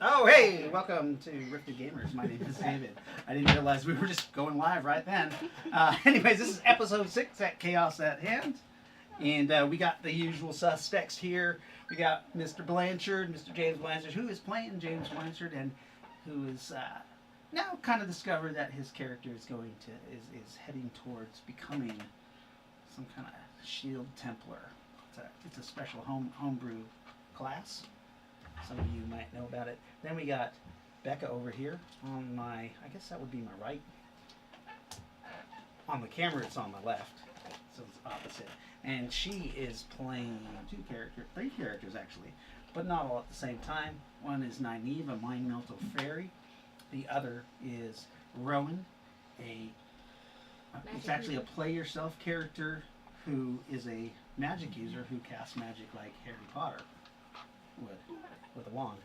Oh, hey! Welcome to Rifted Gamers. My name is David. I didn't realize we were just going live right then. Anyways, this is episode 6 at Chaos at Hand. And we got the usual suspects here. We got Mr. Blanchard, Mr. James Blanchard, who is playing James Blanchard and who is now kind of discovered that his character is is heading towards becoming some kind of shield Templar. It's a special homebrew class. Some of you might know about it. Then we got Becca over here on my, I guess that would be my right. On the camera, it's on my left, so it's opposite. And she is playing three characters actually, but not all at the same time. One is Nynaeve, a Mind Melter Fairy. The other is Rowan, it's actually a play yourself character who is a magic user who casts magic like Harry Potter would, with a wand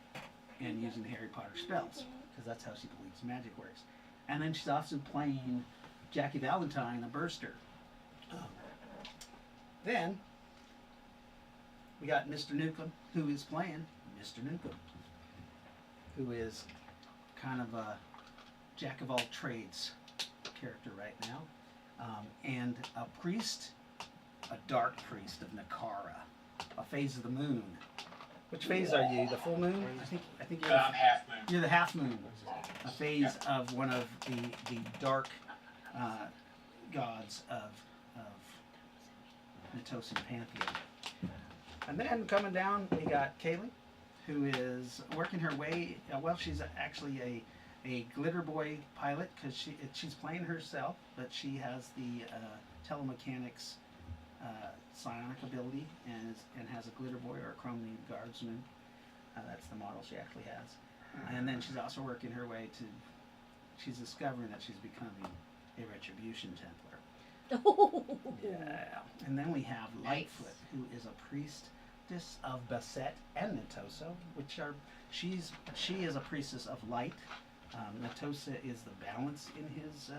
and using Harry Potter spells, because that's how she believes magic works. And then she's also playing Jackie Valentine, a burster. Then we got Mr. Nukem, who is playing Mr. Nukem, who is kind of a jack of all trades character right now, and a priest, a dark priest of Nakara, a phase of the moon. Which phase are you? The full moon? I think you're I'm half moon. You're the half moon. A phase of one of the dark gods of Natosan Pantheon. And then coming down, we got Kaylee, who is working her way. Well, she's actually a glitter boy pilot because she's playing herself, but she has the telemechanics psionic ability and has a glitter boy or a chromium guardsman. That's the model she actually has. And then she's also working her way to. She's discovering that she's becoming a retribution Templar. Yeah. And then we have Lightfoot, who is a priestess of Basset and Natosa, which are she is a priestess of light. Natosa is the balance in his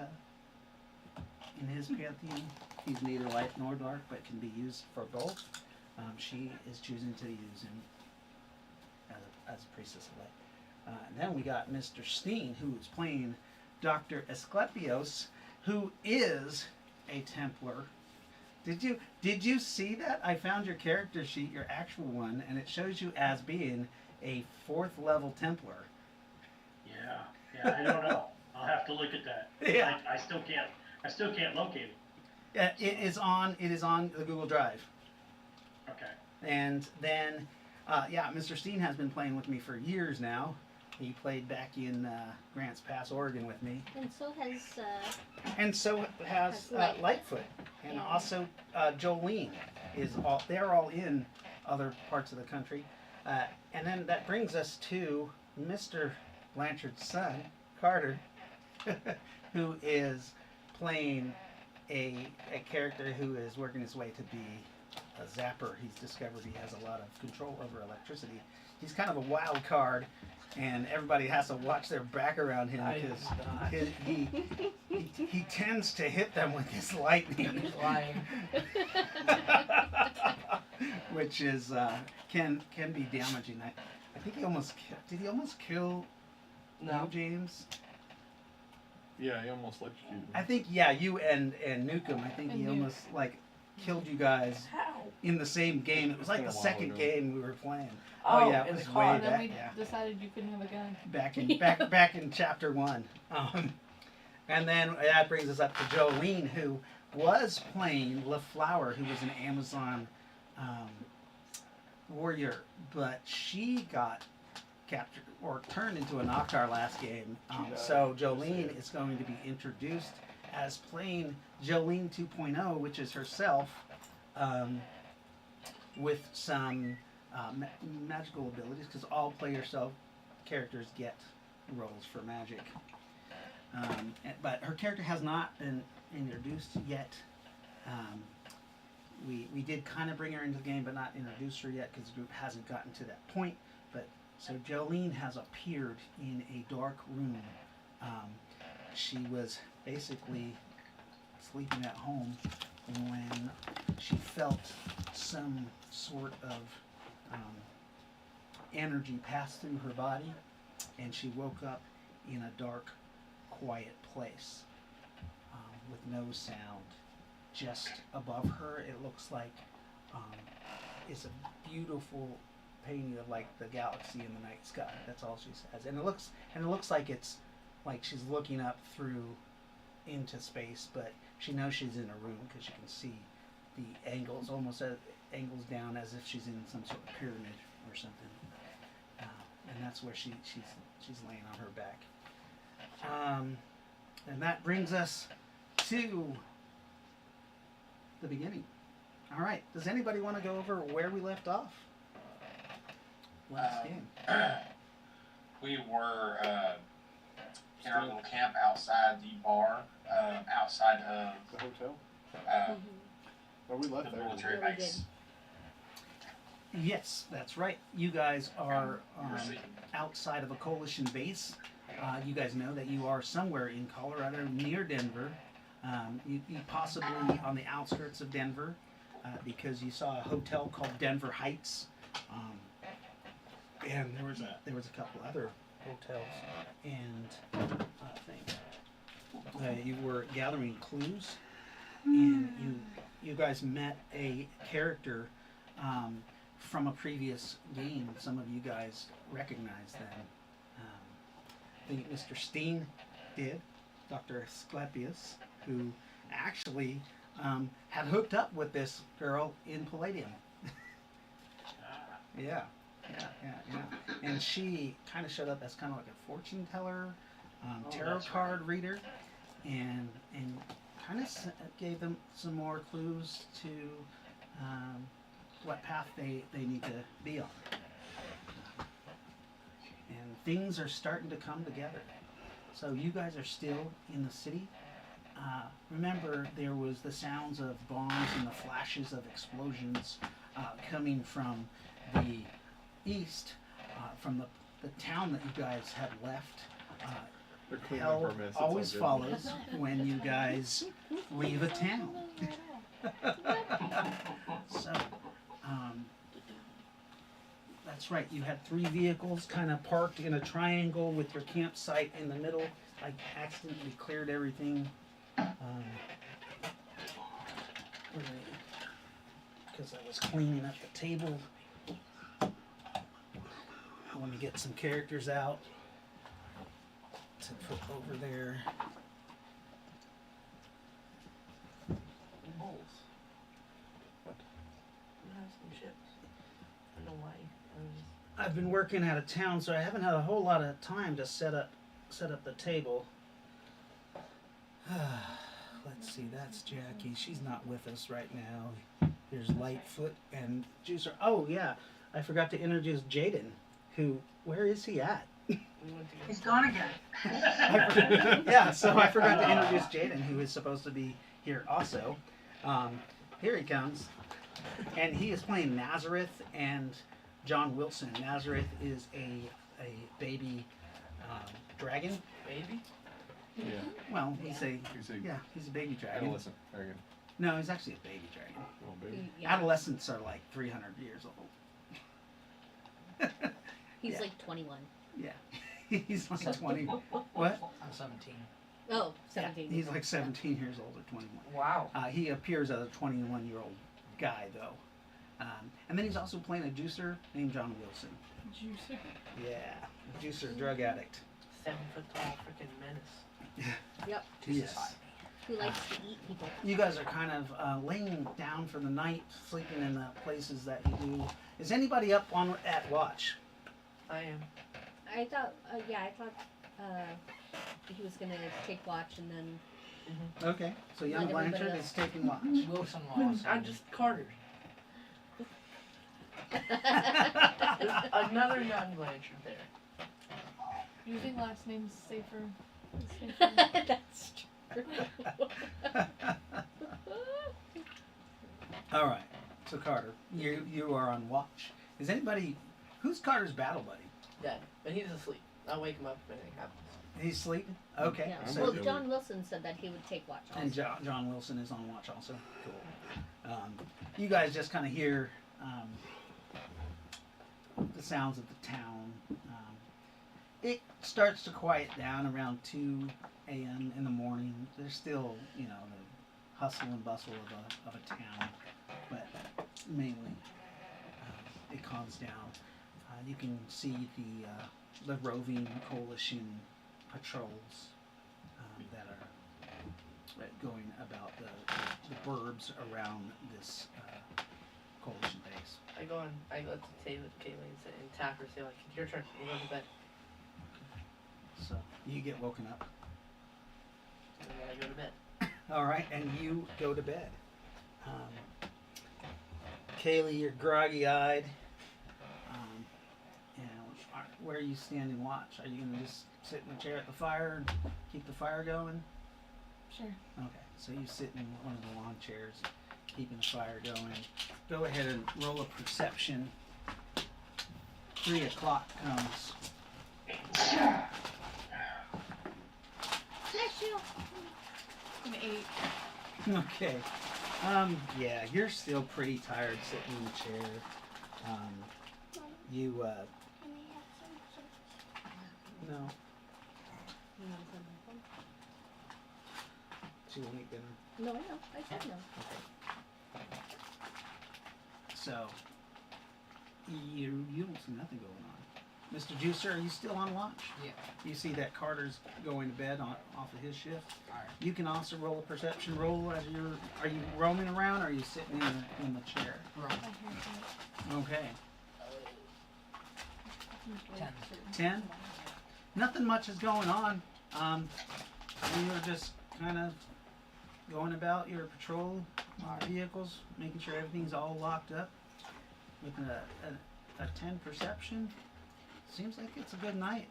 pantheon. He's neither light nor dark, but can be used for both. She is choosing to use him as a priestess of light. And then we got Mr. Steen, who is playing Dr. Asclepios, who is a Templar. Did you see that? I found your character sheet, your actual one, and it shows you as being a 4th level Templar. Yeah, I don't know. I'll have to look at that. Yeah. I still can't locate it. Yeah, it is on the Google Drive. Okay. And then, Mr. Steen has been playing with me for years now. He played back in Grants Pass, Oregon with me. And so has Lightfoot. And also Jolene they're all in other parts of the country. And then that brings us to Mr. Blanchard's son, Carter, who is playing a character who is working his way to be a zapper. He's discovered he has a lot of control over electricity. He's kind of a wild card, and everybody has to watch their back around him because he tends to hit them with his lightning. He's lying. Which is can be damaging. I think he almost did. He almost kill you, James? Yeah, he almost electrocuted me. I think you and Nukem. I think he almost killed you guys in the same game. It was like the second game we were playing. Oh yeah, it was way and then back. we decided you couldn't have a gun. Back in chapter 1. And then that brings us up to Jolene, who was playing LaFlower, who was an Amazon warrior, but she got captured or turned into a Noctar last game. So Jolene is going to be introduced as playing Jolene 2.0, which is herself with some magical abilities, because all play yourself characters get rolls for magic. But her character has not been introduced yet. We did kind of bring her into the game, but not introduce her yet because the group hasn't gotten to that point. But so Jolene has appeared in a dark room. She was basically sleeping at home when she felt some sort of energy pass through her body, and she woke up in a dark, quiet place with no sound. Just above her, it looks like it's a beautiful painting of like the galaxy in the night sky. That's all she says, and it looks like it's like she's looking up through into space, but she knows she's in a room because you can see the angles, almost angles down as if she's in some sort of pyramid or something. And that's where she's laying on her back. And that brings us to the beginning. All right. Does anybody want to go over where we left off? Last game. We were in our little camp outside the bar, outside of The hotel? uh, Oh, we the left there. military Yeah, we base. Yes, that's right. You guys are We were sitting- outside of a coalition base. You guys know that you are somewhere in Colorado, near Denver. You possibly on the outskirts of Denver, because you saw a hotel called Denver Heights, and there was a couple other hotels, and you were gathering clues, and you guys met a character from a previous game. Some of you guys recognize them. I think Mr. Steen did, Dr. Asclepius, who actually had hooked up with this girl in Palladium. Yeah. And she kind of showed up as kind of like a fortune teller, tarot that's card reader, and kind of gave them some more clues to what path they need to be on. And things are starting to come together. So you guys are still in the city. Remember, there was the sounds of bombs and the flashes of explosions coming from the east, from the town that you guys had left. They're cleaning up Hell our mess. It's all always good. follows when you guys leave a town. So, that's right. You had 3 vehicles kind of parked in a triangle with your campsite in the middle. I accidentally cleared everything. Because I was cleaning up the table. Let me get some characters out to put over there. Bowls. We have some chips. I don't know why. I've been working out of town, so I haven't had a whole lot of time to set up the table. Let's see, that's Jackie. She's not with us right now. Here's Lightfoot and Juicer. Oh yeah, I forgot to introduce Jaden. Where is he at? He's gone again. Yeah, so I forgot to introduce Jaden, who is supposed to be here also. Here he comes, and he is playing Nazareth and John Wilson. Nazareth is a baby dragon. Baby? Yeah. Well, he's a He's a he's a baby dragon. adolescent. Dragon. No, he's actually a baby dragon. Oh, baby. Yeah. Adolescents are like 300 years old. He's Yeah. like 21. Yeah, he's like 20. What? I'm 17. Oh, 17. He's like 17 years old or 21. Wow. He appears as a 21-year-old guy, though. And then he's also playing a juicer named John Wilson. Juicer. Yeah, a juicer, drug addict. 7 foot tall freaking menace. Yep. Yes. Who likes to eat people. You guys are kind of laying down for the night, sleeping in the places that you do. Is anybody up at watch? I am. I thought he was gonna take watch and then. Okay, so young Let everybody Blanchard else. is taking watch. Wilson lost. I just Carter. Another young Blanchard there. Using last names safer. That's true. All right, so Carter, you are on watch. Is anybody? Who's Carter's battle buddy? Dead. But he's asleep. I'll wake him up if anything happens. He's sleeping. Okay, Yeah. I'm so Well, good. John Wilson said that he would take watch. Also. and John Wilson is on watch also. Cool. You guys just kind of hear the sounds of the town. it starts to quiet down around 2 a.m. in the morning. There's still, you know, the hustle and bustle of a town, but mainly it calms down. You can see the roving coalition patrols that are going about the burbs around this coalition base. I go to Taylor, Caitlin, and tap her, say like, "It's your turn. You go to bed." So you get woken up. And then I go to bed. All right, and you go to bed. Kaylee, you're groggy-eyed. Where are you standing watch? Are you gonna just sit in the chair at the fire and keep the fire going? Sure. Okay, so you sit in one of the lawn chairs, keeping the fire going. Go ahead and roll a perception. 3 o'clock comes. Bless you. An 8. Okay. Yeah, you're still pretty tired sitting in the chair. You, no, You want some of them? she won't eat dinner. No, I know. I said no. So, you don't see nothing going on. Mr. Juicer, are you still on watch? Yeah. You see that Carter's going to bed off of his shift? Alright. You can also roll a perception roll as are you roaming around or are you sitting in the chair? Wrong. I hear Okay. that. 10? Nothing much is going on. You are just kind of going about your patrol vehicles, making sure everything's all locked up. With a 10 perception, seems like it's a good night.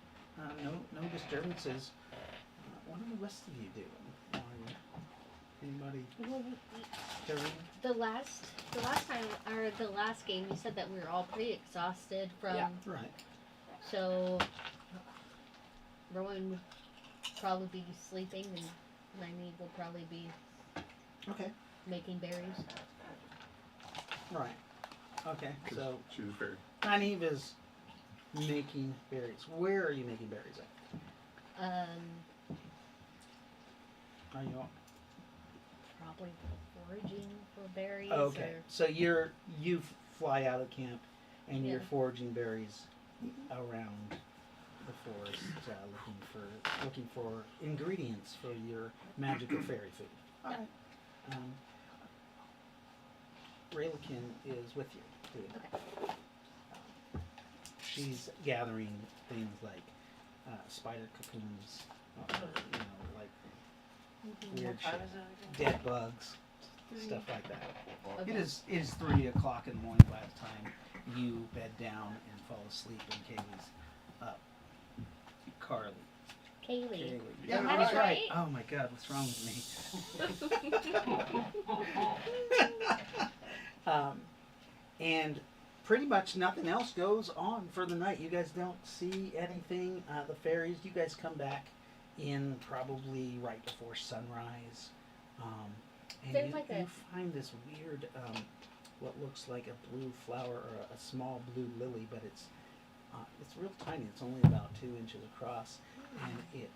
No disturbances. What are the rest of you doing? Anybody? Well, Doreen? the last time, or the last game, you said that we were all pretty exhausted from. Yeah. Right. So, Rowan would probably be sleeping, and Nynaeve will probably be Okay. making berries. Right. Okay. So She's very. Nynaeve is making berries. Where are you making berries at? Are you all? Probably foraging for berries. Okay, Or, so you fly out of camp and you're Yeah. foraging berries around the forest, looking for ingredients for your magical fairy food. All right. Raylakin is with you. Doing that. She's gathering things like spider cocoons, like weird What time shit, is it again? dead bugs, stuff like that. okay. It is 3 o'clock in the morning by the time you bed down and fall asleep and Kaylee's up. Carly. Kaylee. Kaylee. Yeah, I that's was right. right. Oh my god, what's wrong with me? And pretty much nothing else goes on for the night. You guys don't see anything. The fairies, you guys come back in probably right before sunrise. And There's you, like you a- find this weird, what looks like a blue flower or a small blue lily, but it's real tiny. It's only about 2 inches across, and it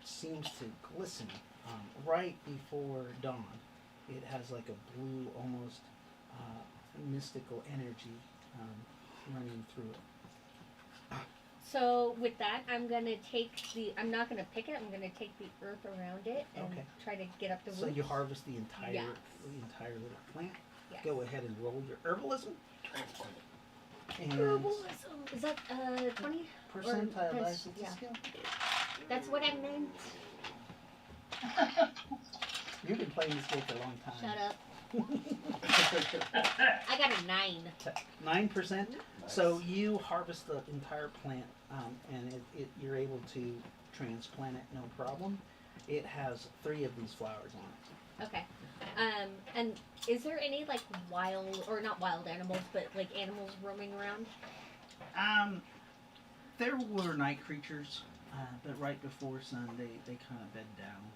seems to glisten right before dawn. It has like a blue, almost mystical energy running through it. So with that, I'm gonna take I'm not gonna pick it. I'm gonna take the earth around it and Okay. try to get up the So roots. you harvest the entire Yes. little plant. Yes. Go ahead and roll your herbalism. And Herbalism. Is that 20? percentile Or- license yeah. skill. That's what I meant. You've been playing this game for a long time. Shut up. I got a 9. 9%. So you harvest the entire plant, and you're able to transplant it no problem. It has 3 of these flowers on it. Okay. And is there any like wild or not wild animals, but like animals roaming around? There were night creatures, but right before sun, they kind of bed down.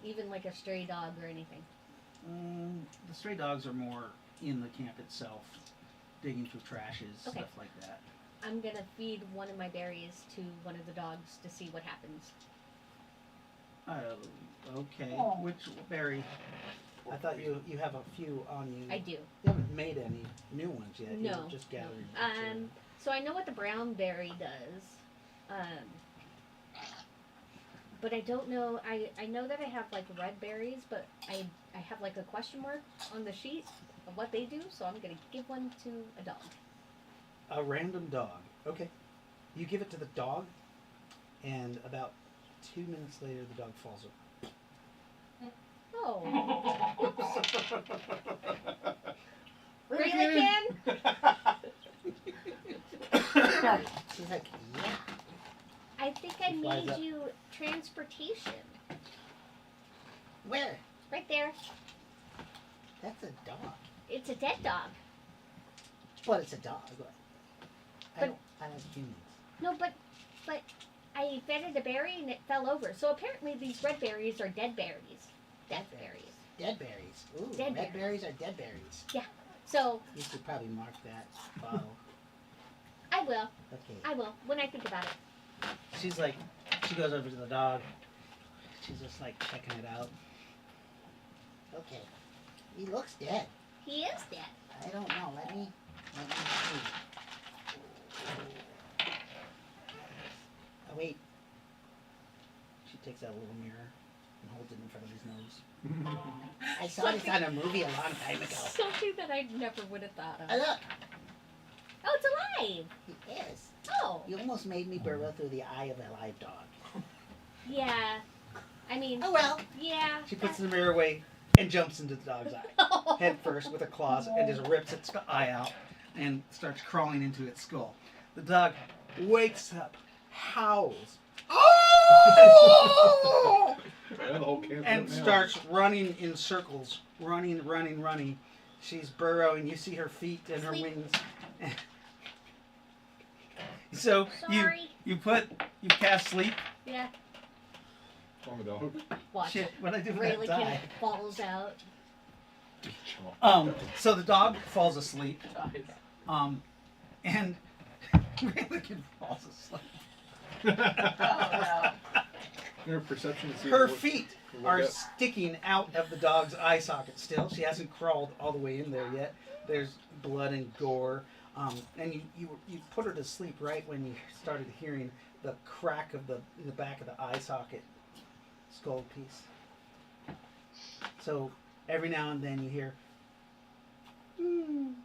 Even like a stray dog or anything. The stray dogs are more in the camp itself, digging through trashes, Okay. stuff like that. I'm gonna feed one of my berries to one of the dogs to see what happens. Oh, okay. Which berry? I thought you have a few on you. I do. You haven't made any new ones yet. No, You're just gathering. material. So I know what the brown berry does. But I don't know. I know that I have like red berries, but I have like a question mark on the sheet of what they do. So I'm gonna give one to a dog. A random dog. Okay. You give it to the dog, and about 2 minutes later, the dog falls over. Oh, really, Ken? She's like, yeah. I think I He flies made up. you transportation. Where? Right there. That's a dog. It's a dead dog. But it's a dog. I But- don't like humans. No, but I fed it a berry and it fell over. So apparently these red berries are dead berries. Dead berries. Dead berries. Ooh, Dead red berries are dead berries. So You should probably mark that bottle. I will. Okay. When I think about it. She's like, she goes over to the dog. She's just like checking it out. Okay. He looks dead. He is dead. I don't know. Let me see. Oh, wait. She takes out a little mirror and holds it in front of his nose. I saw this on a movie a long time ago. Something that I never would have thought of. Oh, look. Oh, it's alive. He is. Oh, You almost made me burrow through the eye of a live dog. yeah. I mean, Oh, well. yeah. She puts the mirror away and jumps into the dog's eye. Head first with her claws and just rips its eye out and starts crawling into its skull. The dog wakes up, howls, oh! Yeah, the whole camp's and up now. starts running in circles, running. She's burrowing. You see her feet and her Sleep. wings. So Sorry. you cast sleep. Yeah. On the dog. Watch. Shit, what I do Rayleigh when I die? falls out. So the dog falls asleep. Dies. And Raylikin falls asleep. Her perception is Her feet are sticking out of the dog's eye socket still. She hasn't crawled all the way in there yet. There's blood and gore. And you put her to sleep right when you started hearing the crack of the back of the eye socket skull piece. So every now and then you hear and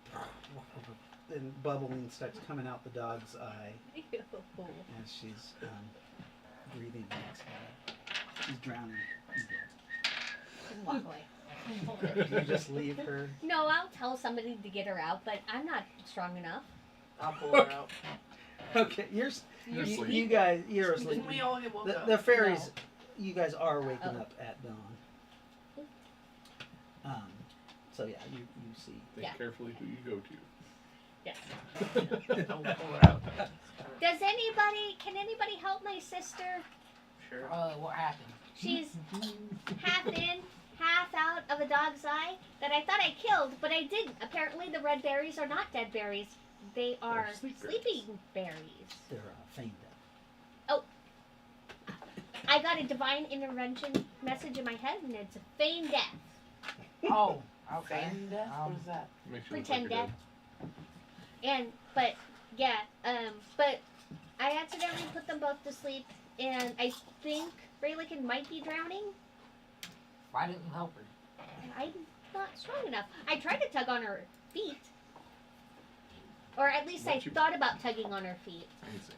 bubbling starts coming out the dog's eye Ew. as she's breathing and exhaling. She's drowning. Walk away. Do you just leave her? No, I'll tell somebody to get her out, but I'm not strong enough. I'll pull her out. Okay, You're you asleep. guys, you're asleep. Didn't we all get woke up? The fairies, you guys are waking Oh. up at dawn. So yeah, you see. Think Yeah. carefully who you go to. Yes. Don't pull her out. Can anybody help my sister? Sure. What happened? She's half in, half out of a dog's eye that I thought I killed, but I didn't. Apparently the red berries are not dead berries. They are They're sleep berries. sleeping berries. They're feigned I got a divine intervention message in my head, and it's a feigned death. Oh, okay. Feign death? What is that? Makes you look Pretend like you're death. But I accidentally put them both to sleep, and I think Raylikin might be drowning. Why didn't you help her? I'm not strong enough. I tried to tug on her feet. Or at least I Won't you- thought about tugging on her feet. dead. Insane.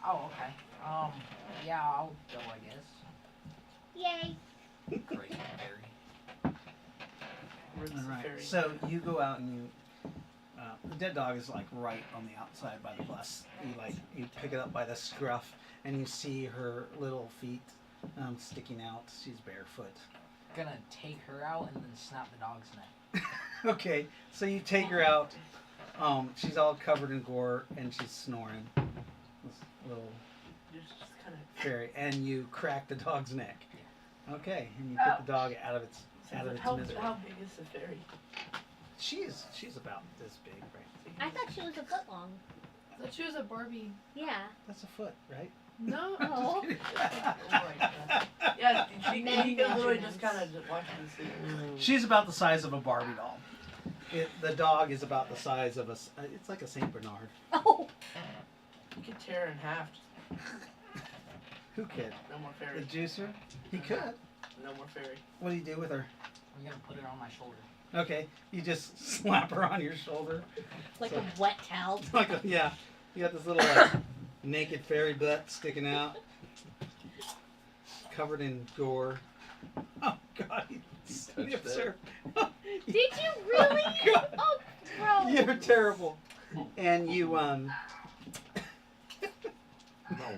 Oh, okay. Yeah, I'll go, I guess. Yay. Crazy Barry. Where's the All right. fairy? So you go out and you. The dead dog is like right on the outside by the bus. You pick it up by the scruff and you see her little feet sticking out. She's barefoot. Gonna take her out and then snap the dog's neck. Okay, so you take her out. She's all covered in gore and she's snoring. This little You're just kind of. fairy, and you crack the dog's neck. Okay, and you put the dog out of its misery. How big is the fairy? She's about this big, right? I thought she was a foot long. I choose a Barbie. Yeah. That's a foot, right? No. Oh. Oh my god. Yeah, you can literally just kind of watch and see. She's about the size of a Barbie doll. The dog is about the size of it's like a Saint Bernard. Oh. You could tear her in half. Who could? No more The fairy. juicer? He could. No more fairy. What do you do with her? I'm gonna put it on my shoulder. Okay, you just slap her on your shoulder. Like So- a wet towel. Like yeah, you got this little naked fairy butt sticking out, covered in gore. Oh God, he sniffs that. her. Did you really? God. Oh, gross. You're terrible. And you No,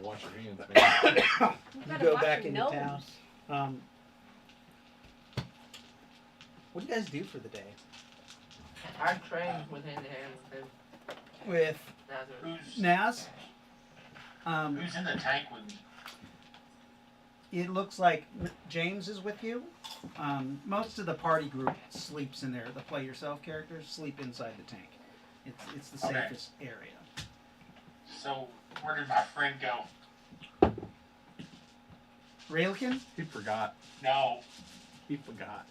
wash your hands, man. You you gotta go wash back your into nose. town. What do you guys do for the day? I trained with hand to hand with him. With Nazareth. Naz? Who's in the tank with me? It looks like James is with you. Most of the party group sleeps in there. The play yourself characters sleep inside the tank. It's the Okay. safest area. So where did my friend go? Railkin? He forgot. No. He forgot.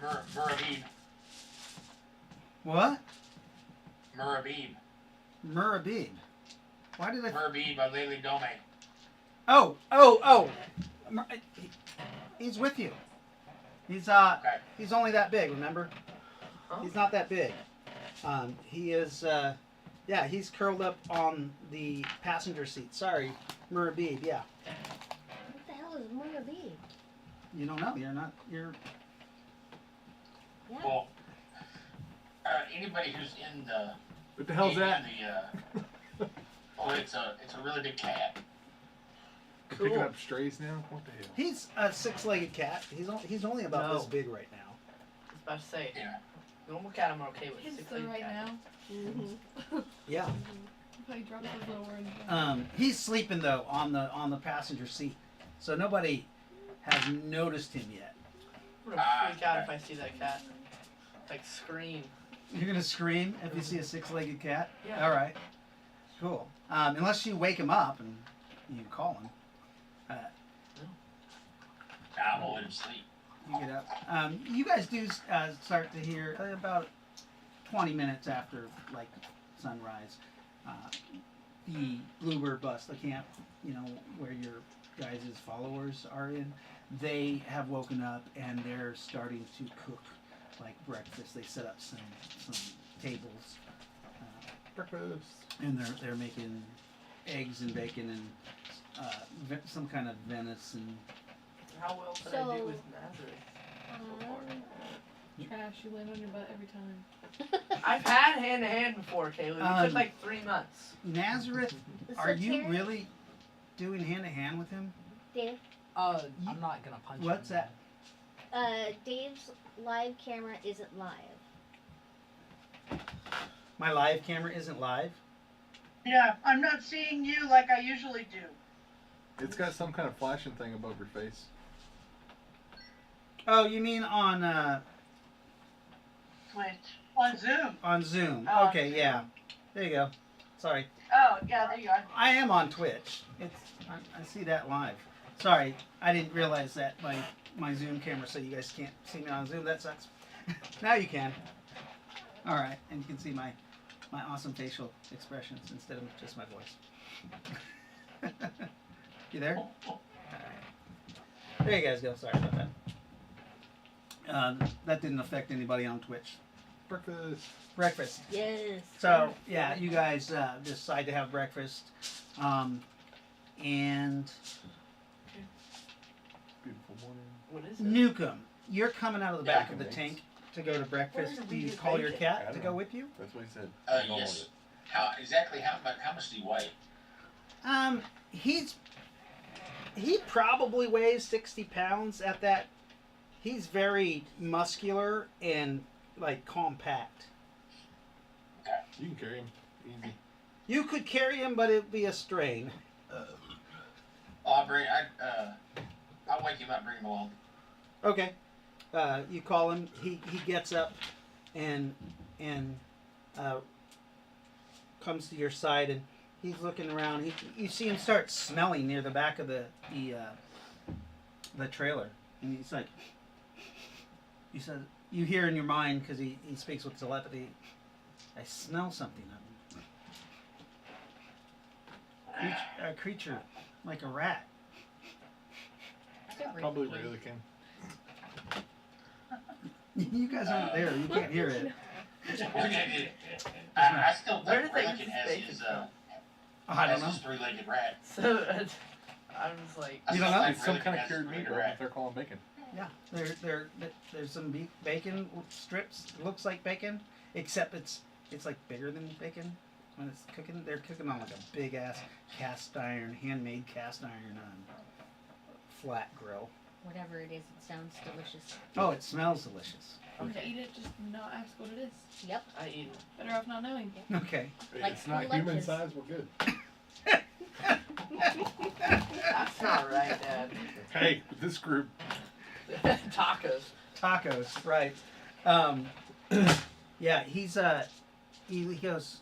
Murabib. What? Murabib. Murabib. Why did I? Murabib by Lily Dome. Oh! He's with you. He's Okay. he's only that big. Remember? Huh? He's not that big. He is. Yeah, he's curled up on the passenger seat. Sorry, Murabib. Yeah. What the hell is Moya B? You don't know. You're not. You're. Yeah. Well, anybody who's in the What the hell's in that? The, oh, it's a really big cat. You're picking Cool. up strays now? What the hell? He's a six-legged cat. He's only about No. this big right now. I was about to say, Yeah. normal cat I'm okay with. Kids Six though legged right cat. now. Mm-hmm. Yeah. Probably drop those lower and He's sleeping though on the passenger seat, so nobody has noticed him yet. I'm gonna freak out if I see that cat. Like scream. You're gonna scream if you see a six-legged cat. Yeah. All right. Cool. Unless you wake him up and you call him. I will let him sleep. You get up. You guys do start to hear about 20 minutes after like sunrise. The Bluebird bus, the camp, where your guys' followers are in, they have woken up and they're starting to cook like breakfast. They set up some tables, Breakfast. and they're making eggs and bacon and some kind of venison. How well can I So, do with Nazareth? So far? trash. You land on your butt every time. I've had hand to hand before, Caleb. It took like 3 months. Nazareth, So are you Terry- really doing hand to hand with him? Dave? I'm not gonna punch What's him. that? Dave's live camera isn't live. My live camera isn't live. Yeah, I'm not seeing you like I usually do. It's got some kind of flashing thing above your face. Oh, you mean on Twitch. On Zoom. Zoom? Oh, Okay, Zoom. yeah. There you go. Sorry, Oh, yeah, there you are. I am on Twitch. I see that live. Sorry, I didn't realize that my Zoom camera so you guys can't see me on Zoom. That sucks. Now you can. All right, and you can see my awesome facial expressions instead of just my voice. You there? All right. There you guys go. Sorry about that. That didn't affect anybody on Twitch. Breakfast. Breakfast. Yes. So yeah, you guys decide to have breakfast, and Beautiful morning. What is it? Newcomb, you're coming out of the back Yeah. of the tank to go to breakfast. Where did Do we you get call your bacon? I cat to don't go know. with you? That's what he said. Yes. How much do you weigh? He probably weighs 60 pounds at that. He's very muscular and like compact. You can carry him easy. You could carry him, but it'd be a strain. I'll wake him up, bring him along. Okay. You call him. He gets up and comes to your side, and he's looking around. You see him start smelling near the back of the trailer, and he's like, he says, you hear in your mind because he speaks with telepathy. I smell something. A creature like a rat. Probably really can. You guys aren't there. You can't hear it. I still Where think did they Rankin has space his, it I don't know. has his three-legged rat. So I'm just like, I You still don't know? think It's some Rankin kind of has his cured meat, three-legged though, rat. but they're calling bacon. Yeah, there's some bacon strips. Looks like bacon, except it's like bigger than bacon. When it's cooking, they're cooking on like a big ass cast iron, handmade cast iron flat grill. Whatever it is, it sounds delicious. Oh, it smells delicious. You can eat it, just not ask what it is. Yep. I eat it. Better off not knowing. Okay. If Like it's not school human lunches. size, we're good. That's not right, Dad. Hey, with this group, Tacos. Tacos, right? Yeah, he goes.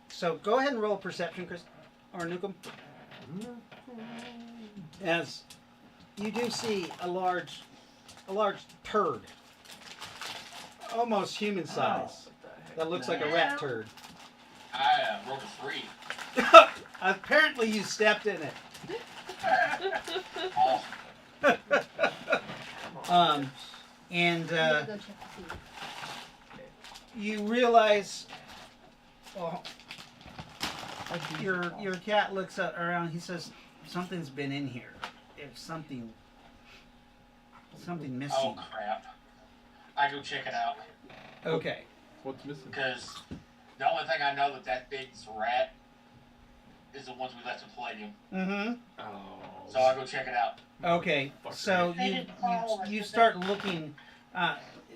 So go ahead and roll a perception, Chris or Nukem. As you do see a large turd, almost human size, that looks like a rat turd. I rolled a 3. Apparently, you stepped in it. Awesome. And I'm gonna go check the food. you realize, well, your cat looks around. He says, "Something's been in here. There's something missing." Oh crap. I go check it out. Okay. what's missing? Because the only thing I know that big's rat is the ones we left in Palladium. Mm-hmm. Oh. So I go check it out. Okay. So They you didn't follow us, you did start looking.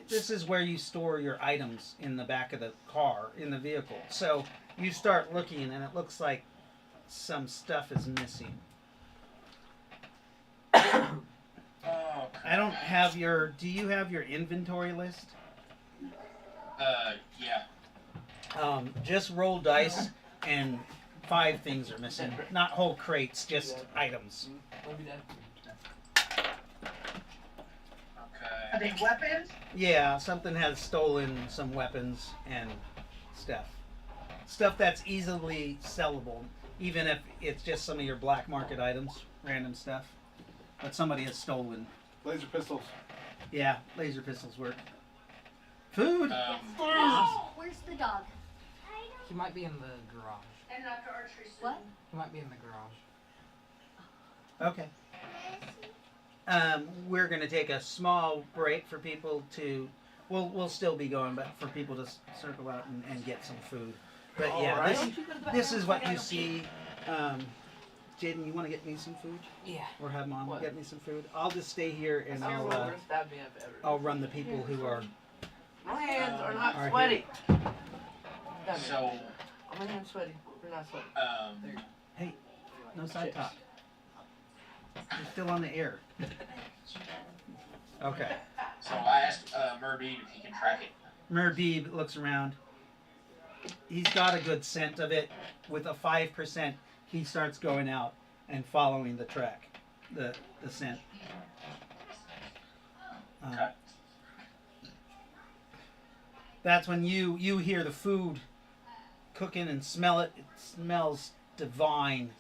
This is where you store your items in the back of the car, in the vehicle. So you start looking, and it looks like some stuff is missing. Oh, I don't have your. Do you have your inventory list? yeah. Just roll dice, and 5 things are missing. Not whole crates, just items. Are Okay. they weapons? Yeah, something has stolen some weapons and stuff. Stuff that's easily sellable, even if it's just some of your black market items, random stuff. But somebody has stolen. Laser pistols. Yeah, laser pistols work. Food? Where's the dog? He might be in the garage. And after archery. What? He might be in the garage. Okay. We're gonna take a small break for people to. We'll still be going, but for people to circle out and get some food. But yeah, Alright. this is what you see. Jaden, you want to get me some food, Yeah. or have Mom What? get me some food? I'll just stay here and I'll stab me if ever. I'll run the people who are. My hands are not Are sweaty. Damn it. So, My hands sweaty. They're not sweaty. Hey, no side talk. You're still on the air. Okay. so I asked Murby if he can track it. Murbeeb looks around. He's got a good scent of it. With a 5%, he starts going out and following the track, the scent. Okay. That's when you hear the food cooking and smell it. It smells divine.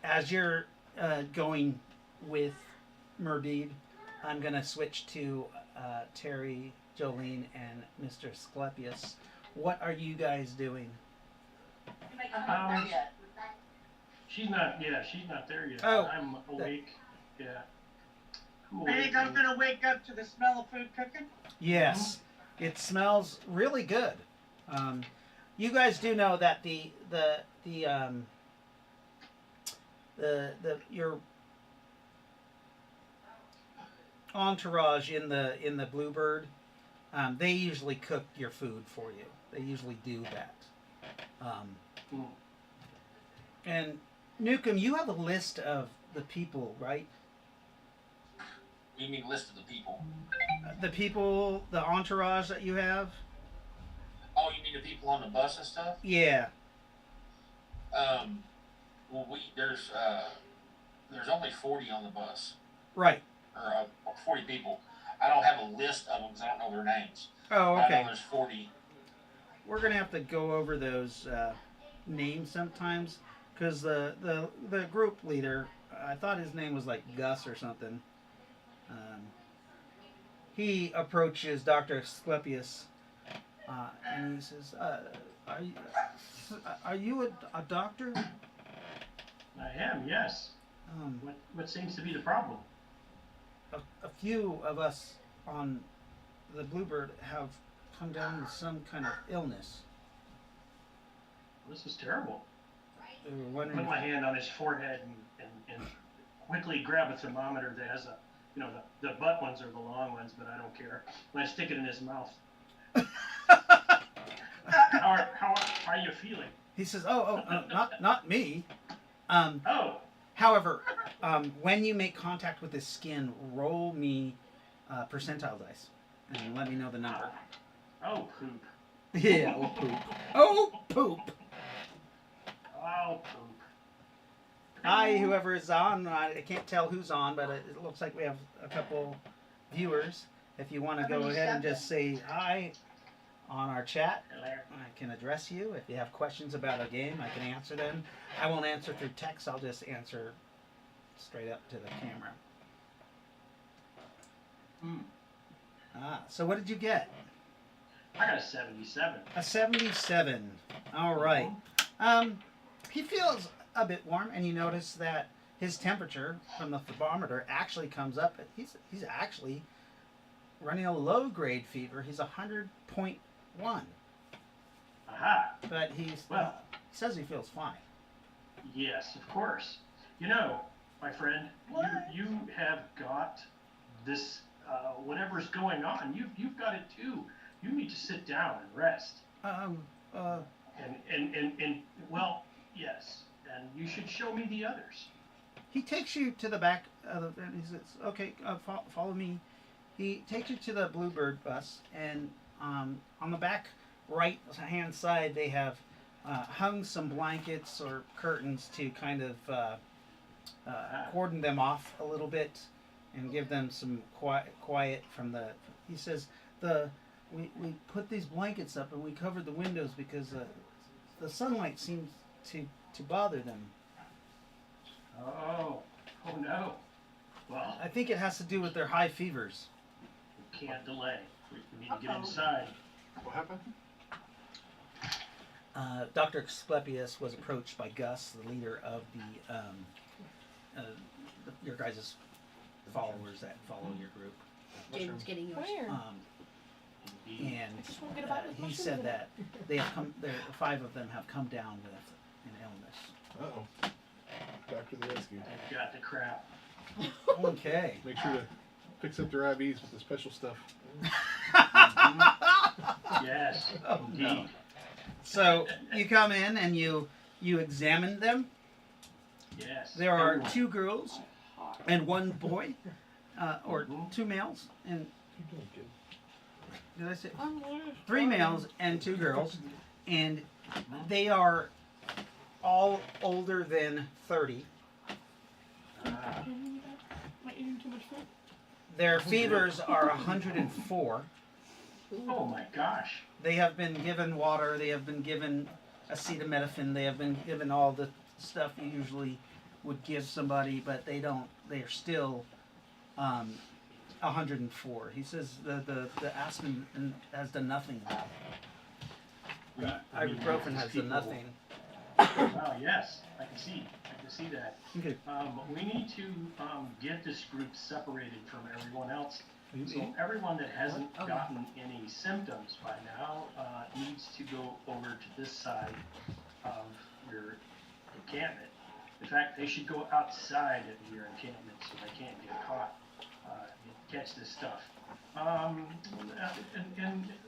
As you're going with Murbeeb, I'm gonna switch to Terry, Jolene, and Mr. Sclepius. What are you guys doing? She's not there yet. Oh. I'm awake. Yeah. I'm Are you awake guys and- gonna wake up to the smell of food cooking? Yes, it smells really good. You guys do know that your entourage in the Bluebird, they usually cook your food for you. They usually do that. And Nukem, you have a list of the people, right? You mean list of the people? The people, the entourage that you have? Oh, you mean the people on the bus and stuff? Yeah. Well, there's only 40 on the bus, Right. or 40 people. I don't have a list of them because I don't know their names. Oh, But I okay. know there's 40. We're gonna have to go over those names sometimes, because the group leader, I thought his name was like Gus or something. He approaches Dr. Asclepius, and he says, "Are you a doctor?" I am, yes. What seems to be the problem? A few of us on the Bluebird have come down with some kind of illness. This is terrible. We were wondering. Put my hand on his forehead and quickly grab a thermometer that has the butt ones are the long ones, but I don't care. When I stick it in his mouth. How are you feeling? He says, not me. Oh, However, when you make contact with his skin, roll me percentile dice and let me know the number. oh poop. Yeah, oh poop. Oh poop. Oh poop. Hi, whoever is on. I can't tell who's on, but it looks like we have a couple viewers. If you want to go ahead and just say hi on our chat, I can address you. If you have questions about a game, I can answer them. I won't answer through text. I'll just answer straight up to the camera. So what did you get? I got a 77. A 77. All right. He feels a bit warm, and you notice that his temperature from the thermometer actually comes up. He's actually running a low-grade fever. He's 100.1. Aha. But he says he feels fine. Yes, of course. You know, my friend, you have got this, whatever's going on. You've got it too. You need to sit down and rest. And well, yes. And you should show me the others. He takes you to the back of the, and he says, okay, follow me. He takes you to the Bluebird bus, and on the back right-hand side, they have hung some blankets or curtains to kind of cordon them off a little bit and give them some quiet from the. He says we put these blankets up and we covered the windows because the sunlight seems to bother them. Oh no. Well, I think it has to do with their high fevers. we can't delay. We need to get inside. What happened? Dr. Asclepius was approached by Gus, the leader of your guys' followers that follow your group. Jaden's getting yours. Where? And just won't get about this he mushroom said in that they have come. 5 of them have come down with an illness. Uh-oh. Back to the rescue. I've got the crap. Okay. Make sure to fix up their IVs with the special stuff. Yes, Oh, indeed. no. So you come in and you examine them. Yes. There are everyone. 2 girls and 1 boy, or 2 males and. Did I say 3 males and 2 girls, and they are all older than 30. Am I eating too much food? Their fevers are 104. Oh my gosh. They have been given water. They have been given acetaminophen. They have been given all the stuff you usually would give somebody, but they don't. They are still 104. He says the aspirin has done nothing. Ibuprofen has done nothing. Wow, yes, I can see that. Okay. We need to get this group separated from everyone else. So everyone that hasn't gotten any symptoms by now needs to go over to this side of your encampment. In fact, they should go outside of your encampment so they can't get caught, catch this stuff.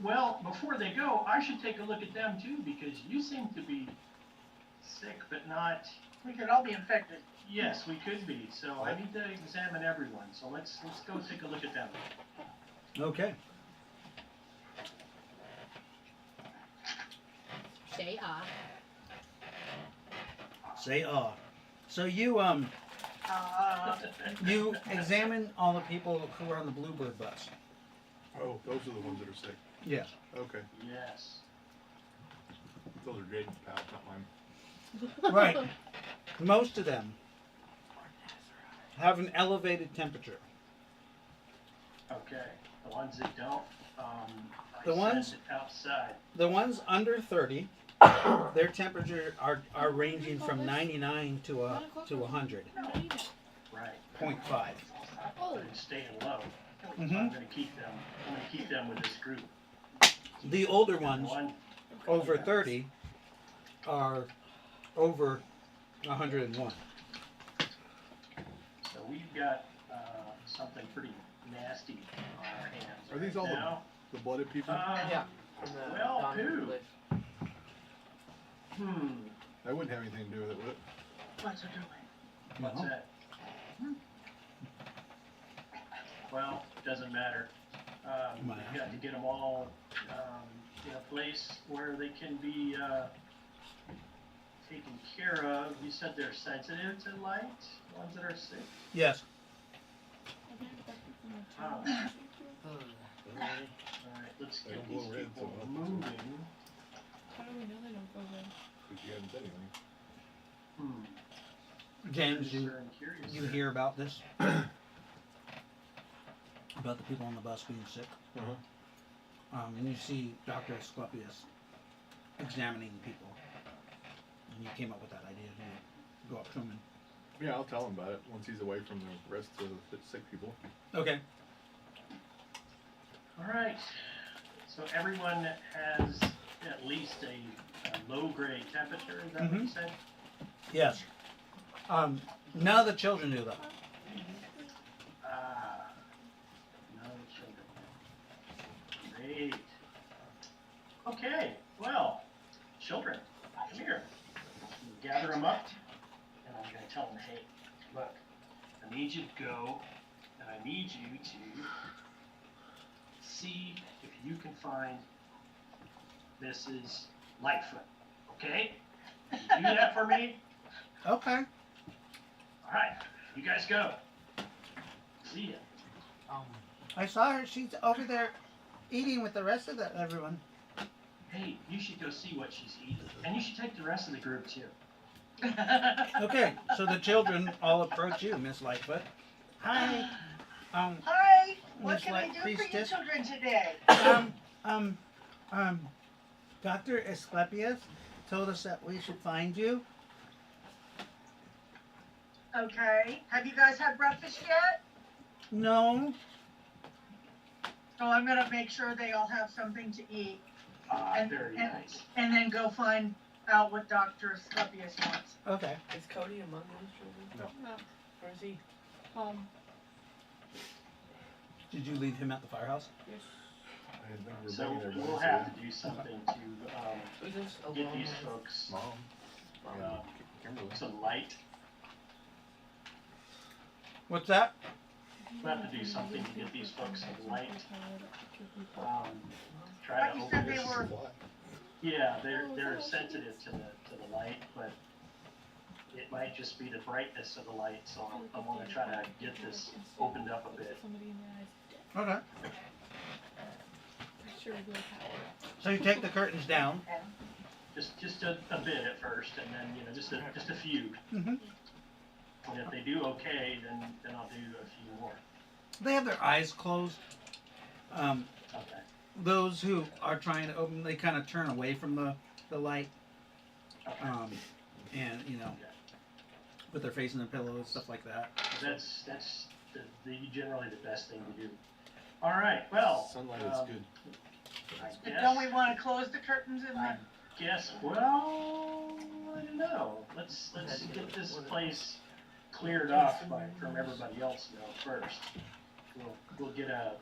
Well, before they go, I should take a look at them too because you seem to be sick, but not. We could all be infected. Yes, we could be, so I need to examine everyone, so let's go take a look at them. Okay. Say Say So you you examine all the people who are on the Bluebird bus. Oh, those are the ones that are sick. Yeah. Okay. Yes. Those are Jaden's pals, not mine. Right. Most of them have an elevated temperature. Okay, the ones that don't, The I ones- send outside. The ones under 30, their temperature are ranging from 99 to 100.5. Right. Oh, But it's staying low. So Mhm. I'm gonna keep them with this group. The older ones One, over 30 are over 101. so we've got, something pretty nasty on our hands. Are these right all the- now. The blooded people? Yeah. From the Well, Don who? Cliff. That wouldn't have anything to do with it, would it? What's it doing? What's No. that? Well, doesn't matter. We've got to get them all in a place where they can be taken care of. You said they're sensitive to light, the ones that are sick. Yes. Oh. All right, let's They get don't these glow red, so people I'll- moving. How do we know they don't go red? Because you haven't said anything. James, you I'm curious. you hear about this? About the people on the bus being sick? Uh-huh. And you see Dr. Asclepius examining people. And you came up with that idea to go up to him and... Yeah, I'll tell him about it once he's away from the rest of the sick people. Okay. All right. So everyone has at least a low-grade temperature. Is that what you said? Yes. None of the children do though. No children. Great. Okay. Well, children, come here. Gather them up, and I'm going to tell them, hey, look, I need you to go, and I need you to see if you can find Mrs. Lightfoot. Okay? Can you do that for me? Okay. All right. You guys go. See ya. I saw her. She's over there eating with the rest of everyone. Hey, you should go see what she's eating, and you should take the rest of the group too. Okay. So the children all approach you, Miss Lightfoot. Hi. Hi, what Miss can I do for you Priestess? children today? Dr. Asclepius told us that we should find you. Okay, have you guys had breakfast yet? No. So I'm gonna make sure they all have something to eat, And- Very and- nice. and then go find out what Dr. Asclepius wants. Okay. Is Cody among those children? No. Or is he? Did you leave him at the firehouse? Yes. I didn't think we were So bringing everybody, we'll so- have to do something to Who's this get alone these with? folks Mom. Mom. Yeah, Kimberly. some light. What's that? We'll have to do something to get these folks some light. Try But to you open said they this. were- Yeah, they're sensitive to the light, but it might just be the brightness of the light. So I want to try to get this opened up a bit. Somebody in the eyes. Okay. Sure, real power. So you take the curtains down. Just a bit at first, and then just a few. Mm-hmm. And if they do okay, then I'll do a few more. They have their eyes closed. Okay. Those who are trying to open, they kind of turn away from the light. Okay. And put their face in their pillows, stuff like that. That's generally the best thing to do. All right. Well, Sunlight is good. I But guess. don't we wanna close the curtains in I the, guess. Well, I don't know. Let's get this place cleared off from everybody else first. We'll get a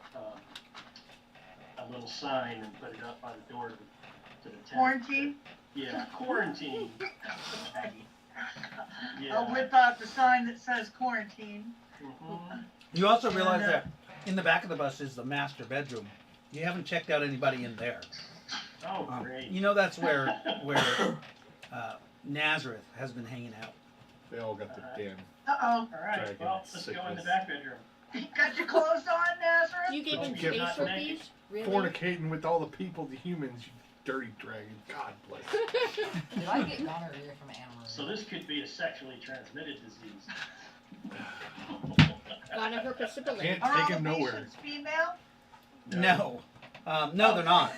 little sign and put it up by the door to the tent. quarantine? Yeah, quarantine. Aggie. Yeah. I'll whip out the sign that says quarantine. Mhm. You also realize And, that in the back of the bus is the master bedroom. You haven't checked out anybody in there. Oh, great. You know that's where Nazareth has been hanging out. They all got the den. Uh-oh. All right, Dragon well, let's go in the sickness. back bedroom. You got your clothes on, Nazareth? You gave him Give- space Not herpes? naked. Really? Fornicating with all the people, the humans, you dirty dragon. God bless you. Did I get gonorrhea from Anna Marie? So this could be a sexually transmitted disease. Gonorrhea possibility. Can't Are all take the him nowhere. patients female? No, no, they're not.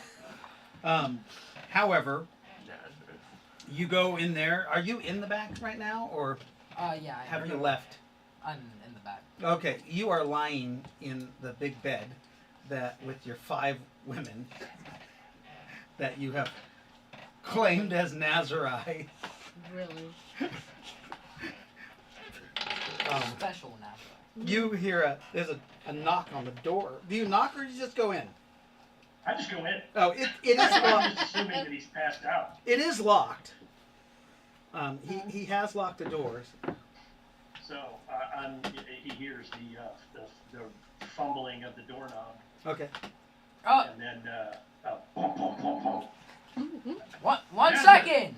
However, you go in there. Are you in the back right now, or Yeah. I have am. you left? I'm in the back. Okay, you are lying in the big bed that with your 5 women that you have claimed as Nazarite. Really? Special now. You hear there's a knock on the door. Do you knock or do you just go in? I just go in. Oh, it is I'm locked. just assuming that he's passed out. It is locked. He has locked the doors. So he hears the fumbling of the doorknob, Okay. Oh, and then boom, boom, boom, boom. one Yeah. second.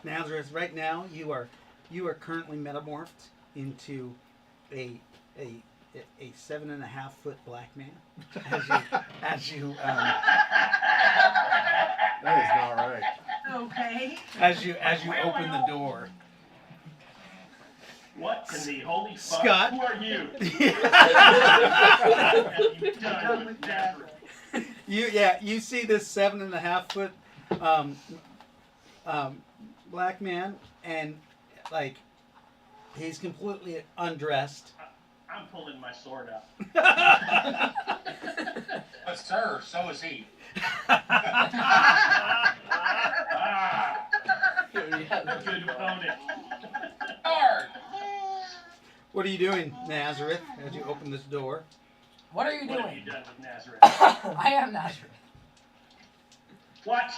Nazareth, right now you are currently metamorphed into a 7.5-foot black man. As you That is not right. Okay. as you open the door. What in the holy fuck? Scott. Who are you? Have you done with Nazareth? You see this 7.5-foot black man, and like he's completely undressed. I'm pulling my sword out. But sir, so is he. Ah, good opponent. Guard! What are you doing, Nazareth, as you open this door? What are you What have you doing? done with Nazareth? I am Nazareth. What?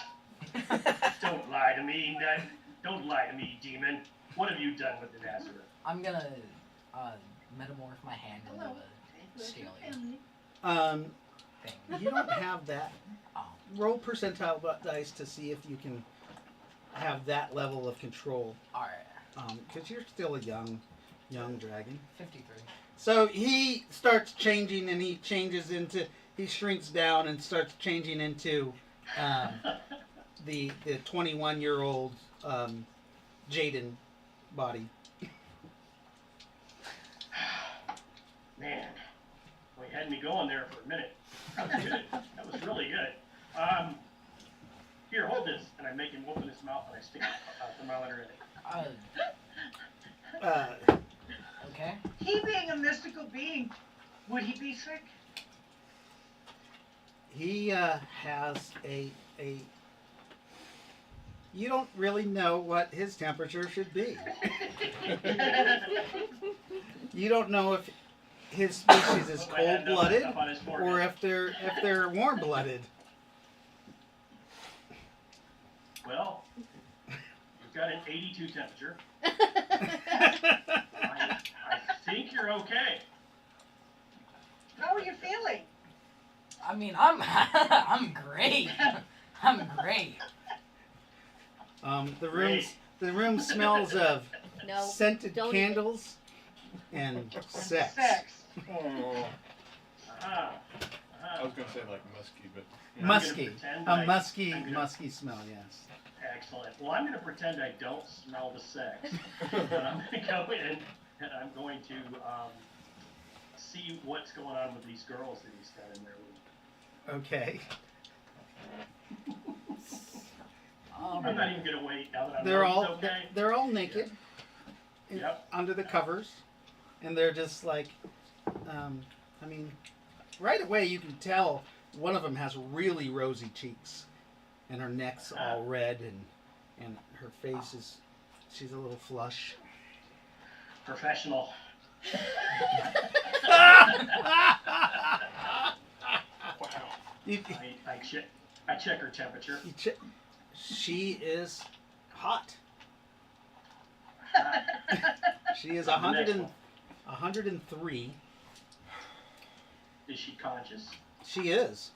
Don't lie to me, Ned. Don't lie to me, demon. What have you done with the Nazareth? I'm gonna metamorph my hand into a scaly thing. You don't have that. Oh. Roll percentile dice to see if you can have that level of control, Alright. because you're still a young dragon. 53. So he starts changing, and he shrinks down and starts changing into the 21-year-old Jaden body. Man, well, you had me going there for a minute. That was good. That was really good. Here, hold this, and I make him open his mouth, and I stick a thermometer in it. Okay. He being a mystical being, would he be sick? He has a. You don't really know what his temperature should be. You don't know if his species is Put my hand cold-blooded up on his forehead. or if they're warm-blooded. Well, you've got an 82 temperature. I think you're okay. How are you feeling? I mean, I'm I'm great. I'm great. The room smells of No. scented don't candles and sex. Sex. Oh, Ah, I was gonna say like musky, but I'm gonna Musky. pretend A I- musky, I'm gonna- musky smell, yes. Excellent. Well, I'm going to pretend I don't smell the sex. But I'm going to go in and I'm going to see what's going on with these girls that he's got in there. Okay. I'm not even going to wait now that I They're know all he's okay. they're all naked Yep. under the covers, and they're just like, I mean, right away you can tell one of them has really rosy cheeks, and her neck's all red, and her face is, she's a little flush. Professional. You, I check her temperature. she is hot. She is The next 103. Is she conscious? She is.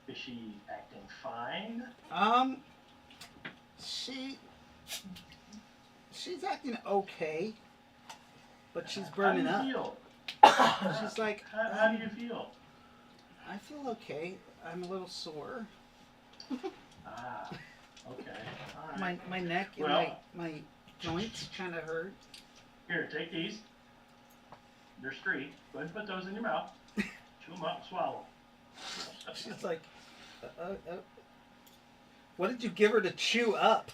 Is she acting fine? She's acting okay, but she's burning How up. do you feel? She's like, How do you feel? I feel okay. I'm a little sore. Ah, okay. All right. My neck and Well- my joints kind of hurt. Here, take these. They're straight. Go ahead and put those in your mouth. Chew them up and swallow. She's like, what did you give her to chew up?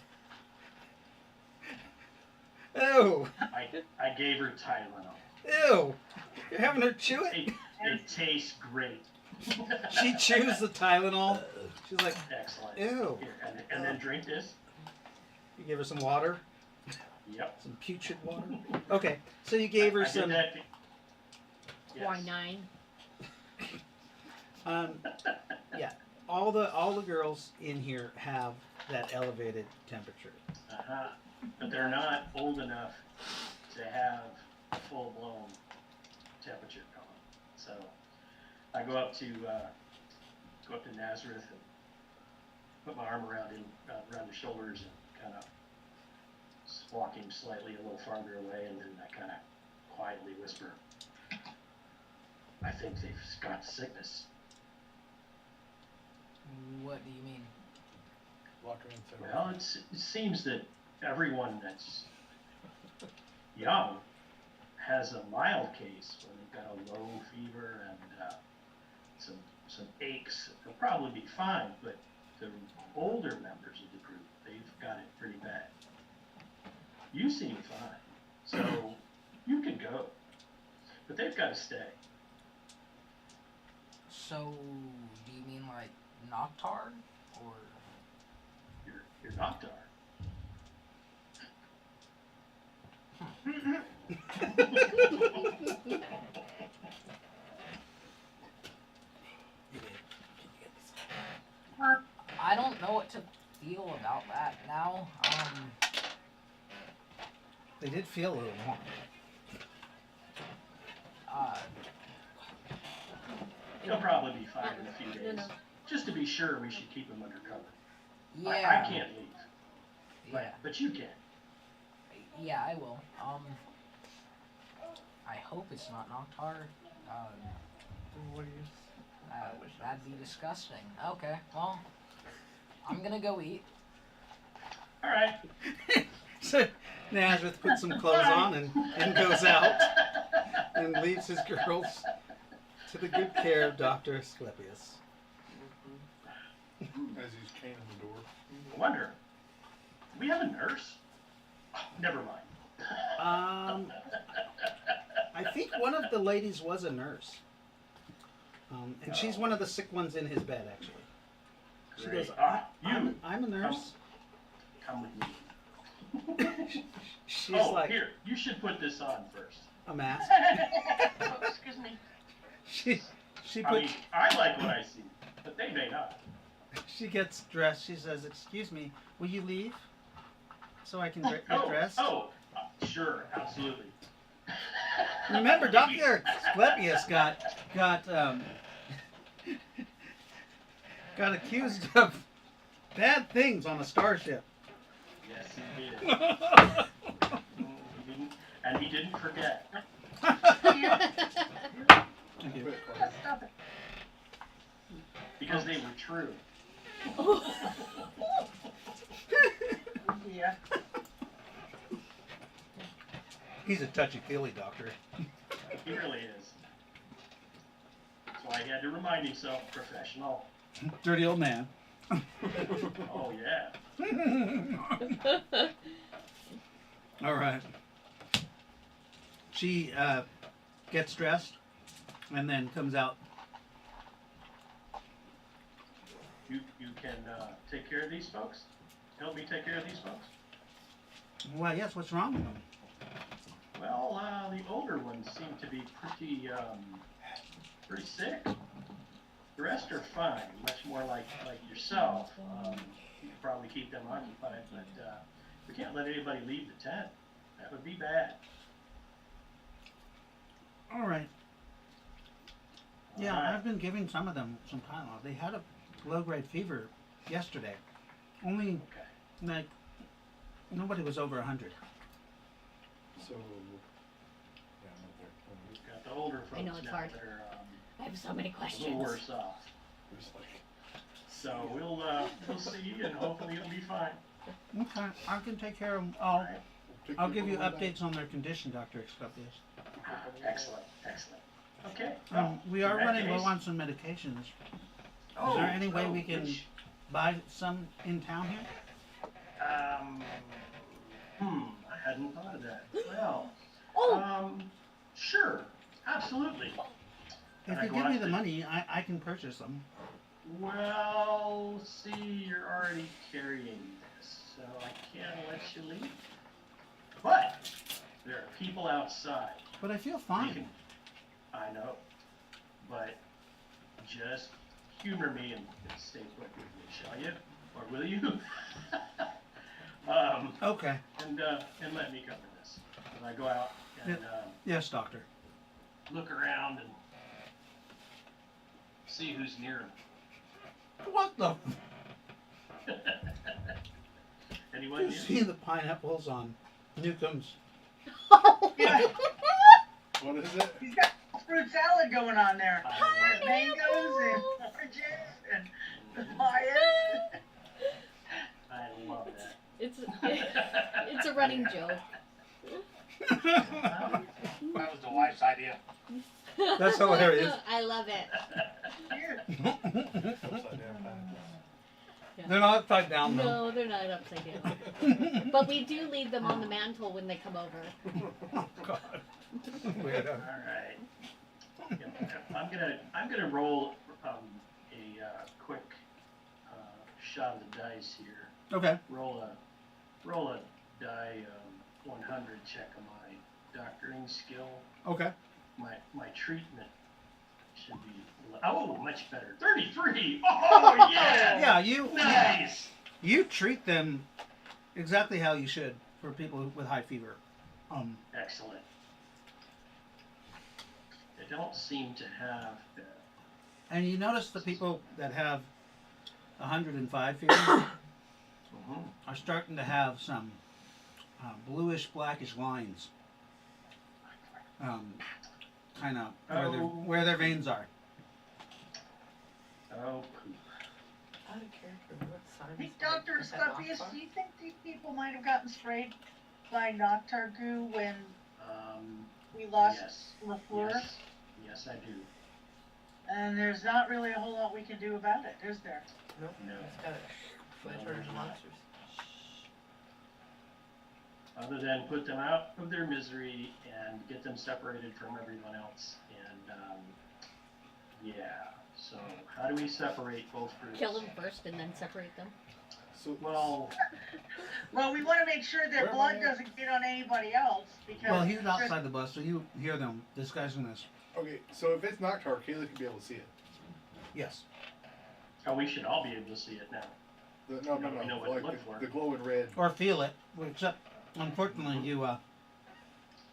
Ew, I gave her Tylenol. ew. You're having her chew it? It tastes great. She chews the Tylenol. She's like, Excellent. ew. Here, and then drink this. You give her some water, Yep. some putrid water. Okay, so you gave her I did some. that. Yes. Quinine. Yeah. All the girls in here have that elevated temperature. Uh-huh. But they're not old enough to have a full-blown temperature going. So I go up to Nazareth and put my arm around him, around his shoulders, and kind of walk him slightly a little farther away, and then I kind of quietly whisper, "I think they've got sickness." What do you mean? Lock her in. Well, it seems that everyone that's young has a mild case where they've got a low fever and some aches. They'll probably be fine, but the older members of the group, they've got it pretty bad. You seem fine, so you can go, but they've got to stay. So, do you mean like Noctard? Or You're not dark. I don't know what to feel about that now. They did feel a little warm. He'll probably be fine in a few days. No. Just to be sure, we should keep him under cover. yeah. I can't leave, Yeah. but you can. Yeah, I will. I hope it's not Noctard. What do you? That'd be disgusting. Okay, well, I'm gonna go eat. All right. So Nazareth puts some clothes on and goes out and leaves his girls to the good care of Dr. Asclepius. As he's chaining the door. I wonder, do we have a nurse? Never mind. I think one of the ladies was a nurse. And she's one of the sick ones in his bed, actually. She Great. goes, You I'm a nurse. come with me. She's Oh, like, here, you should put this on first. a mask. Oh, excuse me. She I puts, mean, I like what I see, but they may not. she gets dressed. She says, "Excuse me, will you leave so I can get dressed?" Sure, absolutely. Remember, Dr. Asclepius got accused of bad things on a starship. Yes, he did. And he didn't forget. Stop it. Because they were true. Yeah. He's a touchy-feely doctor. He really is. So I had to remind himself, professional. Dirty old man. Oh, yeah. All right. She gets dressed and then comes out. You can take care of these folks? Help me take care of these folks? Well, yes, what's wrong with them? Well, the older ones seem to be pretty sick. The rest are fine, much more like yourself. You can probably keep them occupied, but we can't let anybody leave the tent. That would be bad. All right. Yeah, Alright. I've been giving some of them some Tylenol. They had a low-grade fever yesterday. Only, Okay. like, nobody was over 100. So, yeah, I'm not there. We've got the older folks I know it's now hard. that are I have so many a questions. little worse off. Just like, So we'll see, and hopefully it'll be fine. Okay, I can take care of them. Alright. I'll give you updates on their condition, Dr. Excopius. Excellent, excellent. Okay. We in are that running low case- on some medications. Oh, there any way oh, we can- which, Buy some in town here? I hadn't thought of that. Well, Oh, sure, absolutely. Can If I you go give out me the to- money, I can purchase them. Well, see, you're already carrying this, so I can't let you leave. But there are people outside. But I feel You fine. can, I know, but just humor me and stay put with me, shall you? Or will you? Okay. And let me cover this. And I go out and Yes, doctor. look around and see who's near What the? him. Anyone You near? see the pineapples on Newcomb's? Yeah, what is it? he's got fruit salad going on there. I love it. Mangoes and oranges and papayas. I love that. it's a running joke. That was the wife's idea. That's hilarious. I love it. Upside down They're not upside down though. No, they're not upside down. But we do leave them on the mantle when they come over. Oh God. Weirdo. All right. I'm gonna roll a quick shot of the dice here. Okay. Roll a die 100 check on my doctoring skill. Okay. My treatment should be much better. 33. Oh yeah. Yeah, you Nice. you treat them exactly how you should for people with high fever. Excellent. They don't seem to have that. And you notice the people that have 105 fever Mhm. are starting to have some bluish, blackish lines. Kind of where their veins are. Oh poop. Out of character, what sign Hey, is Dr. that? Is that Scopius, Lockbar? do you think these people might have gotten sprayed by Noctar goo when we lost Yes. LaFleur? Yes. Yes, I do. And there's not really a whole lot we can do about it, is there? Nope. No. It's got footage there's of not. monsters. Other than put them out of their misery and get them separated from everyone else. And yeah. So how do we separate both groups? Kill them first and then separate them. So, Well, Well, we want to make sure that Where am blood I at? doesn't get on anybody else because. Well, he's outside the bus, so you hear them discussing this. okay, so if it's Noctar, Kayla could be able to see it. Yes. oh, we should all be able to see it now. No, We know what to like look for. the glowing red. Or feel it. Except, unfortunately, you I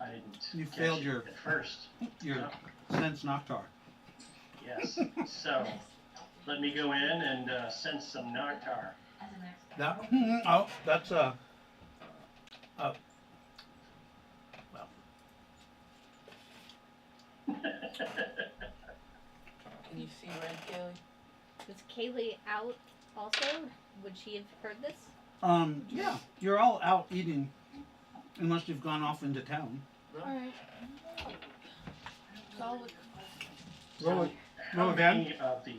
didn't. You catch failed it your- at first. your sense Noctar. Yes. So let me go in and sense some Noctar. That that's well. Can you see red, Kaylee? Is Kaylee out also? Would she have heard this? Yeah, you're all out eating, unless you've gone off into town. Alright. Solid. Roll it. How Roll again. many of the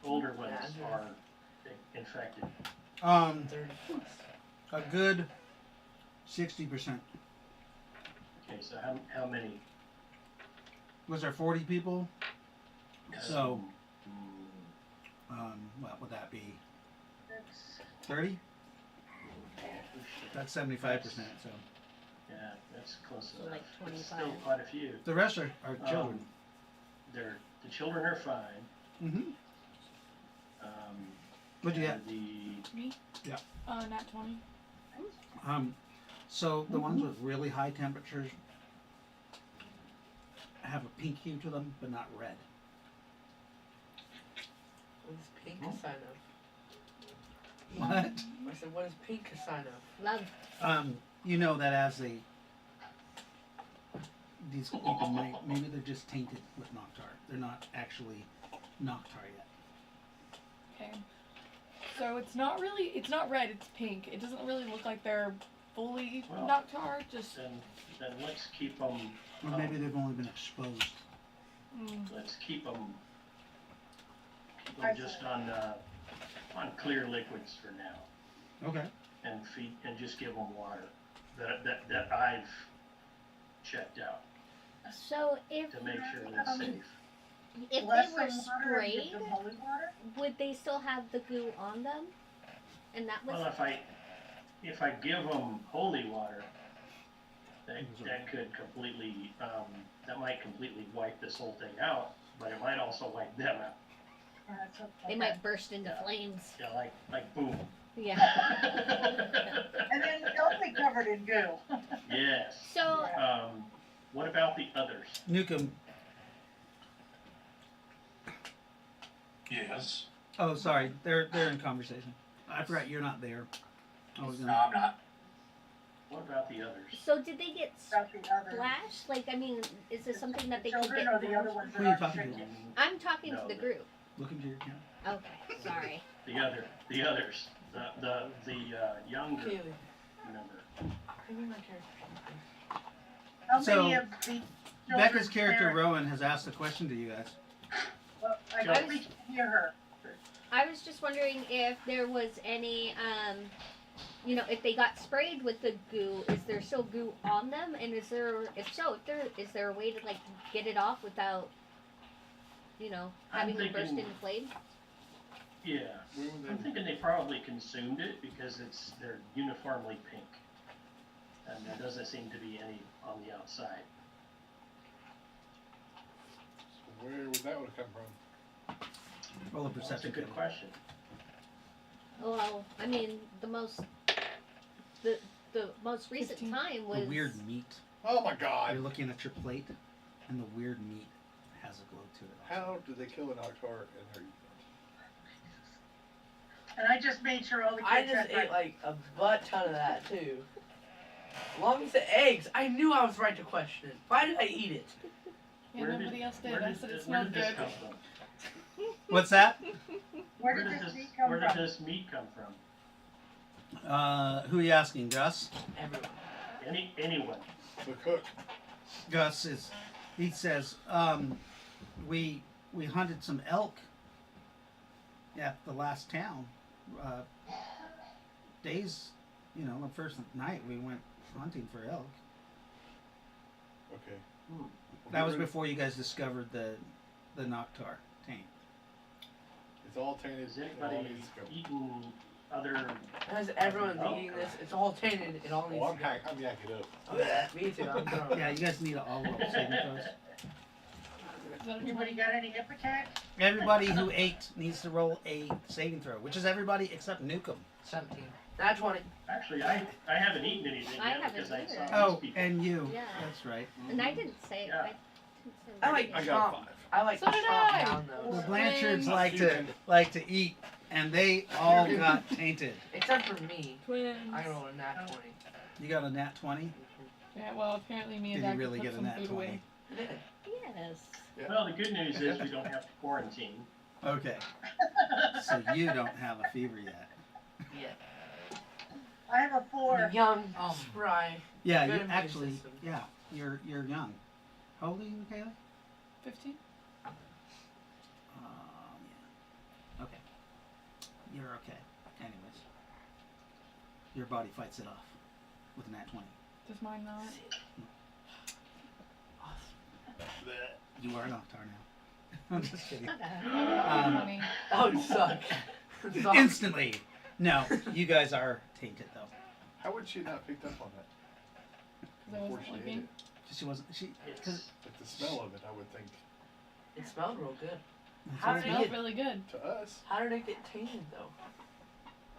older ones are infected? 30 plus. A good 60%. Okay, so how many? Was there 40 people? So, Mm, what would that be? That's- 30? That's 75%. So yeah, that's close So enough. like It's 25. still quite a few. the rest are children. The children are fine. Mm-hmm. What'd you and get? The Me? Yeah. Nat 20. So the ones with really high temperatures have a pink hue to them, but not red. What is pink a sign of? What? I said, what is pink a sign of? Love. You know that as these people maybe they're just tainted with Noctar. They're not actually Noctar yet. Okay. So it's not red, it's pink. It doesn't really look like they're fully Well, Noctar, just Then let's keep them, Or maybe they've only been exposed. let's keep them just on clear liquids for now, Okay. and feed, and just give them water that I've checked out So if to make sure they're safe. if Less they were than water and give sprayed, them holy water? would they still have the goo on them? And that was Well, if I give them holy water, that could completely, that might completely wipe this whole thing out, but it might also wipe them out. That's okay. they might burst into Yeah. flames. Yeah, like boom. Yeah. And then they'll be covered in goo. Yes. So What about the others? Nukem. Yes. Oh, sorry. They're in conversation. I forgot you're not there. I was No, gonna. I'm not. What about the others? so did they get About the other splashed? Like I mean, is this something that they could children get? or the other ones Who that are you are talking to? chicken? I'm talking No, to the the- group. Look into your camera. Okay, sorry. The others, the younger Kaylee, member. give me my character. How So, many of the Becca's children's character parents- Rowan has asked a question to you guys. Well, I Go. think we can hear her. I was just wondering if there was any, if they got sprayed with the goo, is there still goo on them? And is there, if so, is there a way to like get it off without, having them burst thinking- into flame? Yeah, I'm thinking they probably consumed it because they're uniformly pink, and there doesn't seem to be any on the outside. So where would that would have come from? Roll a That's a perception. good Caleb. question. Well, I mean, the most recent 15. time was The weird meat. Oh my You're god! looking at your plate, and the weird meat has a glow to it. How did they kill an Octar and her? And I just made sure all the I kids just had ate like a butt ton of that too. Along with the eggs, I knew I was right to question it. Why did I eat it? yeah, Where did- nobody else did. where I did said it this- where smelled did this good. come from? What's that? Where did this meat come Where from? did this meat come from? Who are you asking, Gus? Everyone. Anyone? The cook. Gus is. He says, we hunted some elk at the last town. Days, the first night we went hunting for elk. Okay. That was before you guys discovered the Noctar taint. It's all tainted. Has It all anybody needs to go. eaten other? As everyone's Oh, eating this, it's all tainted. It all needs Oh, to go. I'm yakking up. Oh, yeah, me too. I'm throwing Yeah, up. you guys need all roll saving throws. Is that Anybody got any Ipecac? Everybody who ate needs to roll a saving throw, which is everybody except Nukem. 17. Not 20. Actually, I haven't eaten anything I yet haven't because I either. saw these Oh, people. and you. Yeah. That's right. And I didn't say Yeah. I didn't say I like I anything. got chomp. 5. I like So to did chomp I. down The those. Blanchards Twins. like to eat, and they all got tainted. Except for me. Twins. I rolled a nat 20. You got a nat 20? Yeah, well, apparently me and Did you Dad really put get a some nat food 20? away. I did. Yes. Well, the good news is we don't have to quarantine. Okay. So you don't have a fever yet. Yeah. I have a 4. Young, Um, spry. Yeah, Good you immune actually. system. Yeah, you're young. How old are you, Michaela? 15? Yeah. Okay. You're okay. Anyways, your body fights it off with a nat 20. Does mine not? You are an Octar now. I'm just kidding. Okay. Funny. That would suck. Suck. Instantly. No, you guys are tainted though. How would she not picked up on that? Because I Before wasn't she ate looking. it. She wasn't. She. It's, Like the smell of it, I would think. It smelled real good. It How did it smelled get, really good. To us, how did it get tainted though?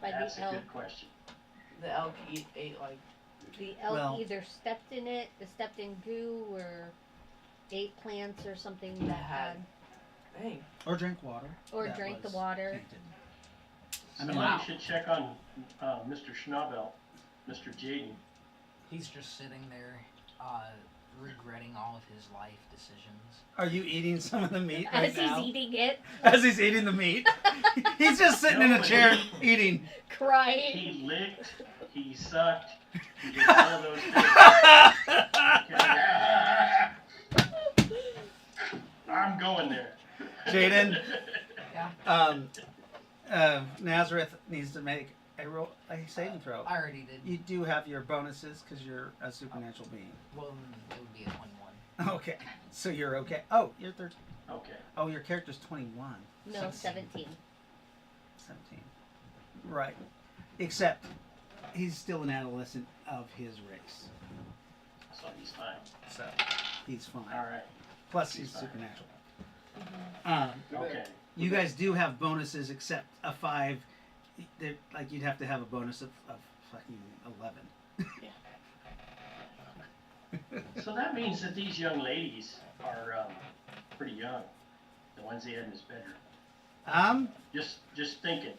By that's the a elk. good question. The elk ate like The elk Well- either stepped in it, the stepped in goo, or ate plants or something that had, Dang. Or drank water. or that drank the was water. tainted. I mean, Somebody wow. should check on Mr. Schnabel, Mr. Jaden. He's just sitting there, regretting all of his life decisions. Are you eating some of the meat right As now? he's eating it, As he's eating the meat? He's just sitting in a No, chair he- eating. crying. He licked, he sucked, he did all of those things. I'm going there. Jaden, Yeah. Nazareth needs to make a saving throw. I already did. You do have your bonuses because you're a supernatural being. Well, it would be a 21. Okay, so you're okay. Oh, you're 13. Okay. Oh, your character's 21. No, 17. 17. Right. Except he's still an adolescent of his race. So he's fine. So he's fine. All right. Plus He's he's fine. supernatural. Okay. You guys do have bonuses except a 5. Like you'd have to have a bonus of fucking 11. So that means that these young ladies are pretty young. The ones he had in his bedroom. Just thinking.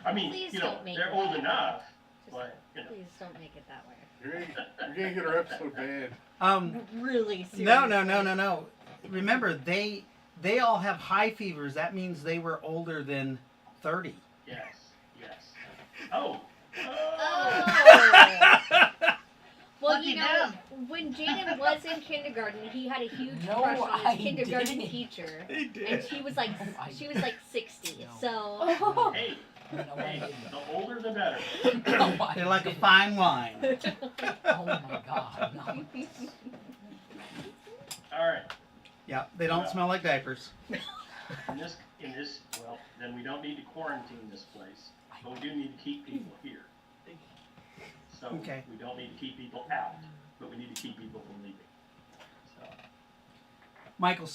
I mean, Please you know, don't make they're it old that enough, Just but you know. please don't make it that way. You're gonna get our episode banned. Really serious. No. Remember, they all have high fevers. That means they were older than 30. Yes. Oh. Well, Lucky you know, them. when Jaden was in kindergarten, he had a huge No, crush on I his kindergarten didn't. teacher, He and she was like, I 60. No. So Oh. Hey, No, I hey, didn't. the older the better. No, I They're like a didn't. fine wine. Oh my god, no. All right. Yeah, they don't Yeah. smell like diapers. In this, well, then we don't need to quarantine this place, but we do need to keep people here. So Okay. we don't need to keep people out, but we need to keep people from leaving. So, Michael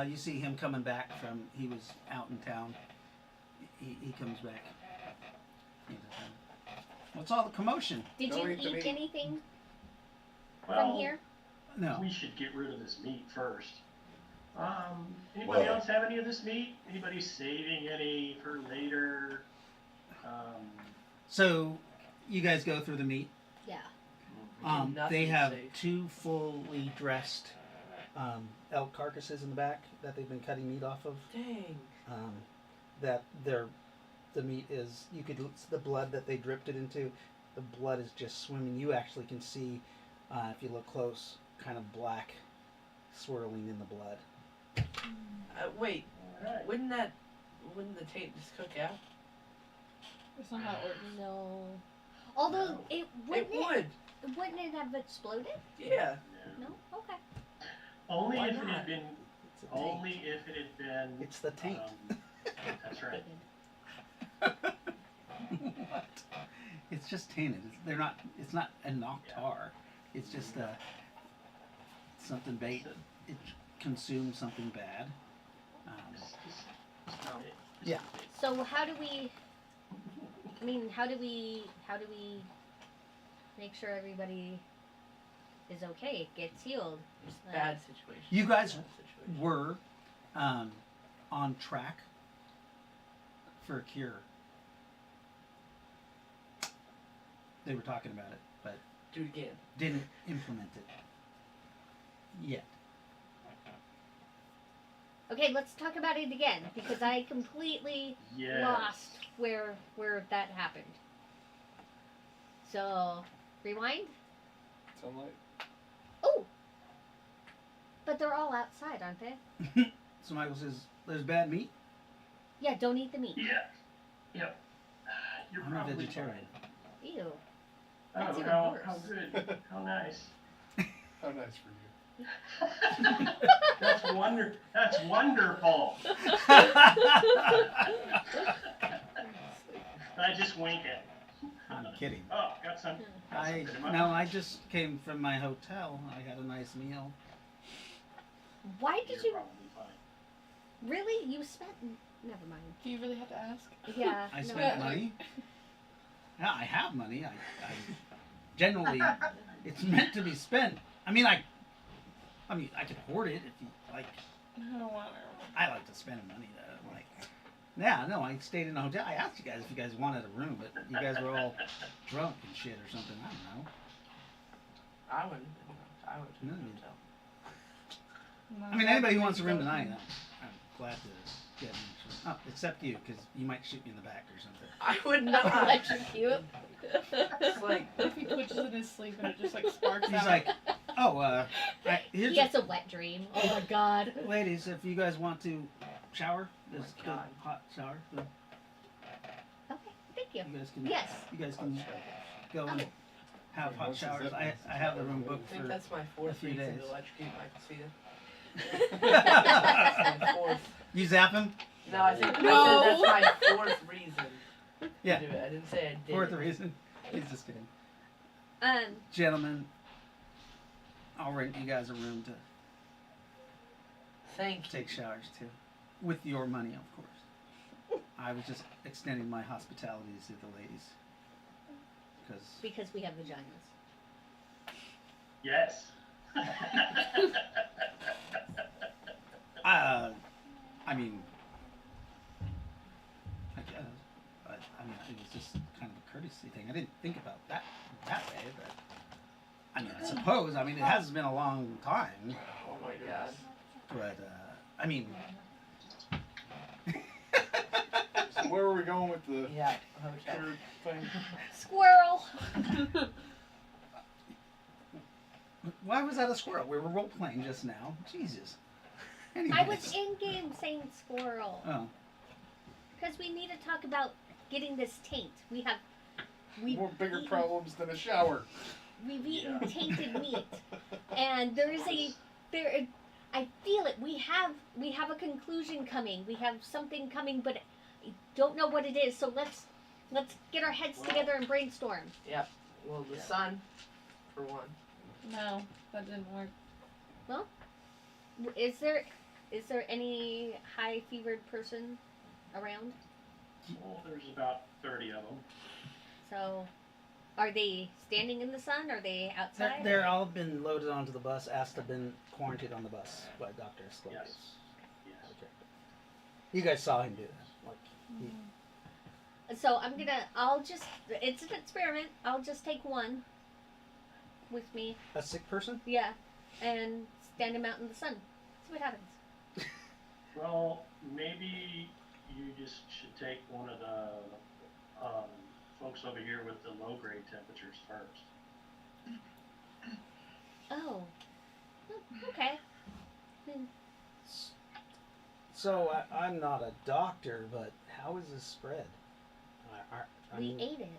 you see him coming back from, he was out in town. He comes back. What's all the commotion? did Don't you eat the eat meat. anything from well, here? No. we should get rid of this meat first. Anybody Well- else have any of this meat? Anybody saving any for later? So, you guys go through the meat. Yeah. Nothing They have safe. 2 fully dressed elk carcasses in the back that they've been cutting meat off of. Dang. That the meat is, you could, the blood that they dripped it into, the blood is just swimming. You actually can see, if you look close, kind of black swirling in the blood. Wait, Alright. wouldn't the taint just cook out? That's not how it works. No. Although No. it It would. wouldn't it have exploded? Yeah. No. Okay. Only Why if it not? had been. It's a taint. Only if it had been. It's the taint. That's right. What? It's just tainted. They're not. It's not a Noctar. It's just something bait. It consumes something bad. Yeah. So how do we? I mean, how do we make sure everybody is okay? Gets healed. Like, Bad situation. You guys Bad situation. were on track for a cure. They were talking about it, but Do it again. didn't implement it yet. Okay, let's talk about it again because I completely Yes. lost where that happened. So, rewind. Sunlight. Oh, but they're all outside, aren't they? So Michael says, "There's bad meat." Yeah, don't eat the meat. Yeah. Yep. You're I'm a probably vegetarian. Ew. fine. That's Oh, even how worse. good. How nice. How nice for you. That's wonderful. I just wink at. I'm kidding. Oh, got some. I just came from my hotel. I had a nice meal. Why did You're you probably fine. really? You spent. Never mind. Do you really have to ask? Yeah. I no. spent money. Yeah, I have money. I generally, it's meant to be spent. I mean, I could hoard it if you like. I don't want I like to spend money though. Like, yeah, no, I stayed in a hotel. I asked you guys if you guys wanted a room, but you guys were all drunk and shit or something. I don't know. I wouldn't. I would. No, you- hotel. I mean, anybody who wants a room tonight, I'm glad to get in. Oh, except you, because you might shoot me in the back or something. I would not. Electrocute. It's like, What if he twitches in his sleep and it just like sparks He's out? like, oh, here's He has a wet dream. Oh my god. ladies, if you guys want to shower, there's my good God. hot shower. So Okay, thank you. you guys can. Yes. You guys can go and Okay. have Wait, hot what's the showers. zip? I have the room I booked think for. that's my fourth few reason days. to electrocute Michael Cedar. That's my fourth. You zap him. No, I think No. I said that's my fourth reason Yeah. to do it. I didn't say I did. Fourth reason. He's just kidding. Um, Gentlemen, I'll rent you guys a room to Thank you. take showers too, with your money, of course. I was just extending my hospitality to the ladies, because we have vaginas. Yes. I mean, I guess, but I mean, it was just kind of a courtesy thing. I didn't think about that way, but I mean, I suppose. I mean, it has been a long time, Oh my god. but I mean. So where were we going with the Yeah, hotel. thing? Squirrel. Why was that a squirrel? We were role playing just now. Jesus. I Anyways. was in game saying squirrel. Oh. Because we need to talk about getting this taint. We've More bigger eaten, problems than a shower. We've eaten tainted meat, and there is I feel it. We have a conclusion coming. We have something coming, but I don't know what it is. So let's get our heads together and brainstorm. Well, the sun, for one. No, that didn't work. Is there any high fevered person around? Well, there's about 30 of them. So, are they standing in the sun? Are they outside? They're all been loaded onto the bus. Asta been quarantined on the bus by Dr. Esclavius. Yes. Yes. Okay. You guys saw him do that. Like, So it's an experiment. I'll just take one with me, a sick person? yeah, and stand him out in the sun. See what happens. Well, maybe you just should take one of the folks over here with the low grade temperatures first. Oh, okay. So I'm not a doctor, but how is this spread? I We mean, ate it.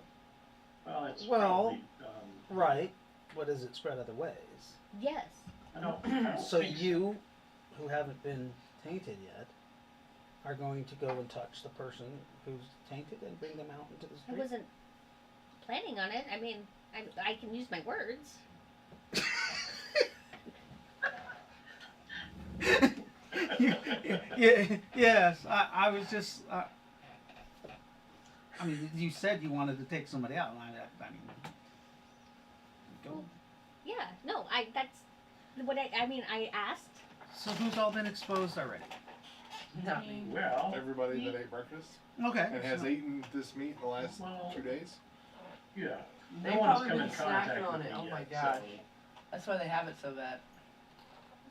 Well, it's Well, probably, right. What does it spread other ways? Yes. I don't So think you, who haven't been tainted yet, are going to go and touch the person who's tainted and bring them out into the I street? wasn't planning on it. I mean, I can use my words. Yes, I was just. I mean, you said you wanted to take somebody out. I mean, go. Yeah. No. That's what I mean. I asked. So who's all been exposed already? Not me. Well, Everybody that ate breakfast Okay. and has so- eaten this meat in the last Well, 2 days. yeah. They No one's probably come been in contact snacking on with it. me Oh yet, my gosh. so That's why they have it so bad.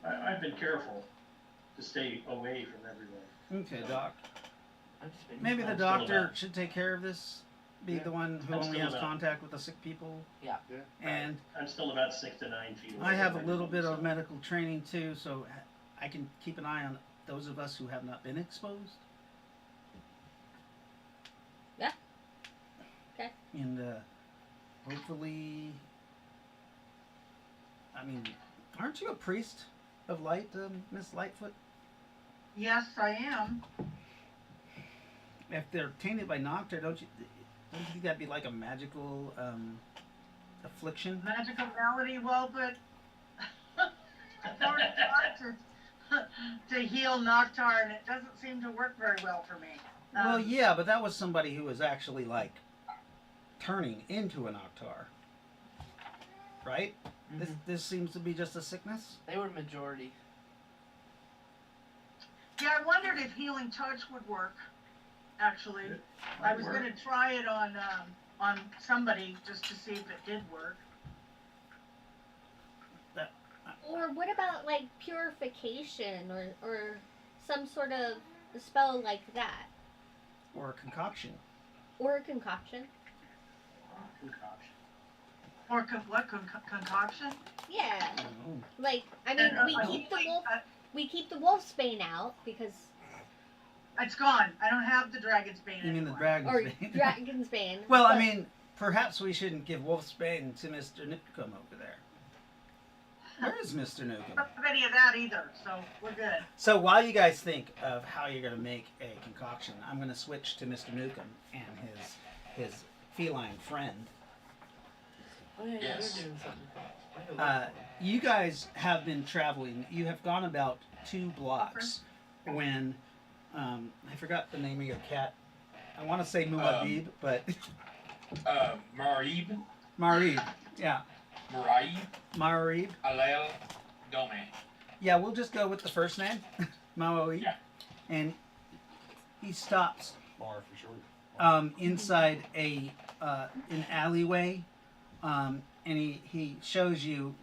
I've been careful to stay away from everyone. Okay, doc. I'm just being Maybe the I'm still doctor about- should take care of this. Be Yeah. the one who I'm only still has about- contact with the sick people. Yeah. Yeah. And I'm still about 6 to 9 feet away. I have a from little bit everyone, of medical training too, so I can keep an eye on those of us who have not been exposed. Yeah. Okay. And hopefully, I mean, aren't you a priest of light, Miss Lightfoot? Yes, I am. If they're tainted by Nocturne, don't you think that'd be like a magical affliction? Magical melody, well, but I've already tried to heal Noctar, and it doesn't seem to work very well for me. Well, yeah, but that was somebody who was actually like turning into an Octar. Right? This seems to be just a sickness. They were majority. Yeah, I wondered if healing touch would work. Actually, I was gonna try it on somebody just to see if it did work. Or what about like purification or some sort of spell like that? Or a concoction. Or a concoction? Concoction. Or concoction? Yeah. Oh. Like, I mean, And, we keep the healing, wolf. We keep the wolf's bane out because, it's gone. I don't have the dragon's bane You mean the anymore. dragon's or bane? dragon's bane. Well, I but- mean, perhaps we shouldn't give Wolf's Bane to Mr. Newcomb over there. Where is Mr. I Newcomb? don't have any of that either, so we're good. So while you guys think of how you're going to make a concoction, I'm going to switch to Mr. Newcomb and his feline friend. Oh yeah, Yes. they're doing something. You guys have been traveling. You have gone about 2 blocks when I forgot the name of your cat. I want to say Muad'Dib, but Marib, Marib. Yeah, Maraib, Marib. Alel, Dome. Yeah, we'll just go with the first name, Maui. Yeah. And he stops Bar for sure. inside an alleyway, and he shows you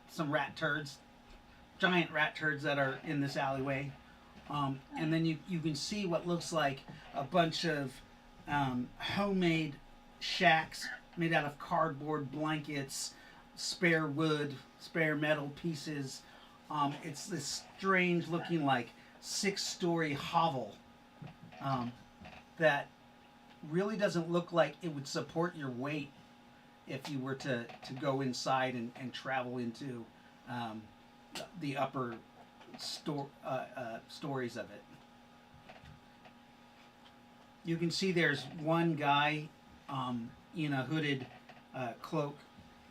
some rat turds, giant rat turds that are in this alleyway, and then you can see what looks like a bunch of homemade shacks made out of cardboard, blankets, spare wood, spare metal pieces. It's this strange looking like 6-story hovel that really doesn't look like it would support your weight if you were to go inside and travel into the upper stories of it. You can see there's one guy in a hooded cloak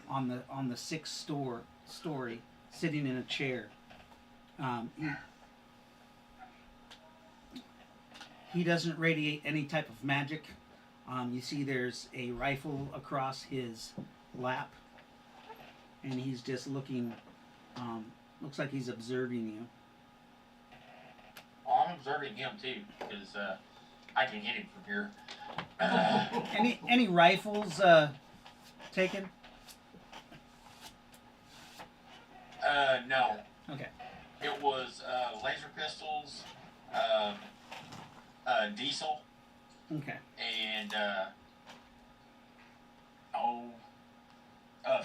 on the 6th story, sitting in a chair. He doesn't radiate any type of magic. You see there's a rifle across his lap, and he's just looking. Looks like he's observing you. Well, I'm observing him too, because I can hit him from here. Any rifles taken? No. Okay. It was laser pistols, diesel, Okay. and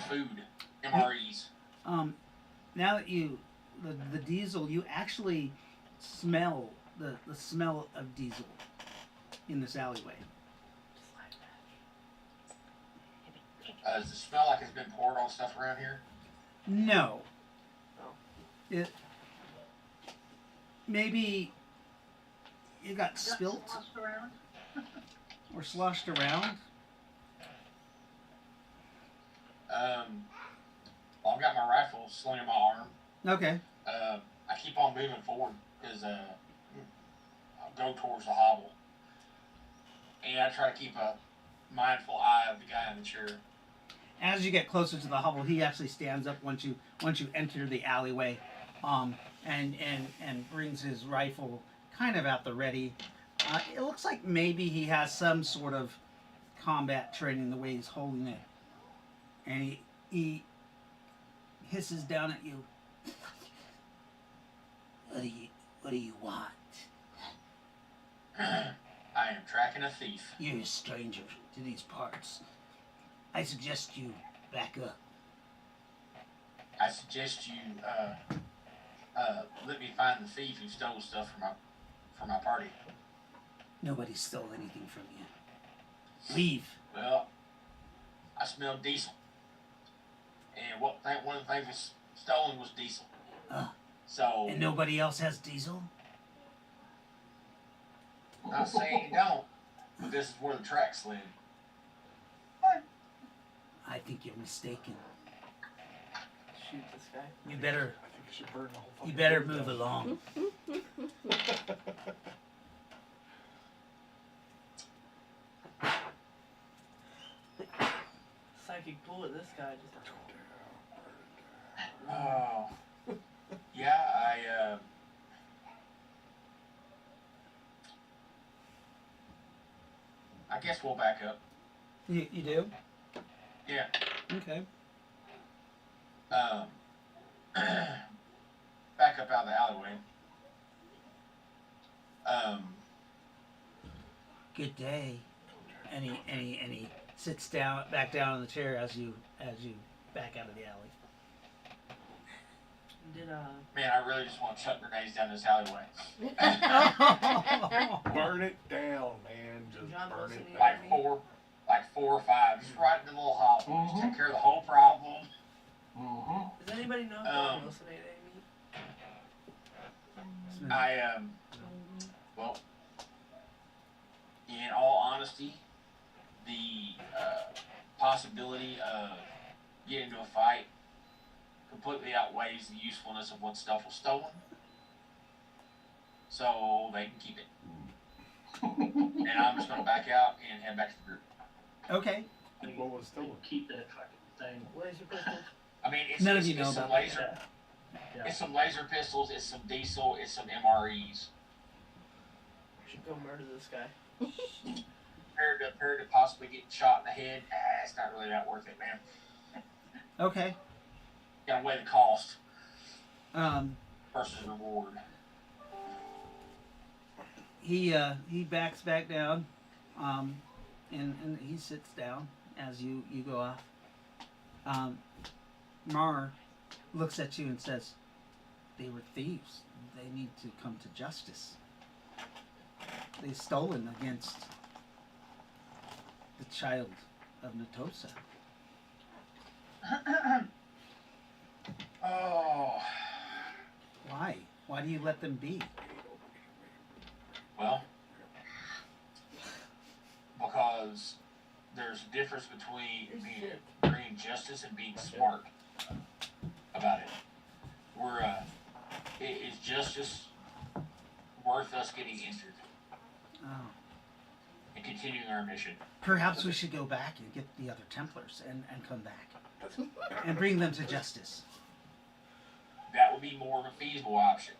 food, MREs. Now that the diesel, you actually smell the smell of diesel in this alleyway. Does it smell like it's been poured on stuff around here? No. It maybe it got spilt Sloshed around. or sloshed around. Well, I've got my rifle slung in my arm. Okay. I keep on moving forward because I'll go towards the hovel, and I try to keep a mindful eye of the guy in the chair. As you get closer to the hovel, he actually stands up once you enter the alleyway, and brings his rifle kind of at the ready. It looks like maybe he has some sort of combat training the way he's holding it, and he hisses down at you. What do you want? I am tracking a thief. You're a stranger to these parts. I suggest you back up. I suggest you let me find the thief who stole stuff from my party. Nobody stole anything from you. Leave. Well, I smelled diesel, and one of the things was stolen was diesel. So And nobody else has diesel? not saying you don't, but this is where the tracks led. I think you're mistaken. Shoot this guy. You better I think you should burn the whole fucking you better thing move down. along. psychic pull at this guy. Just Oh. Yeah, I guess we'll back up. You do? Yeah. Okay. Back up out of the alleyway. Good day. And he sits back down in the chair as you back out of the alley. did Man, I really just want to chuck grenades down this alleyway. Burn it down, man. Just John burn Wilson, it you- down. Like four or five, just right in the little hole. Just take care of the whole problem. Does anybody know if John Wilson ate any meat? I well, in all honesty, the possibility of getting into a fight completely outweighs the usefulness of what stuff was stolen. So they can keep it. And I'm just gonna back out and head back to the group. Okay. What was stolen? Keep that fucking thing. Laser pistols. I mean, it's None of it's, you know it's some about laser, Yeah. it's some laser pistols, it's some diesel, it's some MREs. Should go murder this guy. Compared to possibly getting shot in the head, it's not really that worth it, man. Okay. Gotta weigh the cost Um, versus reward. he backs back down, and he sits down as you go off. Mar looks at you and says, "They were thieves. They need to come to justice. They've stolen against the child of Natosa." Oh, Why? Why do you let them be? well, because there's a difference between bringing justice and being smart about it. Is justice worth us getting injured Oh. and continuing our mission? Perhaps we should go back and get the other Templars and come back and bring them to justice. That would be more of a feasible option.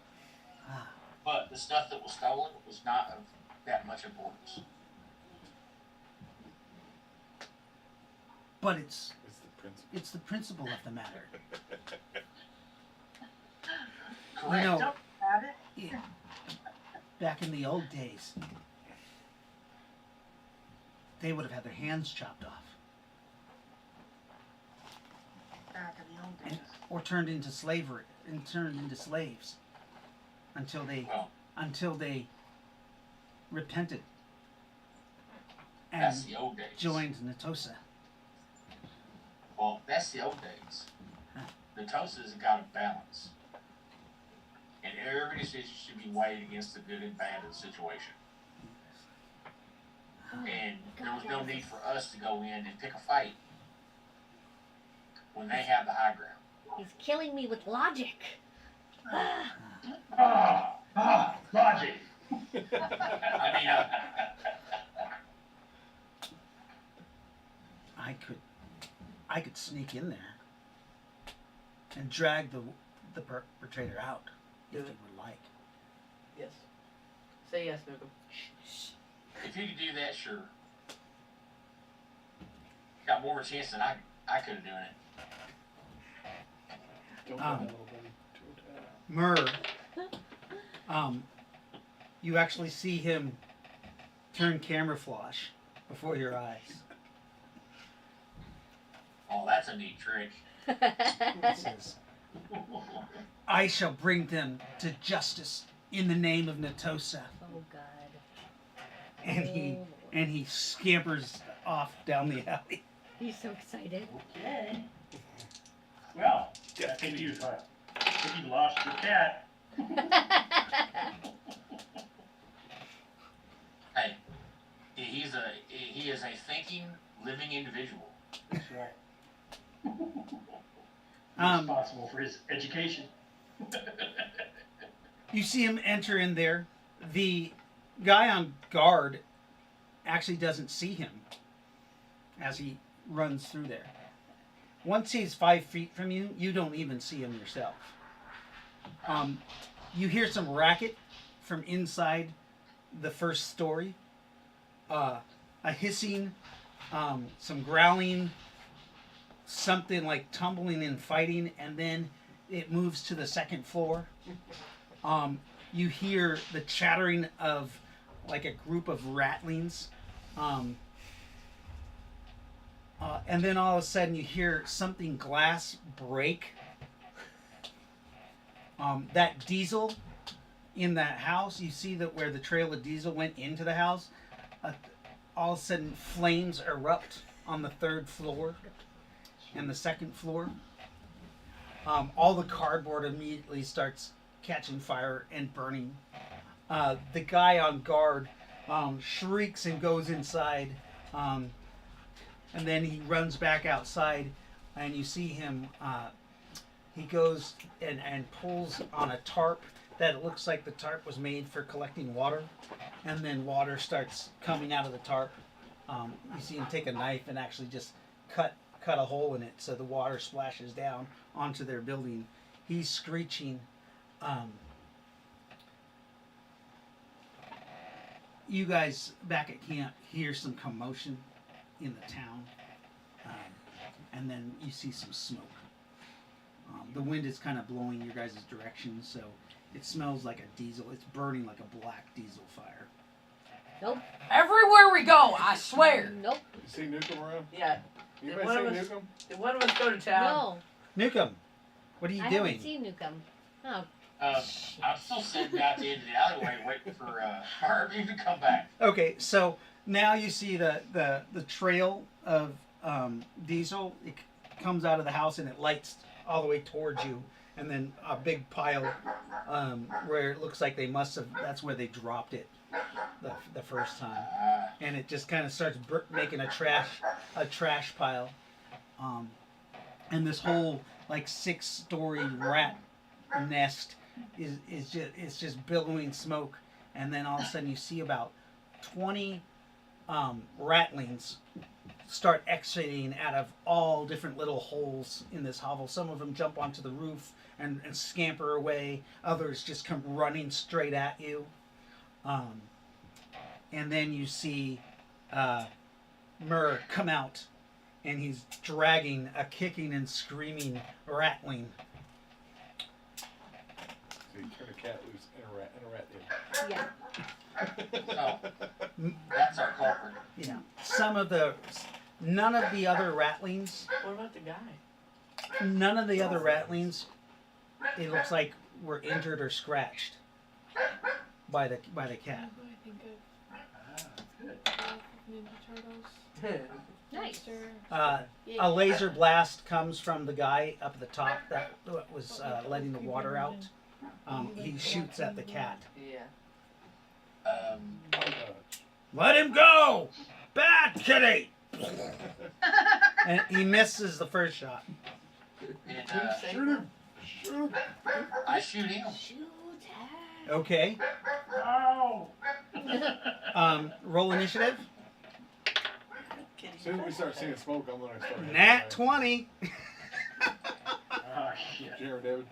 Ah. But the stuff that was stolen was not of that much importance. But it's It's the principle. it's the principle of the matter. Correct. You know, Don't have it. yeah, back in the old days, they would have had their hands chopped off Back in the old and, days. or turned into slavery and turned into slaves until they repented and That's the old days. joined Natosa. Well, that's the old days. Huh. The Tosa's got a balance. And every decision should be weighed against the good and bad of the situation. And there was no need for us to go in and pick a fight when they have the high ground. He's killing me with logic. Logic. I mean, I could sneak in there and drag the perpetrator out Do if it. you would like. Yes. Say yes, Nukem. if you could do that, sure. Got more of a chance than I could have done it. Don't Um, let little buddy to attack. Myrrh, you actually see him turn camouflage before your eyes. Oh, that's a neat trick. He says, "I shall bring them to justice in the name of Natosa." Oh God. And he scampers off down the alley. He's so excited. Okay. Well, I think you lost your cat. Hey, he is a thinking, living individual. That's right. Responsible for his education. You see him enter in there. The guy on guard actually doesn't see him as he runs through there. Once he's 5 feet from you, you don't even see him yourself. You hear some racket from inside the first story. A hissing, some growling, something like tumbling and fighting, and then it moves to the second floor. You hear the chattering of like a group of ratlings. And then all of a sudden you hear something glass break. That diesel in that house, you see that where the trail of diesel went into the house, all of a sudden flames erupt on the third floor and the second floor. All the cardboard immediately starts catching fire and burning. The guy on guard shrieks and goes inside. And then he runs back outside, and you see him. He goes and pulls on a tarp that looks like the tarp was made for collecting water, and then water starts coming out of the tarp. You see him take a knife and actually just cut a hole in it so the water splashes down onto their building. He's screeching. You guys back at camp hear some commotion in the town, and then you see some smoke. The wind is kind of blowing your guys' direction, so it smells like a diesel. It's burning like a black diesel fire. Nope. Everywhere we go, I swear. Nope. You see Nukem around? Yeah. Anybody One of see us- Nukem? Did one of us go to town? No. Nukem, what are you I doing? haven't seen Nukem. Oh. I'm still sitting out the end of the alleyway waiting for Harvey to come back. Okay, so now you see the trail of diesel. It comes out of the house and it lights all the way towards you, and then a big pile where it looks like they must have. That's where they dropped it the first time, and it just kind of starts making a trash pile, and this whole like 6-story rat nest is just billowing smoke, and then all of a sudden you see about 20 ratlings start exiting out of all different little holes in this hovel. Some of them jump onto the roof and scamper away. Others just come running straight at you. And then you see Murr come out, and he's dragging a kicking and screaming ratling. So you turn a cat loose and a rat in. Yeah. So, that's our culprit. Yeah. None of the other ratlings, What about the guy? none of the other ratlings, it looks like were injured or scratched by the cat. What do I think of? Good. Ninja Turtles. Nice. A laser blast comes from the guy up at the top that was letting the water out. He shoots at the cat. Yeah. Let him go! Bad kitty! And he misses the first shot. And, Shoot him! Shoot him! I shoot him. Okay. Ow! Roll initiative. As soon as we start seeing smoke, I'm gonna start. Nat 20. Oh, shit. Jared, David.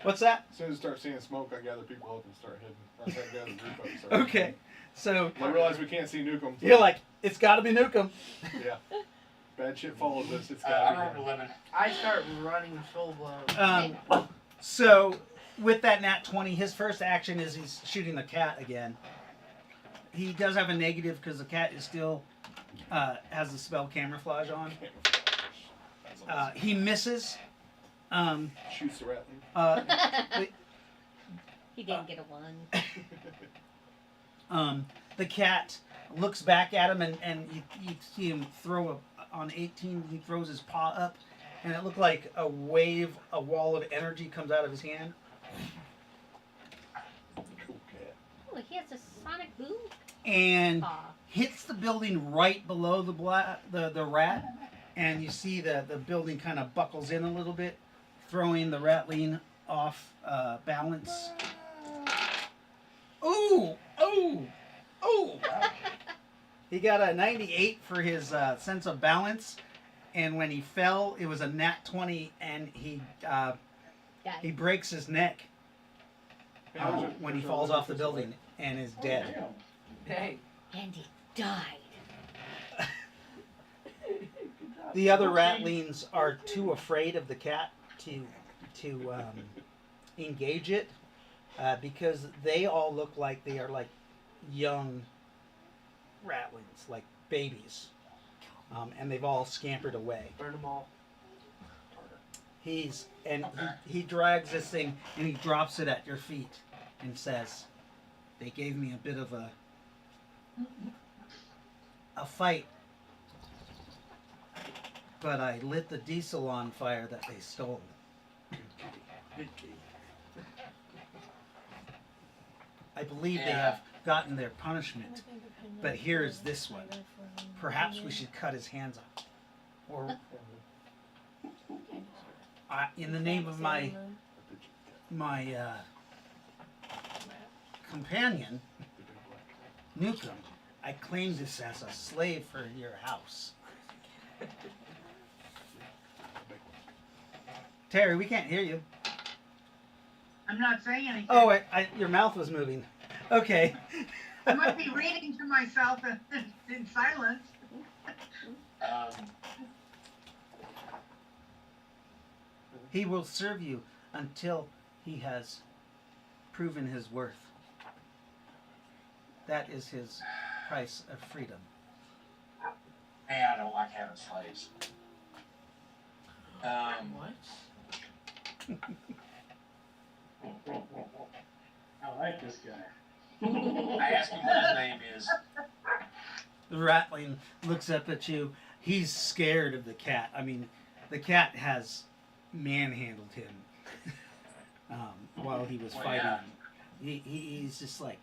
What's that? As soon as I start seeing smoke, I gather people up and start heading. I start gathering the group up and start Okay. heading. So I realize we can't see Nukem. you're like, it's gotta be Nukem. Yeah. Bad shit follows us. It's I gotta rolled be. 11. I start running full blown. So with that nat 20, his first action is he's shooting the cat again. He does have a negative because the cat is still has the spell camouflage on. That's awesome. He misses. Shoots the ratling. He didn't get a 1. The cat looks back at him, and you see him throw on 18. He throws his paw up, and it looked like a wall of energy comes out of his hand. Cool cat. Oh, he has a sonic boom And paw. hits the building right below the rat, and you see the building kind of buckles in a little bit, throwing the ratling off balance. Ooh! Ooh! Ooh! He got a 98 for his sense of balance, and when he fell, it was a nat 20, and he Died. breaks his neck Yeah, when he there's falls no off the building and is dead. Damn. Dang. And he died. The other ratlings are too afraid of the cat to engage it because they all look like they are like young ratlings, like babies, and they've all scampered away. Burn them all. He drags this thing and he drops it at your feet and says, "They gave me a bit of a fight, but I lit the diesel on fire that they stole." Good kitty. I believe they Yeah. have gotten their punishment, but here is this one. Perhaps we should cut his hands off. Or, in the name of my companion, Newcomb, I claim this as a slave for your house. Terry, we can't hear you. I'm not saying anything. Oh, your mouth was moving. Okay. I might be reading to myself in silence. He will serve you until he has proven his worth. That is his price of freedom. Man, I don't like having slaves. What? I like this guy. I asked him what his name is. The ratling looks up at you. He's scared of the cat. I mean, the cat has manhandled him while he was Well, fighting. yeah. He's just like,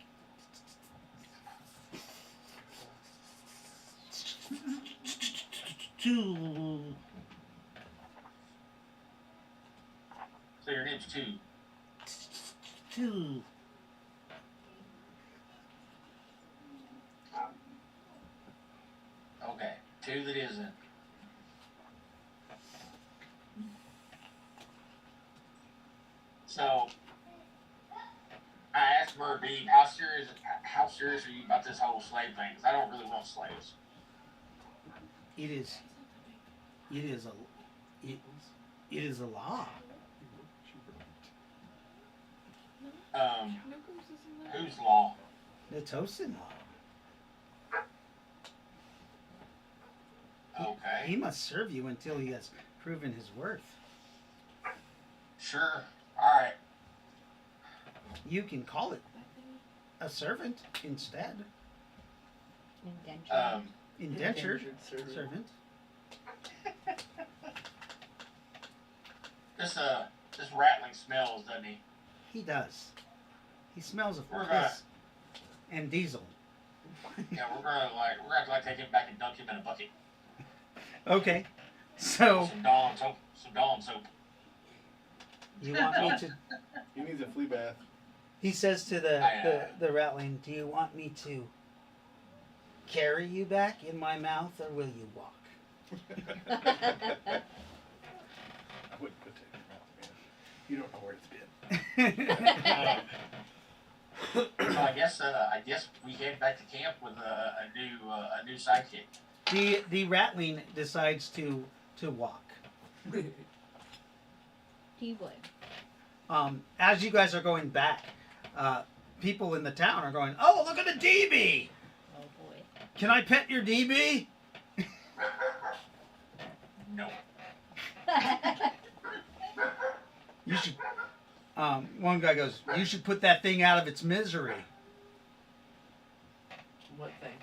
So your name's Two. Okay, Two that isn't. So, I asked Murphy, how serious are you about this whole slave thing? 'Cause I don't really want slaves. it is a law. Whose law? The Tosin law. Okay, He must serve you until he has proven his worth. sure, alright. You can call it a servant instead. Indenture. Indentured servant. servant. This rattling smells, doesn't he? He does. He smells of We're piss and diesel. Yeah, we're gonna have to take him back and dunk him in a bucket. Okay. So Some Dawn soap. you want me to? He needs a flea bath. He says to the rattling, "Do you want me to carry you back in my mouth, or will you walk?" I wouldn't put that in your mouth, man. You don't know where it's been. So I guess we head back to camp with a new sidekick. The rattling decides to walk. He would. As you guys are going back, people in the town are going, "Oh, look at the DB! Oh boy. Can I pet your DB?" No. You should. One guy goes, "You should put that thing out of its misery." What thing?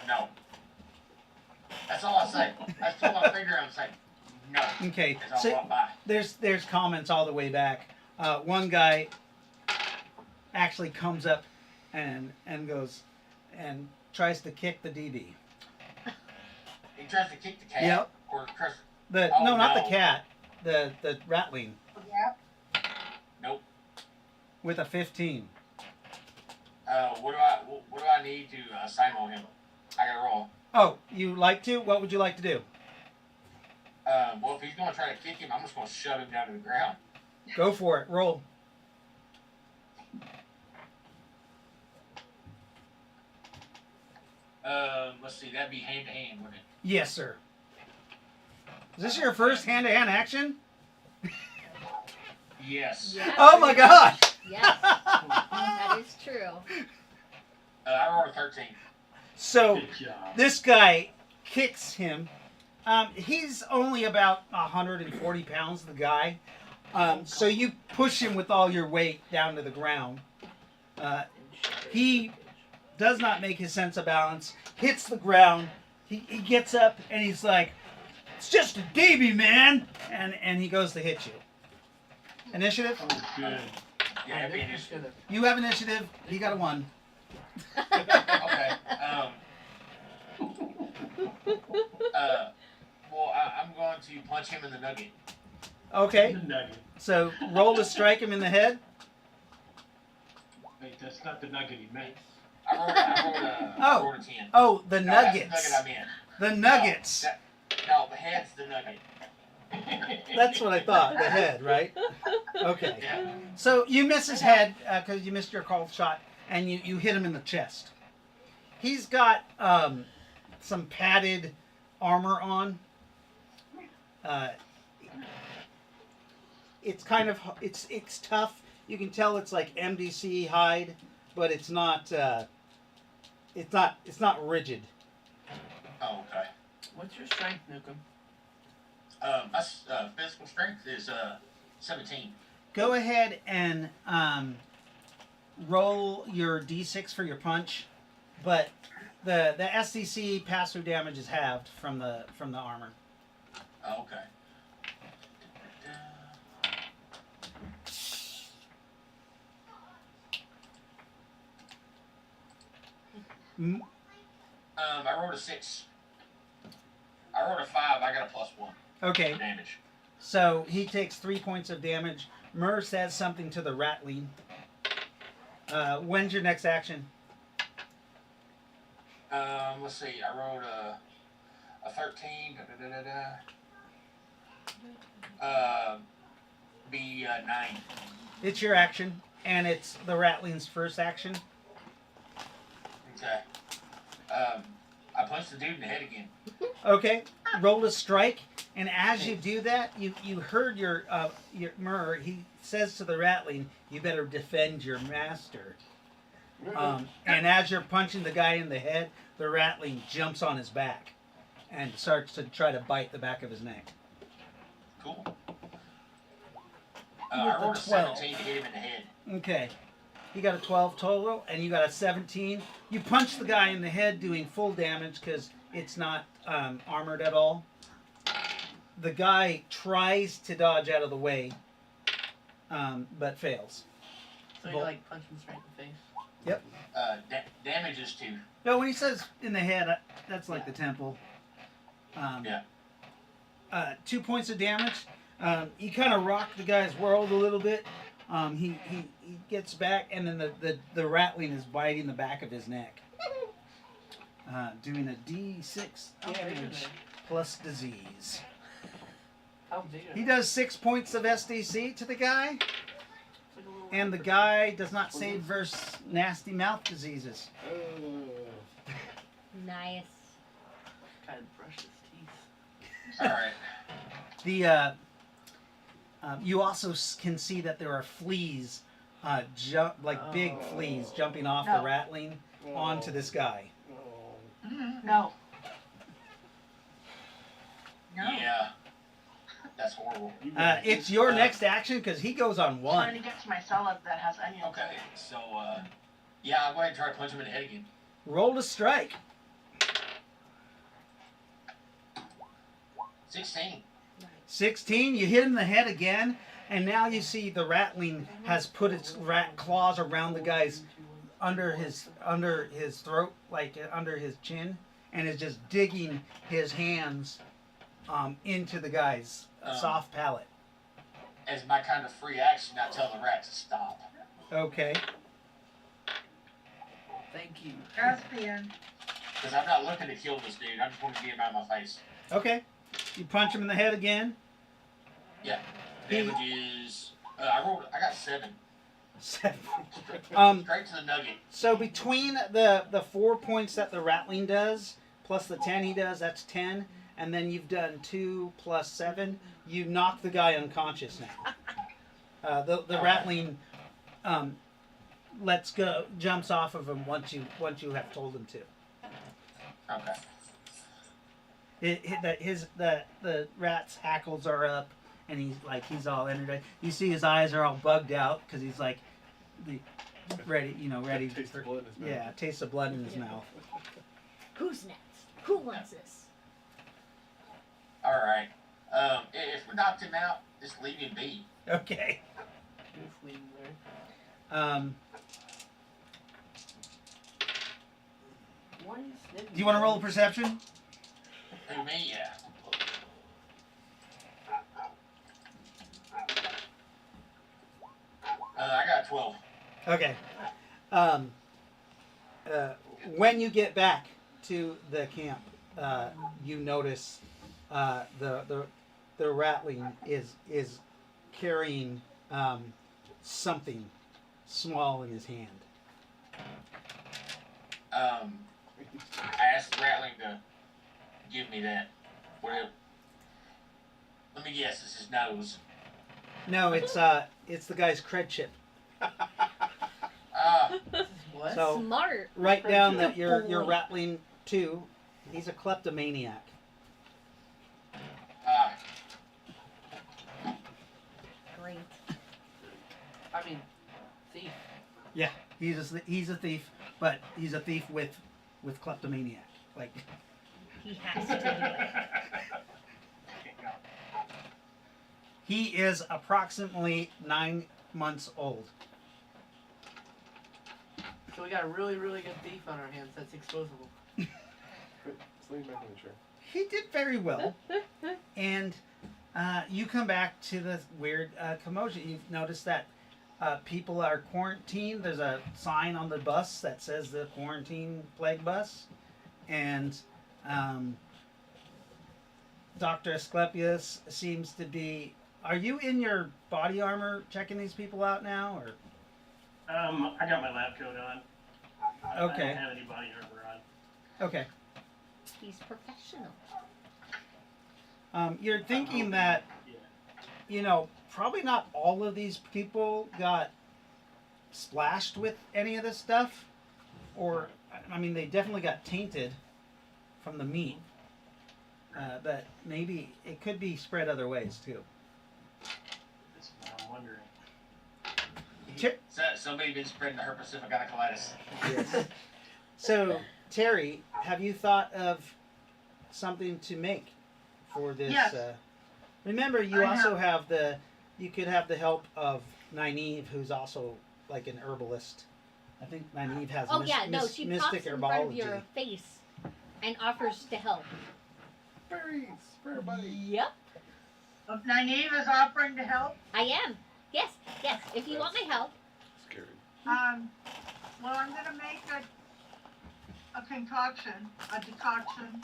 No. That's all I say. I just put my finger out and say, no. Okay, As I so walk by. there's comments all the way back. One guy actually comes up and goes and tries to kick the DB. He tries to kick the cat. Yep. Or Chris. No, not the no. cat. The rattling Yeah. Nope. with a 15. What do I need to Simo him? I gotta roll. Oh, you like to? What would you like to do? Well, if he's gonna try to kick him, I'm just gonna shove him down to the ground. Go for it. Roll. Let's see, that'd be hand to hand, wouldn't it? Yes, sir. Is this your first hand-to-hand action? Yes. Yeah, Oh my pretty much. gosh! Yes, that is true. I rolled a 13. So Good job. this guy kicks him. He's only about 140 pounds, the guy. So you push him with all your weight down to the ground. He does not make his sense of balance, hits the ground. He gets up and he's like, "It's just a DB, man!" And he goes to hit you. Initiative? Oh, good. Yeah, that'd be initiative. You have initiative. He got a 1. Okay. Well, I'm going to punch him in the nugget. Okay, The nugget. so roll to strike him in the head. Wait, that's not the nugget he meant. I rolled a 10. Oh, the No, that's nuggets. the nugget I'm in. The nuggets. No, the head's the nugget. That's what I thought. The head, right? Okay. Yeah. So you miss his head because you missed your called shot, and you hit him in the chest. He's got some padded armor on. It's kind of it's tough. You can tell it's like MDC hide, but it's not rigid. Oh, okay. What's your strength, Nukem? My physical strength is 17. Go ahead and roll your d6 for your punch, but the SDC pass-through damage is halved from the armor. Oh, okay. I rolled a 6. I rolled a 5. I got a +1 Okay, damage. so he takes 3 points of damage. Mur says something to the Ratling. When's your next action? Let's see. I rolled a 13. Be 9. It's your action, and it's the Ratling's first action. Okay. I punched the dude in the head again. Okay, roll a strike, and as you do that, you heard your Mur. He says to the Ratling, "You better defend your master." And as you're punching the guy in the head, the Ratling jumps on his back and starts to try to bite the back of his neck. Cool. With I rolled the a 12. 17 to hit him in the head. Okay. You got a 12 total, and you got a 17. You punch the guy in the head, doing full damage because it's not armored at all. The guy tries to dodge out of the way, but fails. So you like punch him straight in the face? Damage is 2. No, when he says in the head, that's like the temple. Yeah. 2 points of damage. You kind of rock the guy's world a little bit. He gets back, and then the Ratling is biting the back of his neck. Doing a D6 How big are damage they? plus disease. How big are He they? does 6 points of SDC to the guy, It's like a little and the guy does not save versus nasty mouth diseases. Nice. Kind of brush his teeth. Alright. The you also can see that there are fleas, big fleas, jumping off the No. Ratling onto this guy. No. No. Yeah. That's horrible. It's your next action because he goes on Trying one. to get to my salad that has onions. Okay, so, yeah, I'll go ahead and try to punch him in the head again. Roll to strike. 16. 16, you hit him in the head again, and now you see the Ratling has put its rat claws around the guy's under his throat, like under his chin, and is just digging his hands into the guy's soft palate. As my kind of free action, I tell the rat to stop. Okay. Thank you. Caspian. Because I'm not looking to kill this dude. I just want to get him out of my face. Okay. You punch him in the head again. Damage is. I got 7. 7. Straight to the nugget. So between the 4 points that the rattling does, plus the 10 he does, that's 10. And then you've done 2 plus 7. You knock the guy unconscious now. The rattling jumps off of him once you have told him to. Okay. The rat's hackles are up, and he's all energized. You see his eyes are all bugged out because he's like ready Taste the blood in his mouth. Yeah, taste the blood in his mouth. Who's next? Who wants this? All right. If we knocked him out, just leave him be. Okay. Just leave him there. Why are you sniffing? Do you want to roll a perception? Who, me? Yeah. I got 12. Okay. When you get back to the camp, you notice the rattling is carrying something small in his hand. I asked Rattling to give me that. Whatever. Let me guess, it's his nose. No, it's the guy's cred chip. What? So Smart. write down that you're rattling too. He's a kleptomaniac. Great. I mean, thief. Yeah, he's a thief, but he's a thief with kleptomaniac. Like He has to do it. he is approximately 9 months old. So we got a really, really good thief on our hands that's exposable. Just lean back in the chair. He did very well, and you come back to the weird commotion. You've noticed that people are quarantined. There's a sign on the bus that says the quarantine plague bus, and Dr. Asclepius seems to be. Are you in your body armor checking these people out now, or? I got my lab coat on. I Okay. don't have any body armor on. Okay. He's professional. You're thinking that, Yeah. probably not all of these people got splashed with any of this stuff, or, I mean, they definitely got tainted from the meat, but maybe it could be spread other ways too. That's what I'm wondering. So, somebody been spreading the herpes gynecolitis. Yes. So, Terry, have you thought of something to make for this? Yes. Remember, you I also have you could have the help of Nynaeve, who's also like an herbalist. I think Nynaeve has Oh yeah, no, she mystic pops in front of herbology. your face and offers to help. Berries for everybody. Yep, Nynaeve is offering to help. I am. Yes. If you want my help, Scary. Well, I'm gonna make a decoction,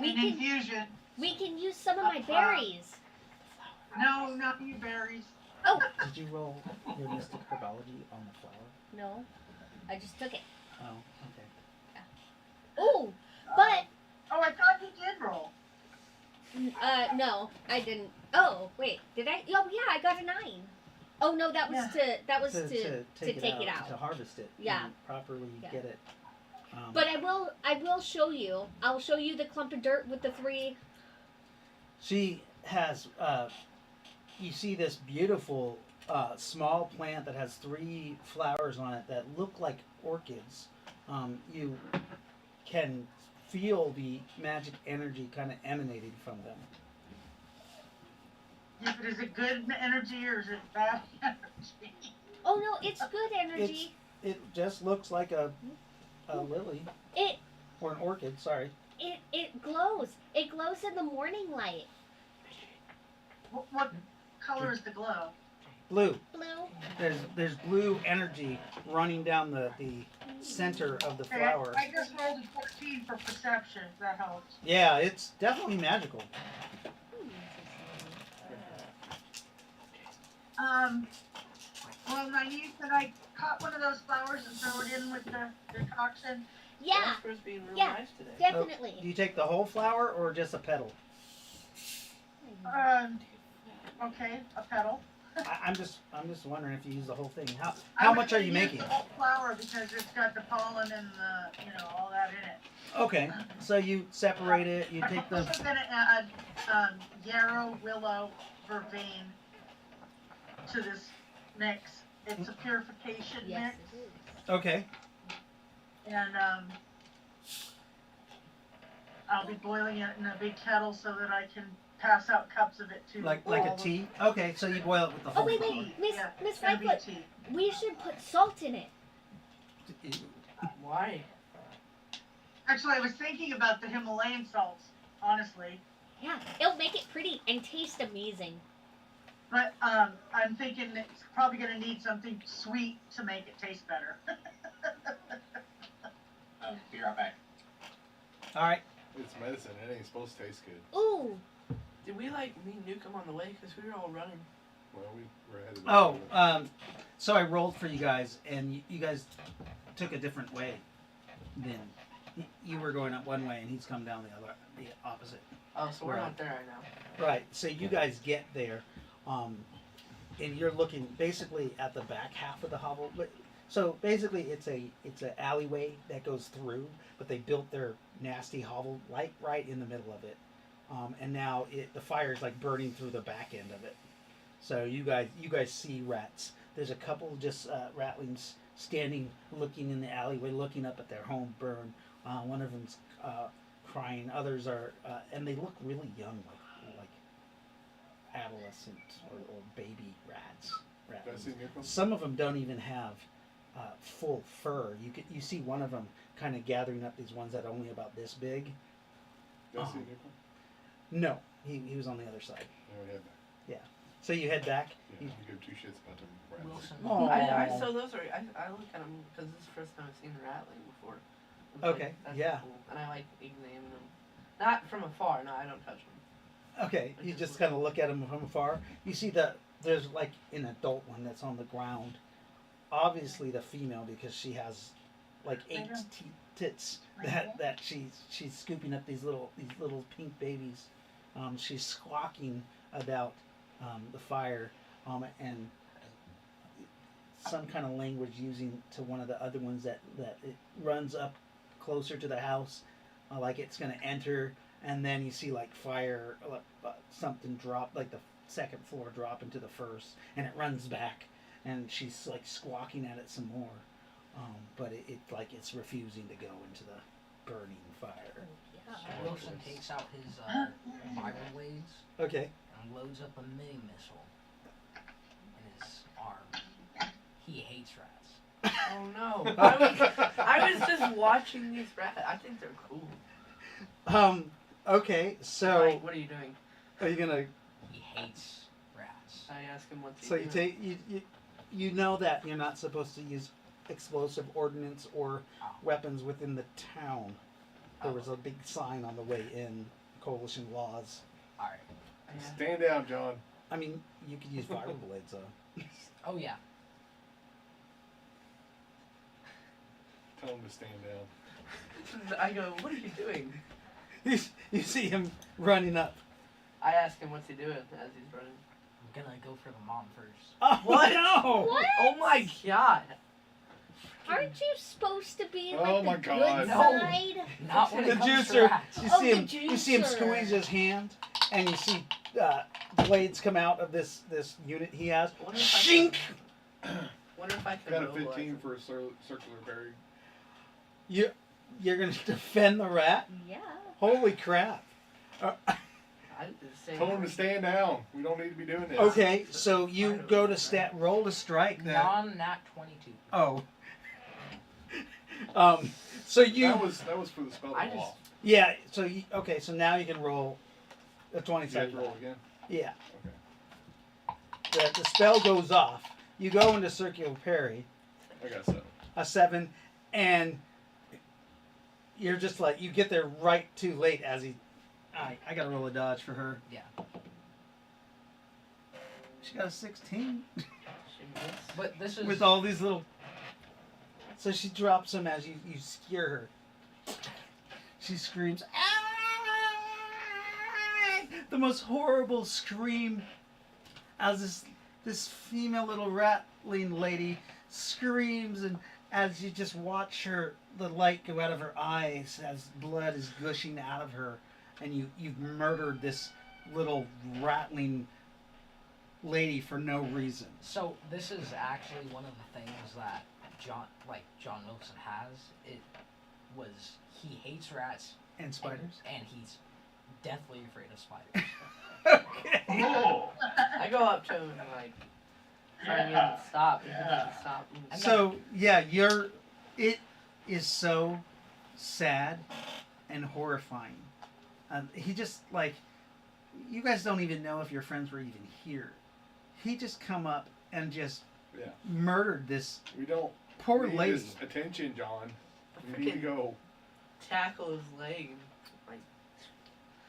we an can infusion. we can use some of my berries. No, not you berries. Oh Did you roll your mystic herbology on the flower? no, I just took it. Oh, okay. Oh, but Oh, I thought you did roll. no, I didn't. Oh wait, did I? Oh yeah, I got a 9. Oh no, that was to take it out. to harvest it. Yeah. And properly Yeah. get it. But I will show you. I'll show you the clump of dirt with the 3. She has, you see this beautiful small plant that has 3 flowers on it that look like orchids. You can feel the magic energy kind of emanating from them. Is it good energy or is it bad energy? Oh no, it's good energy. It just looks like a lily. It Or an orchid, sorry. it glows. It glows in the morning light. What color is the glow? Blue. Blue. There's blue energy running down the center of the Okay, flower. I just rolled a 14 for perception, if that helps. Yeah, it's definitely magical. Well, Nynaeve, can I cut one of those flowers and throw it in with the toxin? Yeah, Jasper's being real Yeah. nice today. Do definitely. you take the whole flower or just a petal? Okay, a petal. I'm just wondering if you use the whole thing. How much are you use making? the whole flower because it's got the pollen and the, all that in it. Okay, so you separate it. You I'm take the. also gonna add yarrow, willow, vervain to this mix. It's a purification Yes, mix, it is. Okay. and I'll be boiling it in a big kettle so that I can pass out cups of it to Like all a the- tea. Okay, so you boil it with the whole Oh, wait, flower. wait, Miss Yeah, Miss it's gonna be Lightfoot, tea. we should put salt in it. Why? Actually, I was thinking about the Himalayan salts, honestly. Yeah, it'll make it pretty and taste amazing. But I'm thinking it's probably gonna need something sweet to make it taste better. Be right back. All right. It's medicine. It ain't supposed to taste good. Ooh, Did we like meet Nukem on the way? Because we were all running. Well, we're headed. Oh, so I rolled for you guys, and you guys took a different way. Then you were going up one way, and he's come down the opposite. Oh, so we're Right. not there right now. Right. So you guys get there, and you're looking basically at the back half of the hovel. But so basically, it's an alleyway that goes through, but they built their nasty hovel right in the middle of it, and now the fire is like burning through the back end of it. So you guys see rats. There's a couple just ratlings standing, looking in the alleyway, looking up at their home burn. One of them's crying. Others are, and they look really young, like adolescent or baby rats. Did I see Nicholas? Some of them don't even have full fur. You see one of them kind of gathering up these ones that are only about this big. Did I see Nicholas? No, he was on the other side. No, we had that. So you head back. Yeah, you give two shits about them rats. Wilson. Oh. So those are, I look at them because this is the first time I've seen a ratling before. It's Okay, that's yeah. Cool. And I like examining them. Not from afar, no, I don't touch them. Okay, you just kind of look at them from afar. You see there's like an adult one that's on the ground. Obviously the female, because she has like 8 tits that she's scooping up these little pink babies. She's squawking about the fire and some kind of language using to one of the other ones that it runs up closer to the house, like it's gonna enter, and then you see like fire, something drop, like the second floor drop into the first, and it runs back, and she's like squawking at it some more, but it like it's refusing to go into the burning fire. Wilson takes out his Bible blades Okay. and loads up a mini missile in his arm. He hates rats. Oh no. I was just watching these rats. I think they're cool. Okay, so Like, what are you doing? are you gonna? He hates rats. I ask him what's he So you doing. take you know that you're not supposed to use explosive ordnance or weapons within the town. There was a big sign on the way in, coalition laws. Alright. Yeah. Stand down, John. I mean, you could use fire blades though. Oh yeah. Tell him to stand down. I go, what are you doing? You see him running up. I ask him what's he doing as he's running. I'm gonna go for the mom first. Oh What? no! what? Oh my god. Aren't you supposed to be Oh like my the God. good No. side? Not when The it comes to juicer. rats. You Oh, see the him. You see him juicer. squeeze his hand, and you see blades come out of this unit he has. Wonder if I Shink! Wonder if I can Got a mobilize 15 him. for a circular parry. You're gonna defend the rat? Yeah. Holy crap! I did the same. Tell him to stand down. We don't need to be doing this. Okay, so you go to roll to strike that. Non-nat 22. Oh. So you That was for the spell I of just- law. yeah. So so now you can roll a You have 27. to roll again. Yeah. Okay. The spell goes off. You go into circular parry, I got 7. a 7, and you're just like, you get there right too late as he. I got to roll a dodge for her. Yeah. She got a 16 She missed. But this is with all these little. So she drops him as you scare her. She screams, "Ah!" The most horrible scream as this female little ratling lady screams, and as you just watch her, the light go out of her eyes as blood is gushing out of her, and you've murdered this little rattling lady for no reason. So this is actually one of the things that John Wilson has. It was he hates rats And spiders. and he's deathly afraid of spiders. Okay. Oh, I go up to him and like try to get him to stop. And he doesn't stop. So yeah, it is so sad and horrifying. He just like, you guys don't even know if your friends were even here. He just come up and just Yeah. murdered this We don't poor need lady. his attention, John. We need to go. Tackle his leg.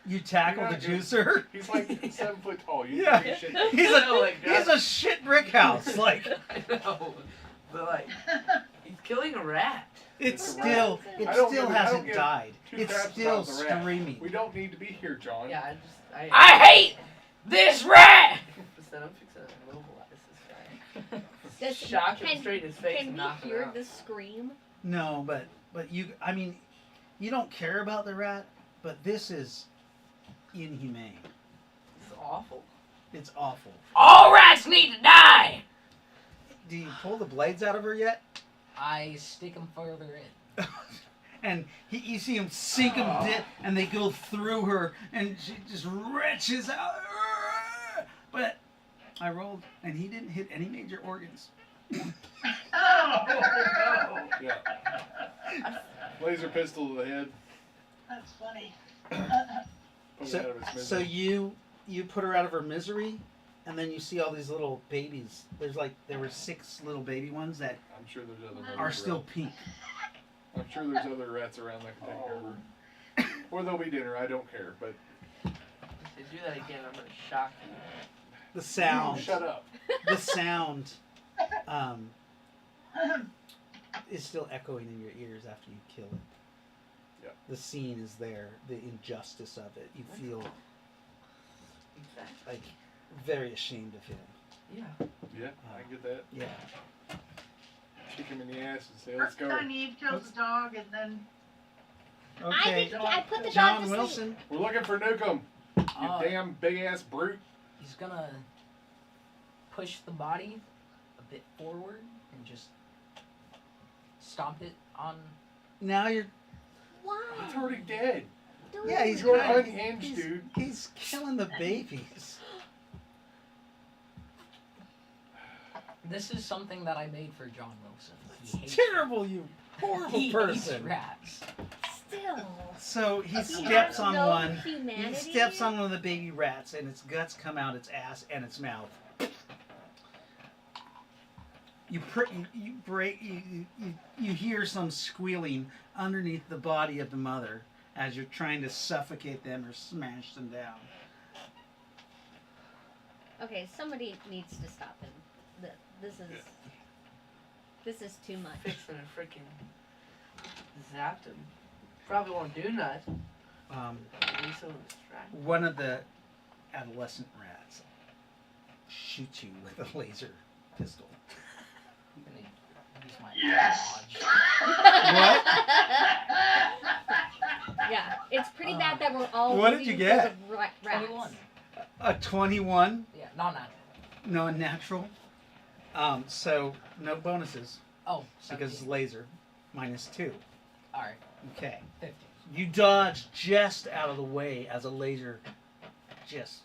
You tackle You're the not doing- juicer. He's like 7 foot tall. You Yeah. take shit. He's a shit brick house. Like I know, but like he's killing a rat. it It's a still I don't still give- I don't hasn't give died. two It's craps still about the rat. screaming. We don't need to be here, John. Yeah, I I hate this rat. I'm fixing to immobilize this guy. Does- Shock him can- straight in his face Can and we knock him hear out. the scream? No, but you. I mean, you don't care about the rat, but this is inhumane. It's awful. It's awful. All rats need to die. Do you pull the blades out of her yet? I stick him further in. And you see him sink them, and they go through her, and she just retches out. But I rolled, and he didn't hit any major organs. oh, Yeah. Laser pistol to the head. That's funny. Put it out of its So misery. you put her out of her misery, and then you see all these little babies. There were 6 little baby ones that I'm sure there's other. are rats still around. pink. I'm sure there's other rats around that can take care of her. Or there'll be dinner. I don't care. But If you do that again, I'm gonna shock you. The sound. You shut up. The sound is still echoing in your ears after you kill it. Yep. The scene is there, the injustice of it. You feel Exactly. like very ashamed of him. Yeah. Yeah, I get that. Yeah. Kick him in the ass and say, "Let's First go." time Eve kills the dog, and then Okay. I put the dog John to Wilson. We're looking for Nukem. You Uh, damn big ass brute. He's gonna push the body a bit forward and just stomp it on. Now you're. sleep. Why? He's already dead. Dude. Yeah, he's You're trying- unhinged, dude. He's killing the babies. This is something that I made for John Wilson. He hates Terrible, you horrible He hates person. rats. Still. So he He steps has on no one. humanity. He steps on one of the baby rats, and its guts come out its ass and its mouth. You hear some squealing underneath the body of the mother as you're trying to suffocate them or smash them down. Okay, somebody needs to stop him. This is too much. Fixing to freaking zapped him. Probably won't do nothing. At least it'll distract. One of the adolescent rats shoots you with a laser pistol. I'm gonna use my Yes. dodge. Yeah, it's pretty bad that we're all. What did moving you get? because of rats. 21. A 21, Yeah, not natural. non-natural. So no bonuses Oh, because it's 17. laser. -2. Alright, Okay. 15. You dodge just out of the way as a laser just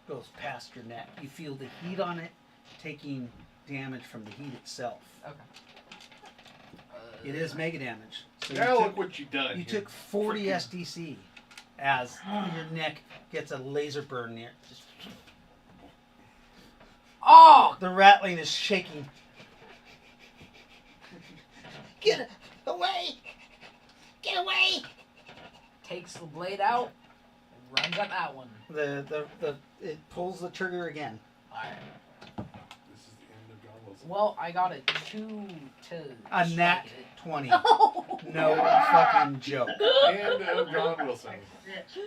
goes past your neck. You feel the heat on it, taking damage from the heat itself. Okay. It is mega damage. So Now you look took, what you done. you here. took 40 SDC as your neck gets a laser burn near. Just, Oh! the rattling is shaking. Get Away! Get away! Takes the blade out, and runs at that one. It pulls the trigger again. Alright. This is the end of John Wilson. Well, I got a 2 to A strike nat it. 20. Oh. No fucking joke. End of John Wilson. Bitch.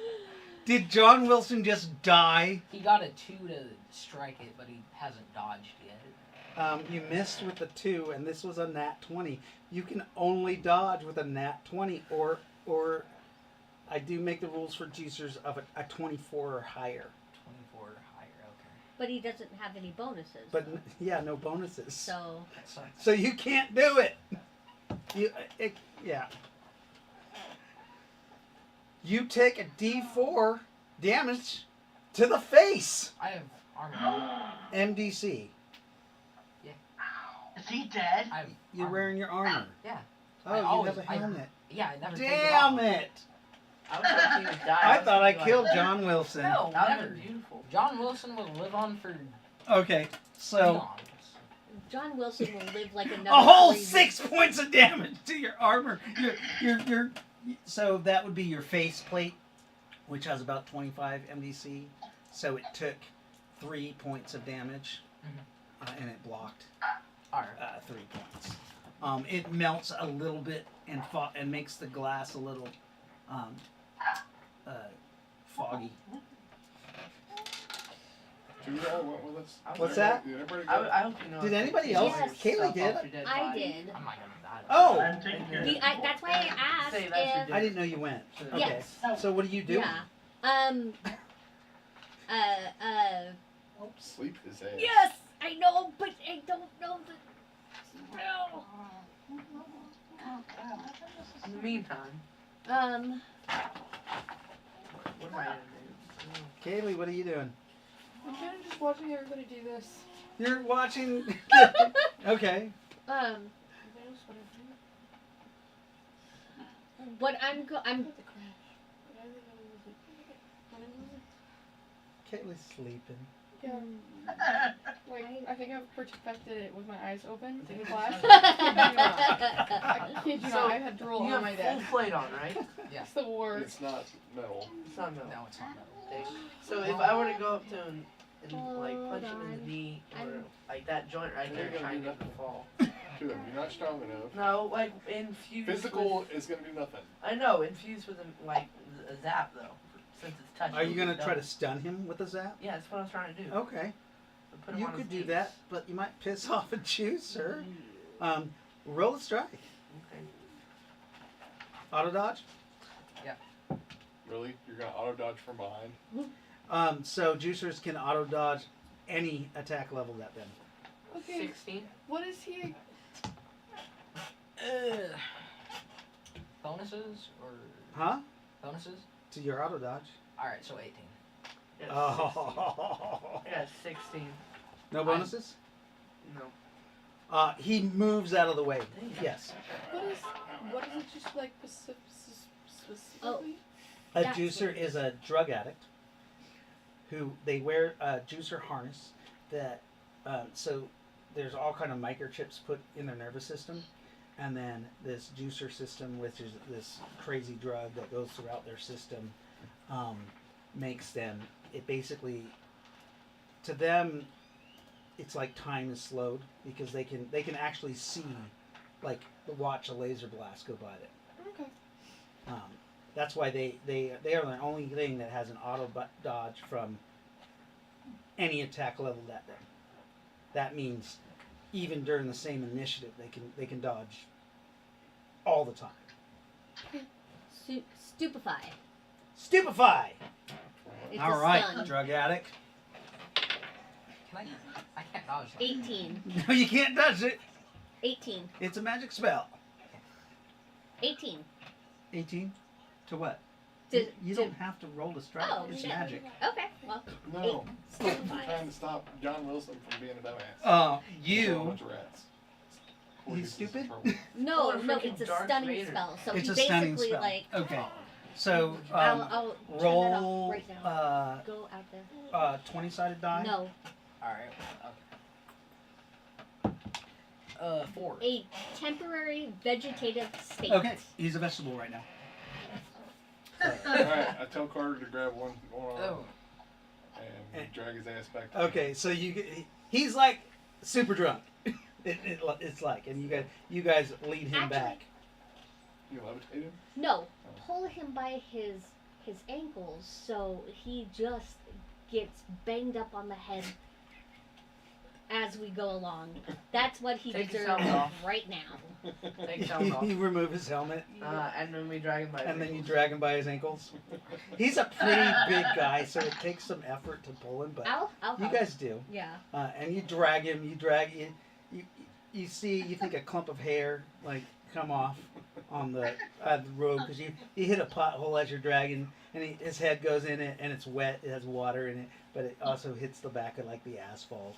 Did John Wilson just die? He got a 2 to strike it, but he hasn't dodged yet. You missed with the 2, and this was a nat 20. You can only dodge with a nat 20, or I do make the rules for juicers of a 24 or higher. 24 or higher, okay. But he doesn't have any bonuses. But yeah, no bonuses. So That sucks. So you can't do it. Yeah. You take a D4 damage to the face. I have armor. MDC. Is he dead? I have You're armor. wearing your armor. Yeah. Oh, I you always- have a helmet. Yeah, I never take it Damn off. it! I was hoping he would die. I thought I was killed like, John Wilson. No, That never. would have been beautiful. John Wilson will live on for Okay, so eons. John Wilson will live like another a whole 3 6 weeks. points of damage to your armor. Your so that would be your face plate, which has about 25 MDC. So it took 3 points of damage, and it blocked Alright. 3 points. It melts a little bit and makes the glass a little foggy. Two all went with us. What's that? Did everybody go? I hope you know. Did if anybody you else? take Yes. Kaylee yourself did. off your dead I body. did. I'm not gonna die. Oh, I'm taking care of it. That's why I asked Say that's if. I didn't know you went. Okay. Yes. So what do you do? Yeah. Sleep his ass. Yes, I know, but I don't know the spell. In the meantime, Um, what am I gonna do? Kaylee, what are you doing? I'm kind of just watching everybody do this. You're watching. Okay. What I'm Kaylee's sleeping. Yeah, like I think I've perfected it with my eyes open in class. I kid you So, not, I had drool You on have my full desk. plate on, right? It's the worst. It's not metal. It's not metal. No, it's not metal. Dang. So if I were to go up to him and like punch him in Hold the knee or I'm- like that joint right You're there, gonna try and do get him to fall. To them. You're not strong enough. No, like infused. Physical With, is gonna do nothing. I know, infused with like a zap though, since it's touching. Are you gonna it try to does- stun him with a zap? Yeah, that's what I was trying to do. Okay. So put him You on his could do knees. that, but you might piss off a juicer. Roll a strike. Okay. Auto dodge. Really? You're gonna auto dodge from behind? So juicers can auto dodge any attack leveled at them. Okay, 16. what is he? Bonuses or Huh? bonuses? To your auto dodge. Alright, so 18. Yeah, 16. Oh. I got 16. No bonuses? No. He moves out of the way. Dang. Yes. What is it just like specifically? A That's juicer what it is a drug addict who they wear a juicer harness that so there's all kind of microchips put in their nervous system, and then this juicer system, which is this crazy drug that goes throughout their system, makes them. It basically, to them, it's like time is slowed because they can actually see, like watch a laser blast go by them. Okay. That's why they are the only thing that has an auto dodge from any attack leveled at them. That means even during the same initiative, they can dodge all the time. Stupefy. Stupefy. It's All a right, stun. drug addict. Can I can't dodge that. 18. No, you can't dodge it. 18. It's a magic spell. 18. 18. To what? To- you to- don't have to roll a strike. Oh, it's shit. magic. Okay, well, No. Stupefy. Trying to stop John Wilson from being a dumbass. Killing a You. bunch of rats. Before he He's gets in stupid? trouble. No, Oh, no, freaking it's a Darth stunning Vader. spell. So It's he a stunning basically spell. like Okay. So I'll turn that roll off right now. Go out there. 20-sided die. No. Alright. 4. A temporary vegetative state. Okay, he's a vegetable right now. Alright, I tell Carter to grab one arm Oh. and drag his ass back. Okay, so he's like super drunk. It's like, and you guys lead him Actually- back. You levitate him? No, pull him by his ankles so he just gets banged up on the head as we go along. That's what he Take his deserves helmet off. right now. Take his helmet off. You remove his helmet, And then we drag him by his and then you ankles. drag him by his ankles. He's a pretty big guy, so it takes some effort to pull him, but I'll you help. guys do. Yeah. And you drag him. You see. You think a clump of hair like come off on the road because you hit a pothole as you're dragging, and his head goes in it, and it's wet. It has water in it, but it also hits the back of like the asphalt.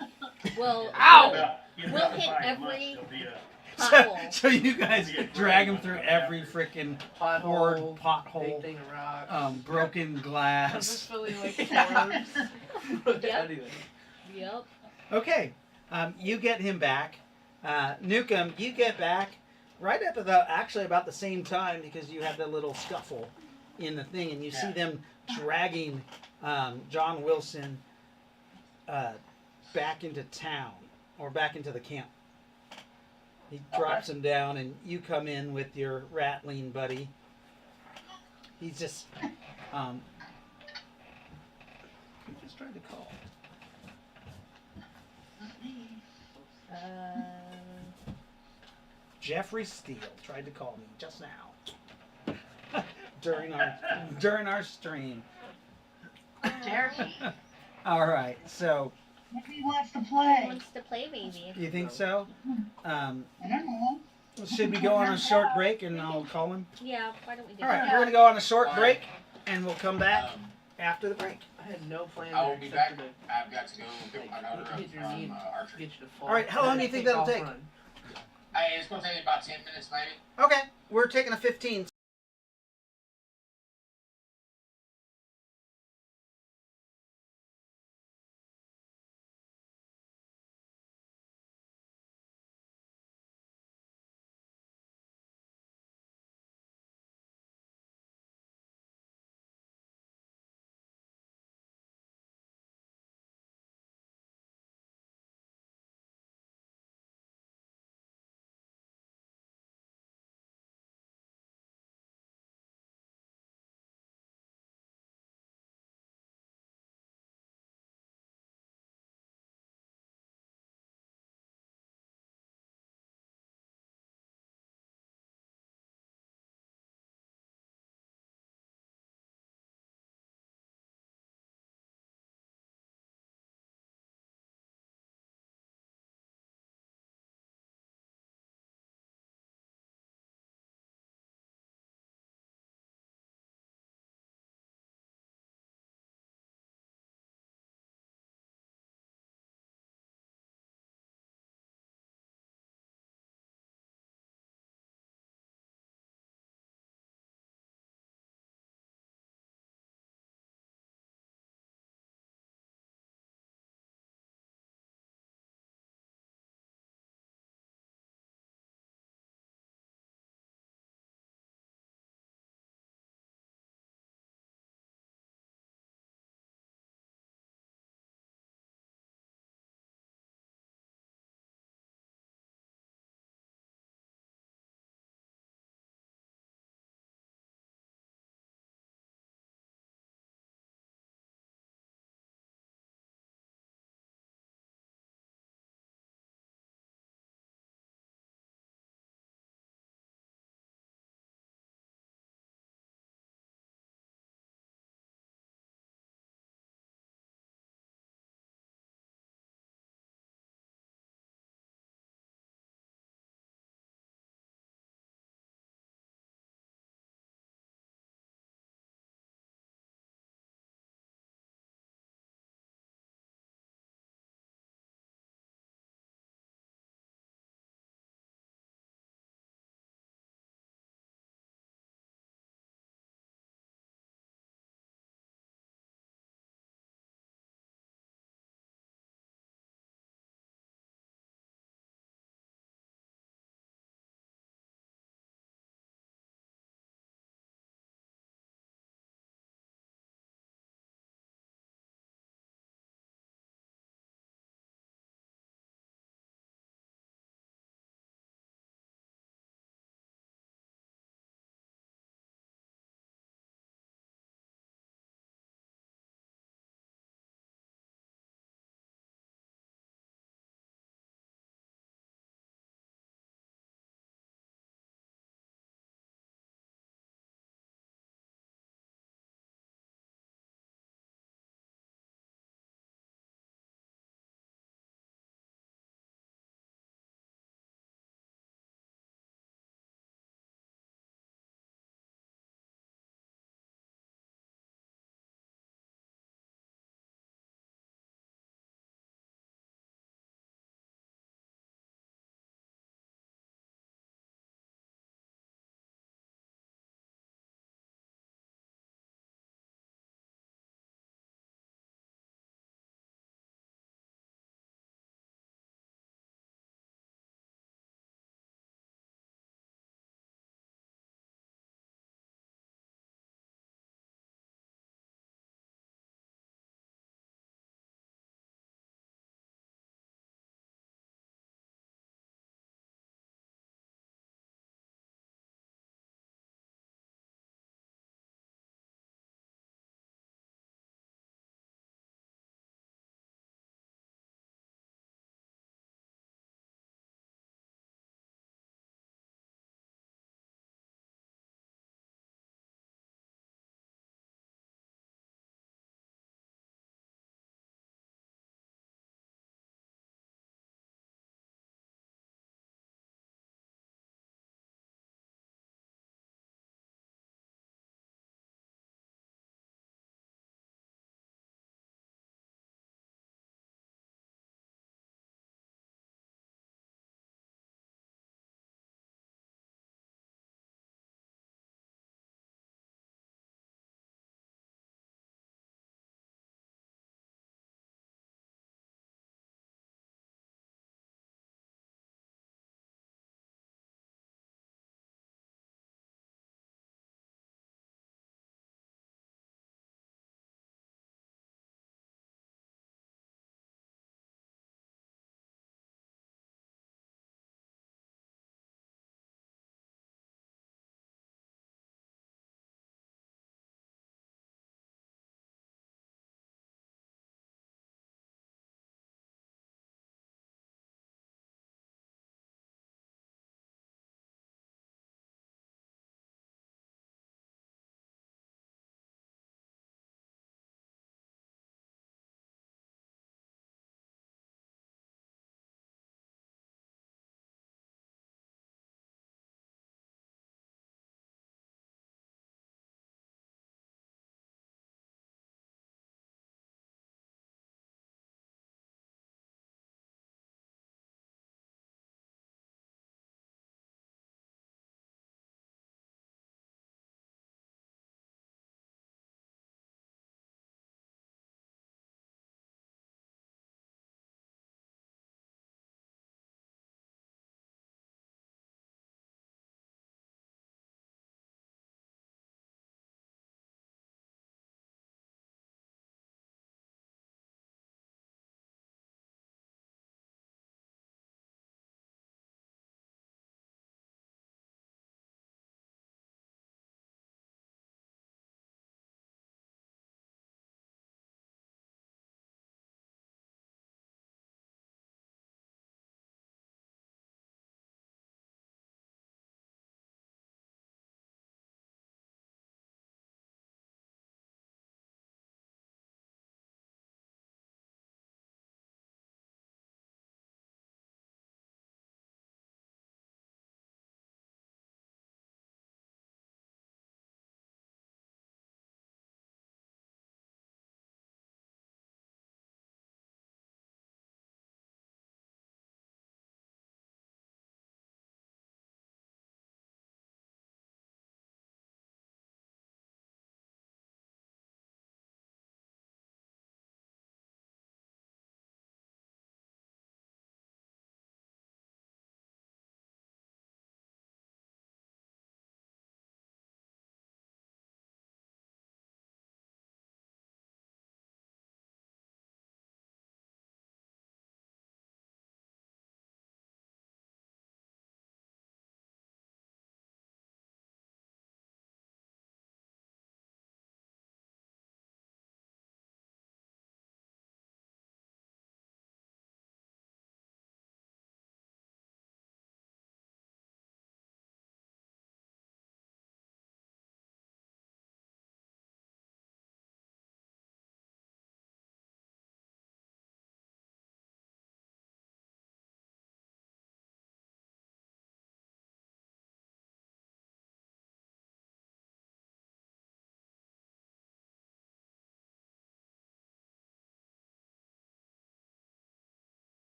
And Well, Ow! We'll hit every- There'll be a so, pothole. so you guys drag him through every freaking poured Pothole, big pothole, thing of rock. broken I'm just glass. feeling like Yep. Anyway. Yep. Okay, you get him back. Newcomb, you get back right at about the same time because you had the little scuffle in the thing, and you see them dragging John Wilson back into town or back into the camp. He drops him down, and you come in with your rattling buddy. He's just who just tried to call? Jeffrey Steele tried to call me just now during our stream. Jerky. All right, so Maybe he wants to He play. wants to play, maybe. you think so? I don't know. Should we go on a short break and I'll call him? Yeah. Why don't we do All right, that? we're gonna go on a short break and we'll come back Um, after the break. I had no plan I will be except back. for I've got to go pick my daughter up Hit your from knee. to archery. get you to fall. All right, how long do you think that'll Take take? off run. Hey, it's gonna take me about 10 minutes, maybe. Okay, we're taking a 15.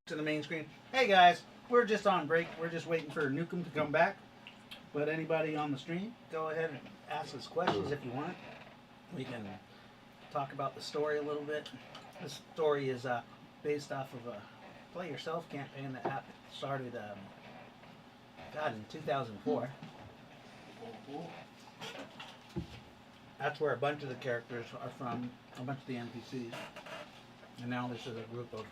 to the main screen. Hey guys, we're just on break. We're just waiting for Nukem to come back. But anybody on the stream, go ahead and ask us questions if you want. We can talk about the story a little bit. The story is based off of a play yourself campaign that started in 2004. That's where a bunch of the characters are from, a bunch of the NPCs. And now this is a group of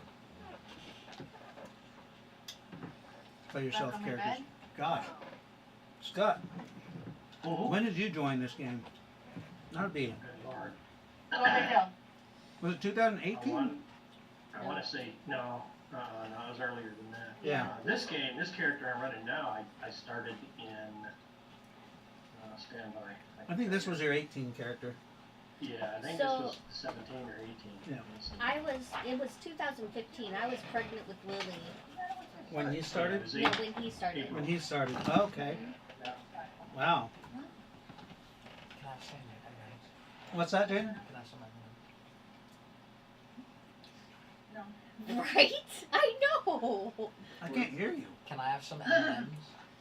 play yourself Back on my characters. bed? Gosh. Scott, Oh, when did you join this game? That'd be, good lord. Slow it down. was it I 2018? want to say, no, no, it was earlier than that. Yeah. This character I'm running now, I started in, standby. I think this was your 18 character. Yeah, I think So- this was 17 or 18. Yeah. It was 2015. I was pregnant with Lily. When you started? It was No, eight- when he started. When he started. Oh, okay. Wow. Can I have some of my mayonnaise? What's that, Jaden? Can I have some of my mayonnaise? Right? I know. I can't hear you. Can I have some M&Ms?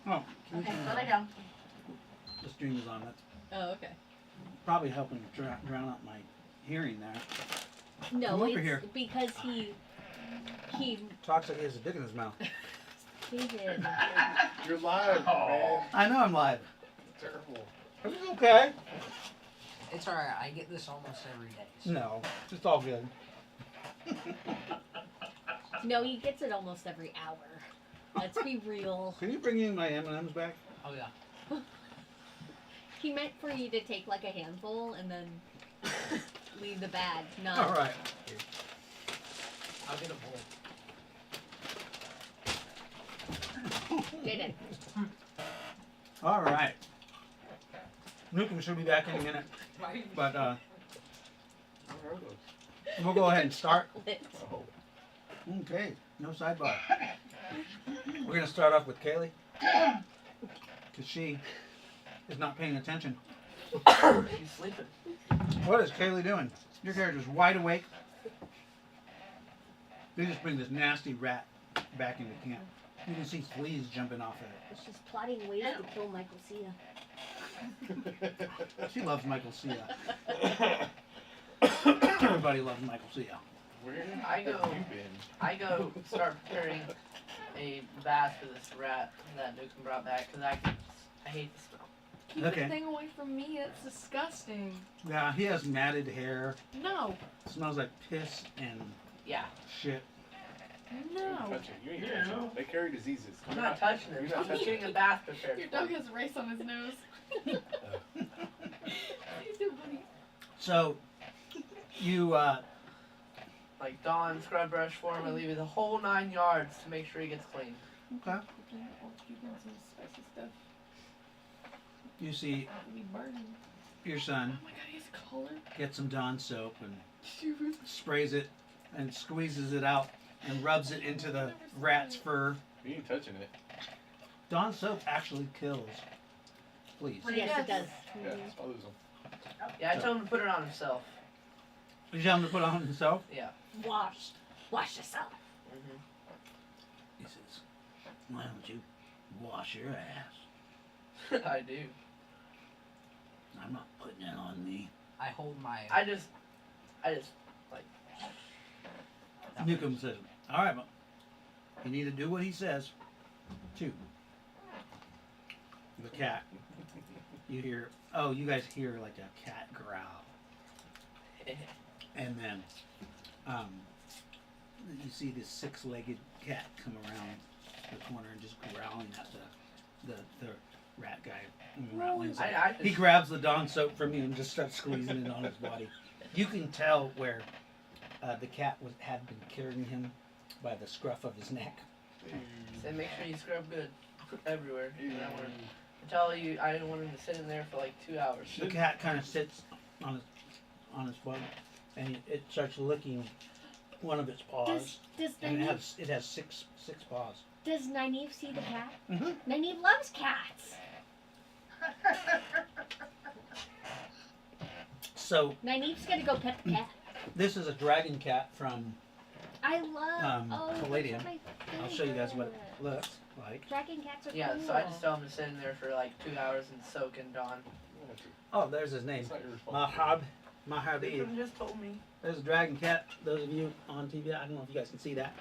Oh, Okay, slow it down. the stream is on. That's Oh, okay. probably helping drown out my hearing there. No, Come over it's here. because he Talks like he has a dick in his mouth. did. You're live, Oh. man. I know I'm live. Terrible. It's okay. It's alright. I get this almost every day. So. No, it's all good. No, he gets it almost every hour. Let's be real. Can you bring in my M&Ms back? Oh yeah. He meant for you to take like a handful and then leave the bag, not. All right. I'll get a bowl. Did it. All right. Nukem should be back in a minute, but we'll go ahead and start. Chocolate. Oh. Okay, no sidebar. We're gonna start off with Kaylee, cause she is not paying attention. She's sleeping. What is Kaylee doing? Your character's wide awake. They just bring this nasty rat back into camp. You can see fleas jumping off of it. She's plotting ways to kill Michael Cia. She loves Michael Cia. Everybody loves Michael Cia. Where I have go- you been? I go start preparing a bath for this rat that Nukem brought back because I hate the smell. Keep Okay. the thing away from me. It's disgusting. Yeah, he has matted hair. No. Smells like piss and Yeah, shit. No. Touch it. You ain't touching it. They carry diseases. I'm not touching it. You're not I'm touching getting it. a bath prepared. Your for dog me. has rice on his nose. He's so funny. So, you, Like Dawn scrub brush for him. I leave it the whole 9 yards to make sure he gets clean. okay. Keep on some spicy stuff. You see It'll be burning. your son Oh my god, he has color. get some Dawn soap and Shoot. sprays it and squeezes it out and rubs it into the rat's fur. You ain't touching it. Dawn soap actually kills fleas. Yes, it does. Yeah, swallows them. Yeah, I told him to put it on himself. Did you tell him to put it on himself? Yeah. Wash yourself. hmm He says, why don't you wash your ass? I do. I'm not putting it on me. I hold my. I just like. Nukem says, all right, but you need to do what he says. 2. The cat. You hear, oh, you guys hear like a cat growl. And then you see this 6-legged cat come around the corner and just growling at the rat guy. He grabs the Dawn soap from you and just starts squeezing it on his body. You can tell where the cat had been carrying him by the scruff of his neck. Say make sure you scrub good everywhere. I tell you, I didn't want him to sit in there for like 2 hours. The cat kind of sits on his butt, and it starts licking one of its paws. Does And Nynaeve, it has six paws. does Nynaeve see the cat? Mhm. Nynaeve loves cats. So Nynaeve's gonna go pet the cat. this is a dragon cat from I love. Palladium. those are my I'll show you guys what it favorite. looks like. Dragon cats are Yeah, cool. so I just tell him to sit in there for like 2 hours and soak in dawn. Oh, there's his name. It's not your responsibility. Mahabi. Vikram just told me. There's a dragon cat. Those of you on TV, I don't know if you guys can see that.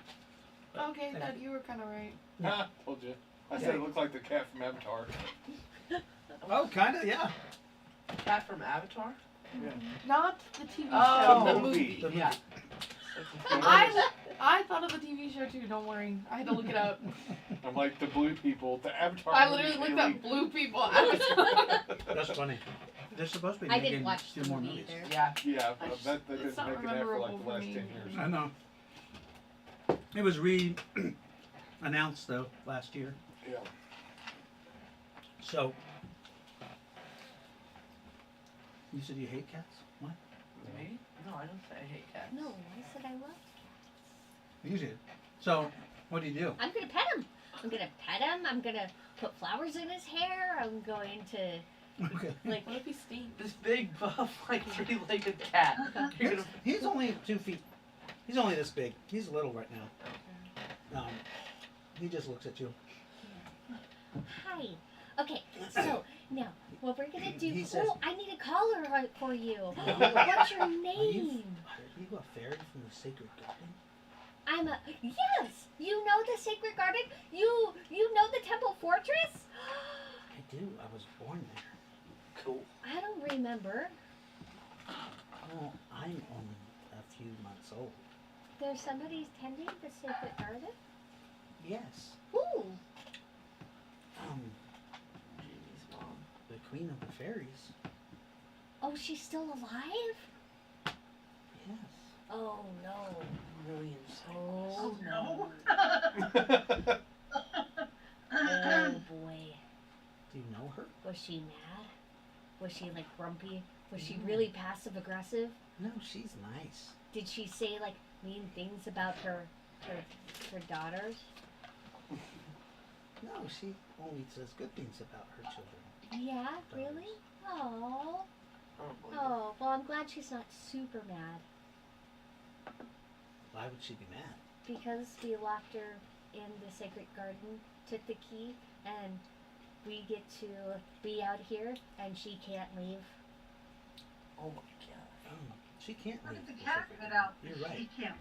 Okay, Yeah. good. You were kind of right. Ah, told you. I said it looked like the cat from Avatar. Oh, kind of, yeah. Cat from Avatar? Not the TV Oh, show. the movie. The Yeah. I thought of the TV show too. Don't worry. I had to look it up. I'm like the blue people. The Avatar. I movie, literally looked really- up blue people. Avatar. That's funny. They're supposed to be I making didn't watch 2 the more movie movies. either. Yeah. Yeah, I just- that it's doesn't not make it that for like memorable the for last me. 10 years. I know. It was announced though last year. Yeah. So, you said you hate cats? What? Me? No, I don't say I hate cats. No, I said I love cats. You did. So, what do you do? I'm gonna pet him. I'm gonna pet him. I'm gonna put flowers in his hair. I'm going to Okay. like. What if he stinks? This big buff, like 3-legged cat. You're gonna He's only 2 feet. He's only this big. He's little right now. He just looks at you. Hi. Okay, so now what we're gonna do? He says- Oh, I need a collar for you. No. What's your Are you name? a fairy from the sacred garden? I'm a yes. You know the sacred garden. You know the temple fortress. I do. I was born there. cool. I don't remember. Well, I'm only a few months old. There's somebody tending the sacred garden. Yes. Ooh. Jamie's mom. The queen of the fairies. Oh, she's still alive. Yes. Oh no. Really insane. Oh no. Oh boy. Do you know her? Was she mad? Was she like grumpy? Was she really passive aggressive? No, she's nice. Did she say like mean things about her daughters? No, she only says good things about her children. Yeah, really? Oh. I don't believe it. Oh, well I'm glad she's not super mad Why would she be mad? because we locked her in the sacred garden, took the key, and we get to be out here and she can't leave. Oh my god. She can't What leave. if the the cat sacred got garden. out? You're right. He can't.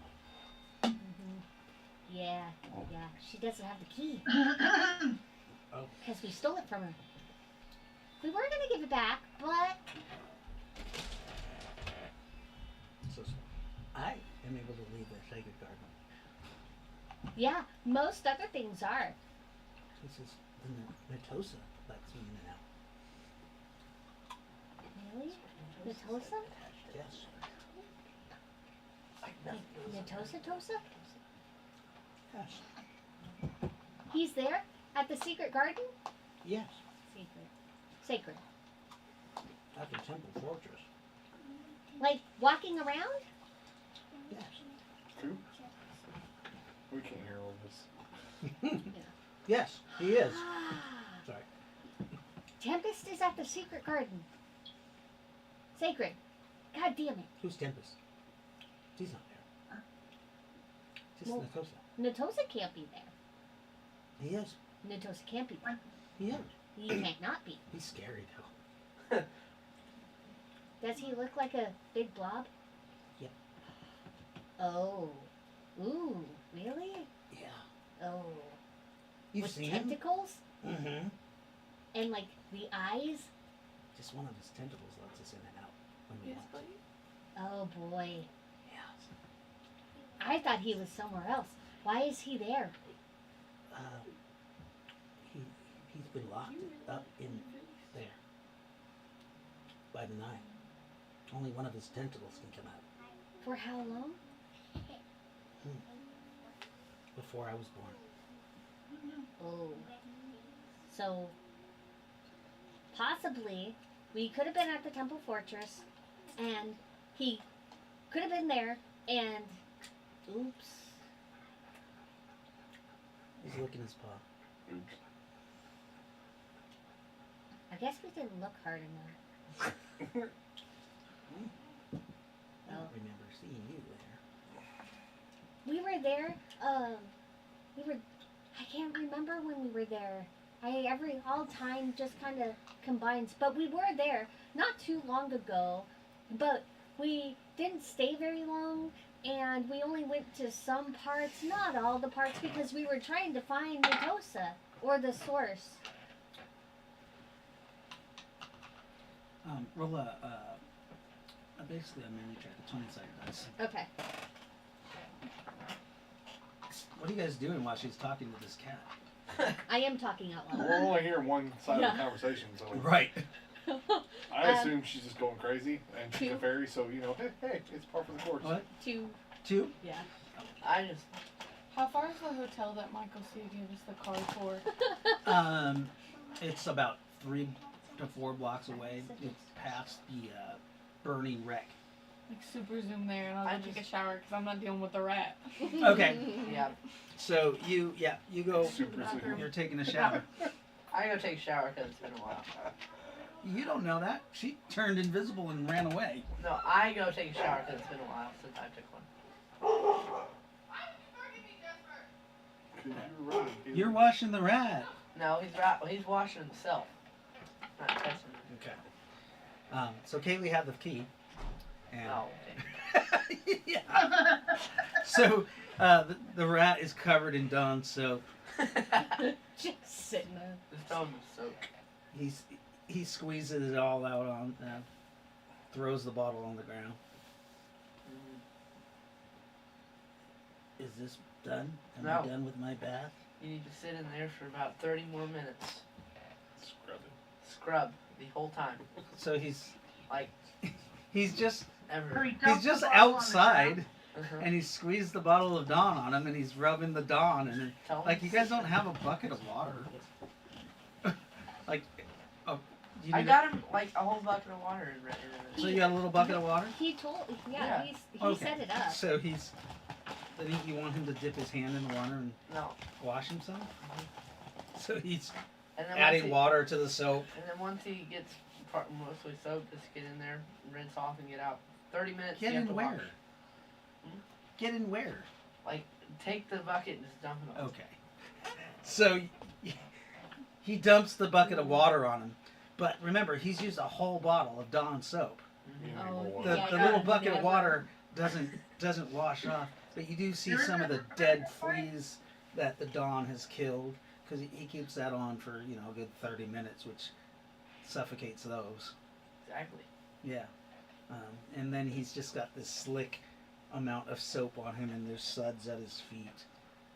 Yeah, yeah. She doesn't have the key Oh. because we stole it from her. We were gonna give it back, but So I am able to leave the sacred garden. yeah, most other things are. This is the Natosa lets me in and out. Really? Natosa? Yes. Like Like nothing goes Natosa Tosa? Yes. He's there at the secret garden? Yes. Secret. Sacred. At the temple fortress. Like walking around? Yes. True. We can't hear all this. Yes, he is. Sorry. Tempest is at the secret garden. Sacred. God damn it. Who's Tempest? He's not there. Just Well- Natosa. Natosa can't be there. He is. Natosa can't be there. He is. He can't not be. He's scary though. Does he look like a big blob? Yep. Oh. Ooh, really? Yeah. Oh. You've With seen him? tentacles? Mm-hmm. And like the eyes? Just one of his tentacles lets us in and out when we Yes, want. buddy. Oh boy. Yeah. I thought he was somewhere else. Why is he there? He's been locked up in there by the Nine. Only one of his tentacles can come out. For how long? Before I was born. Oh. So, possibly, we could have been at the Temple Fortress, and he could have been there, and oops. He's licking his paw. I guess we didn't look hard enough. I don't remember seeing you there. We were were there, we were. I can't remember when we were there. All time just kind of combines. But we were there not too long ago, but we didn't stay very long, and we only went to some parts, not all the parts, because we were trying to find Netosa or the source. Roll basically a memory check, a 20-sided dice. Okay. What are you guys doing while she's talking to this cat? I am talking out loud. We're only hearing one side of Yeah. the conversation, so Right. I assume she's just going crazy, and she's a Two. fairy, so hey, it's par for the course. What? 2. 2? Yeah. I just How far is the hotel that Michael C gave us the card for? It's about 3 to 4 blocks away. It's past the burning wreck. Like super zoom there, and I'll I go take a just- shower because I'm not dealing with the rat. Okay. yeah. So you go. Super soon. You're taking a shower. I go take a shower because it's been a while. You don't know that. She turned invisible and ran away. No, I go take a shower because it's been a while since I took one. 'Cause you were running. You're washing the rat. No, he's washing himself, not touching him. Okay. So Kaylee had the key. And No. yeah. So the rat is covered in Dawn soap. Just sitting there. This phone is soaked. He squeezes it all out on, throws the bottle on the ground. Mm. Is this done? Am No. I done with my bath? You need to sit in there for about 30 more minutes. Scrub it. Scrub the whole time. So he's Like- he's just Ever. he's just outside Uh-huh. and he squeezed the bottle of Dawn on him and he's rubbing the Dawn and Tell him like to you guys sit don't there. have a bucket of water. Like you I need got him like a whole bucket of water in it. so you got a little bucket of water? He told. Yeah. He Okay. set it up. So then you want him to dip his hand in the water and No. wash himself? So he's And then adding once he, water to the soap. And then once he gets mostly soaked, just get in there, rinse off, and get out. 30 minutes. Get you have in to where? wash. Get in where? Take the bucket and just dump it on. Okay. So he dumps the bucket of water on him. But remember, he's used a whole bottle of Dawn soap. Mhm. You need Oh, more The, water. Yeah, the yeah, little bucket of never. water doesn't wash off. But you do see some of the dead fleas that the Dawn has killed. Because he keeps that on for, a good 30 minutes, which suffocates those. Exactly. Yeah. And then he's just got this slick amount of soap on him and there's suds at his feet.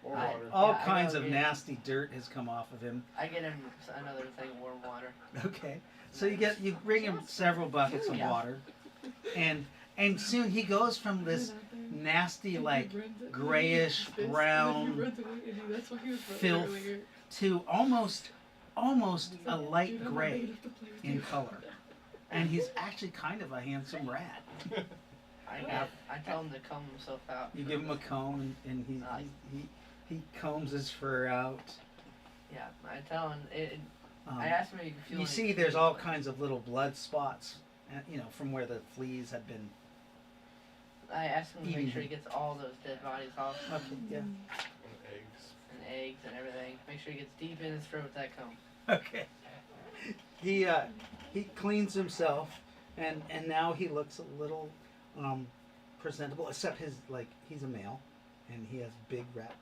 More I- water. All Yeah, I kinds know, of yeah. nasty dirt has come off of him. I get him another thing of warm water. Okay. So you bring him several buckets of Yeah. water. And soon he goes from this nasty like grayish brown filth to almost a light gray in color. And he's actually kind of a handsome rat. I tell him to comb himself out. You give him a comb and he combs his fur out. Yeah, I tell him. Um, I asked him if he could feel. you any see heat. there's all kinds of little blood spots, from where the fleas had been. I asked him to eating make sure he him. gets all those dead bodies off Okay, yeah. And eggs. and eggs and everything. Make sure he gets deep in his throat with that comb. Okay. He cleans himself, and now he looks a little presentable. Except he's a male, and he has big rat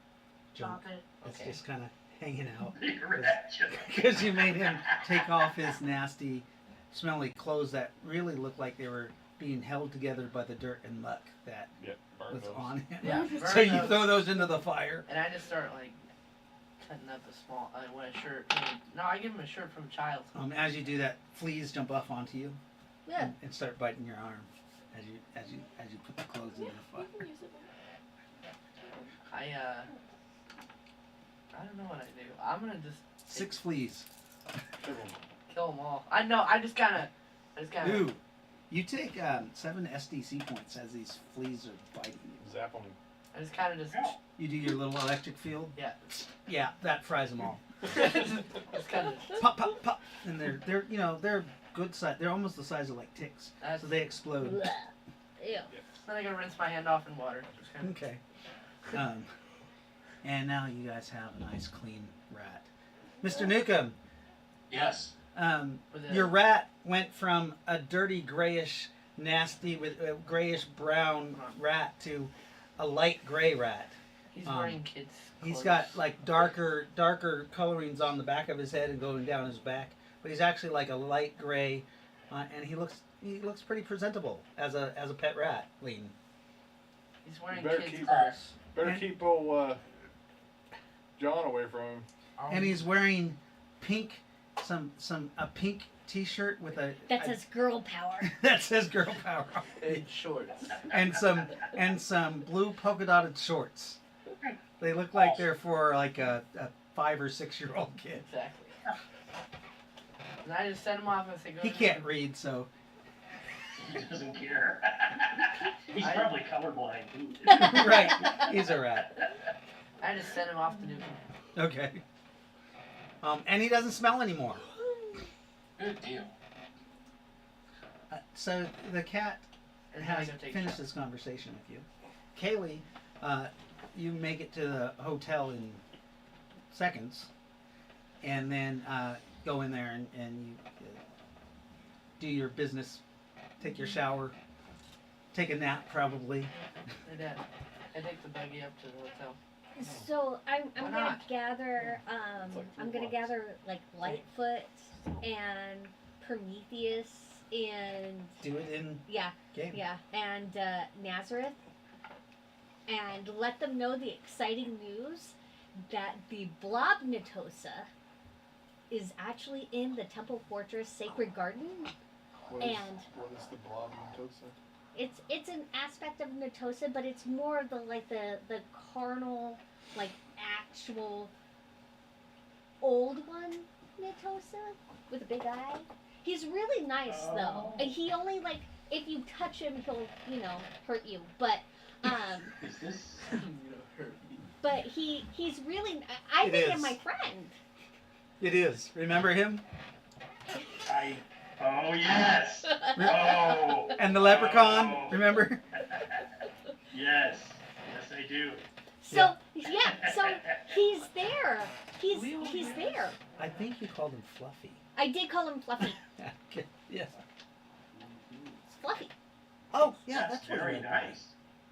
junk. Stop it. It's Okay. just kind of hanging out Rat joke. because you made him take off his nasty, smelly clothes that really looked like they were being held together by the dirt and muck that Yep. Burn was those. on him. Yeah. So burn you those. throw those into the fire. And I just start cutting up a small what a shirt. No, I give him a shirt from Child's. As you do that, fleas jump off onto you Yeah. and start biting your arm as you put the clothes in the fire. I don't know what I do. I'm gonna just 6 fleas. Kill 'em. kill them all. I know. I just kind of. Ooh, you take 7 SDC points as these fleas are biting you. Zap 'em. I just kind of just. You do your little electric field. Yeah. Yeah, that fries them all. just kind of. Pop, pop, pop, and they're good size. They're almost the size of like ticks, That's. so they explode. Blech. Ew. Then I gotta rinse my hand off in water. Just kinda, Okay. And now you guys have a nice clean rat. Mr. Newcomb, Yes. Was it- your rat went from a dirty grayish, nasty with a grayish brown rat to a light gray rat. He's wearing kids' clothes. He's got like darker colorings on the back of his head and going down his back, but he's actually like a light gray, and he looks pretty presentable as a pet rat, Lean. He's wearing Better kids' keep- clothes. Better keep old John away from him. And he's wearing pink, a pink T-shirt with That says girl power. that says girl power on it. in shorts. and some blue polka dotted shorts. They look like they're for like a 5 or 6 year old kid. Exactly. And I just sent him off and said, go He to can't read, so He doesn't care. He's I- probably colorblind. too. right, he's a rat. I just sent him off to Newcomb. Okay. And he doesn't smell anymore. Good deal. So the cat And then I has go take finished shots. this conversation with you. Kaylee, you make it to the hotel in seconds, and then go in there and you do your business, take your shower, take a nap probably. Hey, Dad, I take the buggy up to the hotel. So I'm Why gonna not? gather It's like I'm gonna 3 blocks. gather like Lightfoot and Prometheus and Do it in yeah game. and Nazareth and let them know the exciting news that the Blob Natosa is actually in the Temple Fortress Sacred Garden. What is And- the blob Natosa? It's an aspect of Natosa, but it's more of the carnal, like actual old one Natosa with a big eye. He's really nice though, and he only like if you touch him, he'll hurt you. But Is this? but he's really I It think is. him my friend. It is. Remember him? Oh yes. Oh. And the leprechaun, Oh. remember? Yes. Yes, I do. So so he's there. He's there. I think you called him Fluffy. I did call him Fluffy. Okay, yes. It's Fluffy. Oh, yeah, that's what very it was. nice.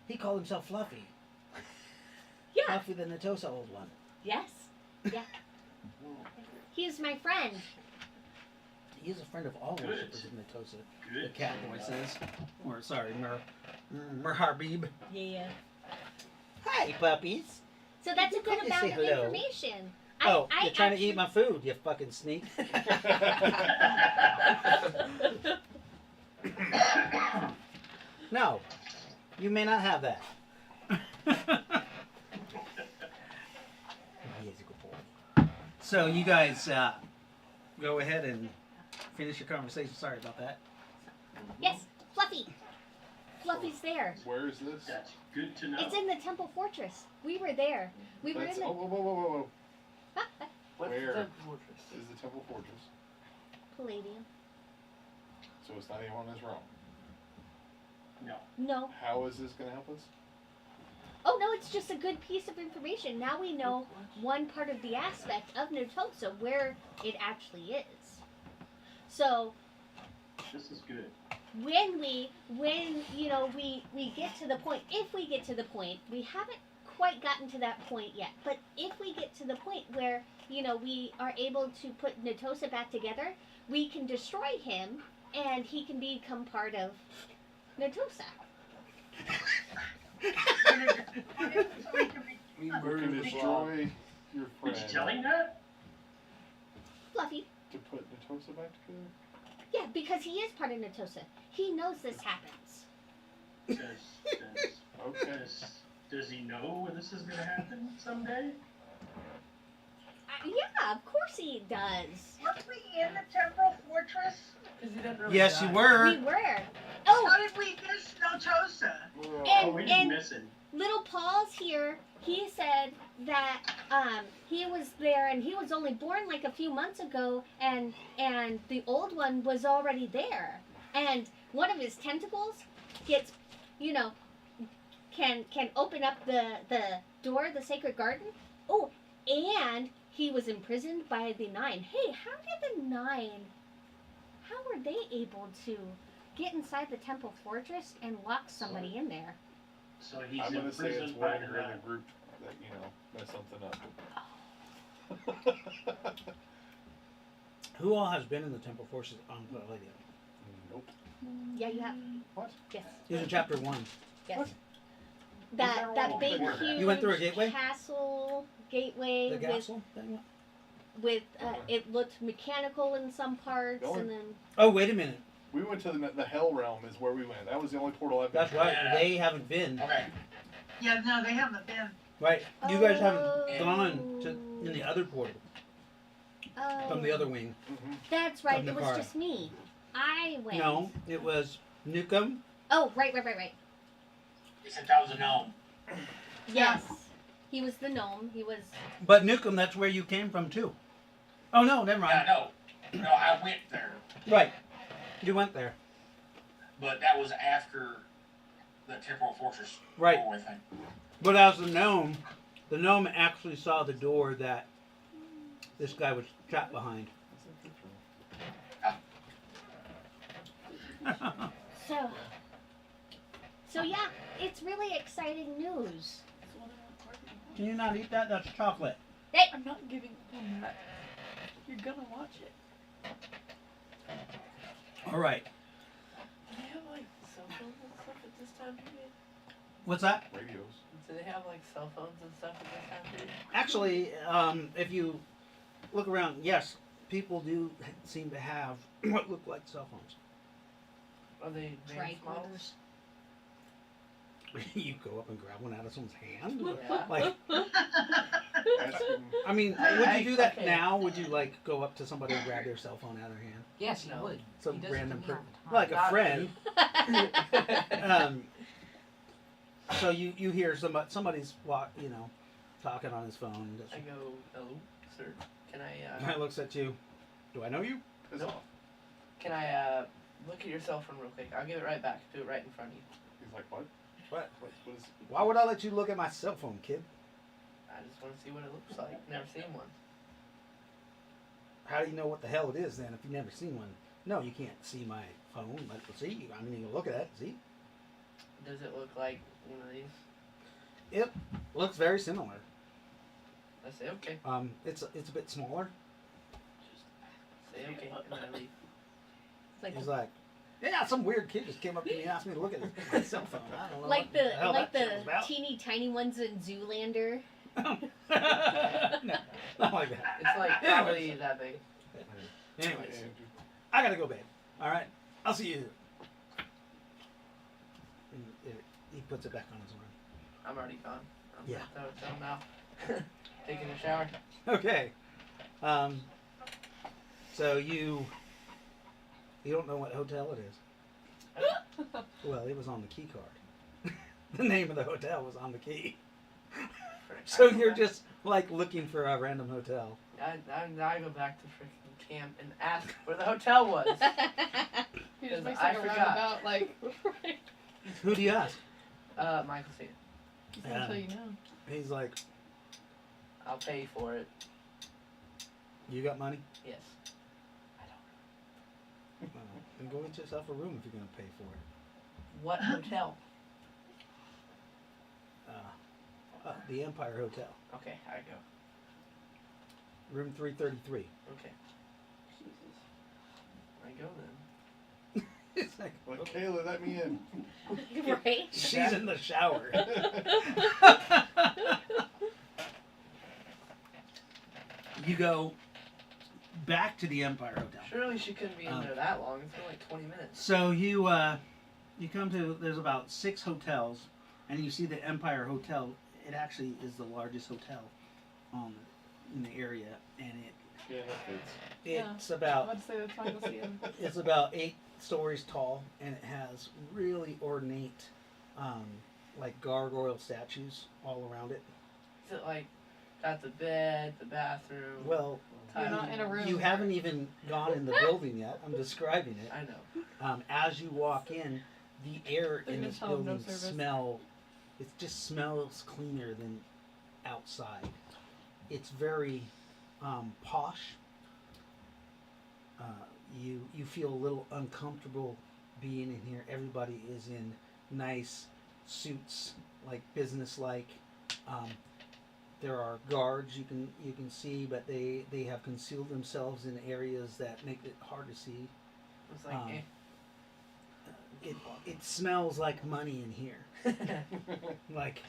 He called himself Fluffy. Yeah. Fluffy the Natosa old one. Yes. Yeah. He's my friend. He is a friend of all Good. worshippers of Natosa. The Good. cat boy says. Or, sorry, Merharbib. Yeah. Hi, puppies. So that's a You good couldn't amount say of hello. information. Oh, I you're trying to actually- eat my food, you fucking sneak. No, you may not have that. He is a good boy. So you guys go ahead and finish your conversation. Sorry about that. Yes, Fluffy. Fluffy's there. Where is this? That's good to know. It's in the Temple Fortress. We were there. We were That's, in the. oh, whoa. What's Where? the fortress? Is the Temple Fortress. Palladium. So it's not even on this realm. No. No. How is this going to help us? Oh no, it's just a good piece of information. Now we know one part of the aspect of Natosa where it actually is. So This is good. when we get to the point, if we get to the point, we haven't quite gotten to that point yet, but if we get to the point where we are able to put Natosa back together, we can destroy him and he can become part of Natosa. We We're murdered going to the destroy your Did friend you tell him that? Fluffy. to put Natosa back together? Yeah, because he is part of Natosa. He knows this happens. Okay. Does he know this is going to happen someday? Yeah, of course he does. Weren't we in the Temple Fortress? 'Cause he doesn't really Yes, you die. were. We were. Oh, How did we miss Notosa? Well, Oh, we didn't and- miss it. little Paul's here. He said that he was there and he was only born like a few months ago, and the old one was already there, and one of his tentacles gets can open up the door of the sacred garden. Oh, and he was imprisoned by the Nine. Hey, how did the Nine? How were they able to get inside the temple fortress and lock somebody in there? So he's I'm gonna say it's imprisoned by one the or other Nine. group that, you know, messed something up. Who all has been in the temple forces on Palladium? Nope. Yeah, you have. What? Yes. These are chapter 1. Yes. What? That big, Where? huge You went through a gateway? castle gateway The with castle thing? it looked mechanical in some parts, Going. and then Oh, wait a minute. We went to the Hell Realm is where we went. That was the only portal I've been That's to. right. They haven't been. Okay. Yeah, no, they haven't been. Right. You guys haven't Oh. gone to in the other portal from the other wing. Mhm. That's right. Of It was Nakara. just me. I went. No, it was Nukem. Oh, right. He said that was a gnome. Yes. He was the gnome. He was. But Nukem, that's where you came from too. Oh no, never mind. Yeah, no. No, I went there, Right. You went there. but that was after the Temporal Fortress Right. doorway thing. But as the gnome actually saw the door that this guy was trapped behind. So yeah, it's really exciting news. Can you not eat that? That's chocolate. I'm not giving them that. You're gonna watch it. All right. Do they have like cell phones and stuff at this time period? What's that? Radios. Do they have like cell phones and stuff at this time period? Actually, if you look around, yes, people do seem to have what look like cell phones. Are they advanced models? You go up and grab one out of someone's hand. Yeah. Like, Ask them. I mean, would you do that Okay. now? Would you like go up to somebody and grab their cell phone out of their hand? Yes, you No. would. Some He does it to random me person, all the time. like a Not friend. So you hear somebody's talking on his phone. I go, hello, sir. Can I And looks at you. Do I know you? Piss Nope. off. can I look at your cell phone real quick? I'll give it right back. Do it right in front of you. He's like, what? What? What is? Why would I let you look at my cell phone, kid? I just want to see what it looks like. Never seen one. How do you know what the hell it is then if you've never seen one? No, you can't see my phone. But see, I mean, you can look at it. See, Does it look like one of these? it looks very similar. I say okay. It's a bit smaller. Say okay, and then I leave. Like He's like, yeah, some weird kid just came up to me and asked me to look at my cell phone. I don't know like what the hell like that shit the was about. teeny tiny ones in Zoolander. No, not like that. It's like Yeah, probably that big. Anyways, Andrew. I gotta go, babe. All right, I'll see you. And he puts it back on his arm. I'm already gone. I'm Yeah. at the hotel now. Taking a shower. Okay. So you don't know what hotel it is. Well, it was on the key card. The name of the hotel was on the key. So you're just like looking for a random hotel. I go back to freaking camp and ask where the hotel was. He just makes I like a forgot. roundabout, like, Who do you ask? Michael said, he's gonna tell you no. He's like, I'll pay for it. you got money? Yes. Then go get yourself a room if you're gonna pay for it. What hotel? The Empire Hotel, Okay, I go. room 333. Okay. Jesus. I go then. It's like, Like, Kayla, let me in. Right? she's in the shower. You go back to the Empire Hotel. Surely she couldn't be in there that long. It's been like 20 minutes. So you come to, there's about 6 hotels, and you see the Empire Hotel. It actually is the largest hotel in the area, and Yeah, that fits. it's I about was about to say that's fine to see him. it's about 8 stories tall, and it has really ornate like gargoyle statues all around it. Is it like got the bed, the bathroom? Well, You're not in a room. you haven't even gone in the building yet. I'm describing it. I know. As you walk in, the air They're in gonna this tell them no building service. it just smells cleaner than outside. It's very posh. You feel a little uncomfortable being in here. Everybody is in nice suits, like business-like. There are guards you can see, but they have concealed themselves in areas that make it hard to see. It's like, It smells like money in here, like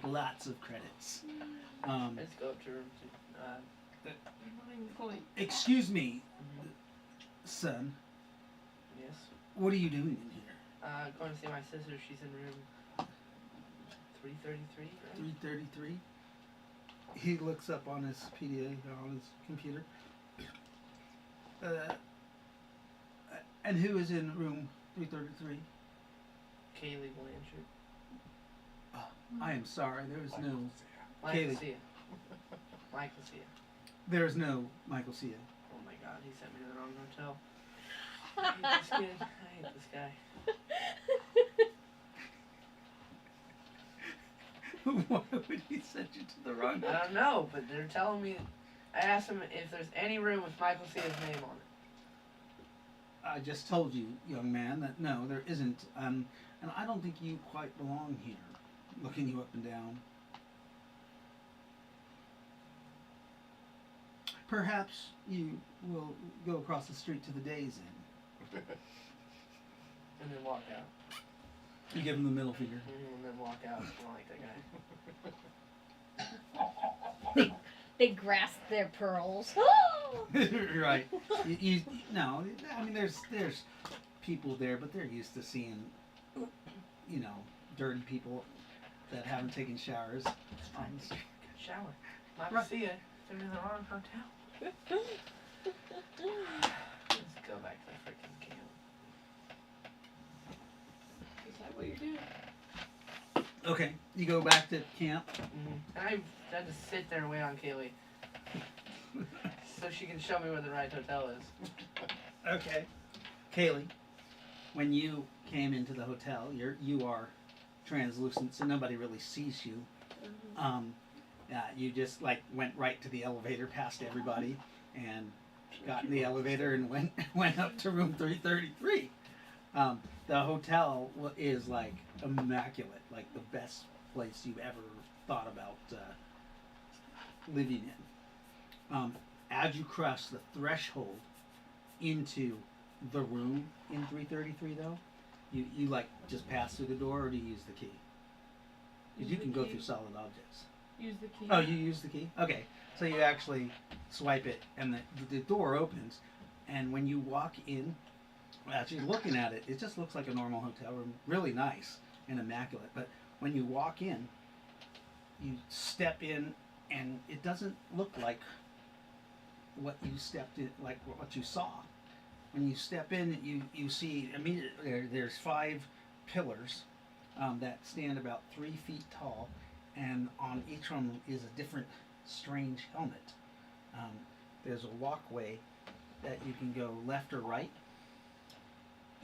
lots of credits. let's go up to room two. Chloe, Excuse me, son. Yes. What are you doing in here? Going to see my sister. She's in room 333, right? 333. He looks up on his PDA on his computer. And who is in room 333? Kaylee Blanchard. I am sorry, there is no Michael Kaylee. Cia. Michael Cia. there is no Michael Cia. Oh my god, he sent me to the wrong hotel. I hate this kid. I hate this guy. Why would he send you to the wrong? I don't know, but they're telling me. I asked him if there's any room with Michael Cia's name on it. I just told you, young man, that no, there isn't. And I don't think you quite belong here. Looking you up and down. Perhaps you will go across the street to the Days Inn. And then walk out. You give him the middle finger. And then walk out. I don't like that guy. They grasp their pearls. Right. No, I mean there's people there, but they're used to seeing, dirty people that haven't taken showers. Shower. Michael Right. Cia. They're in the wrong hotel. Let's go back to the freaking camp. is that what you're doing? Okay, you go back to camp. And I had to sit there and wait on Kaylee. So she can show me where the right hotel is. Okay. Kaylee, when you came into the hotel, you are translucent, so nobody really sees you. You just went right to the elevator past everybody and got in the elevator and went up to room 333. The hotel is immaculate, like the best place you've ever thought about living in. As you cross the threshold into the room in 333, though, you just pass through the door, or do you use the key? Because you can go through solid objects. Use the key. Oh, you use the key? Okay. So you actually swipe it, and the door opens, and when you walk in, as you're looking at it, it just looks like a normal hotel room. Really nice and immaculate. But when you walk in, you step in, and it doesn't look like what you stepped in, like what you saw. When you step in, you see immediately there's 5 pillars that stand about 3 feet tall, and on each one is a different strange helmet. There's a walkway that you can go left or right,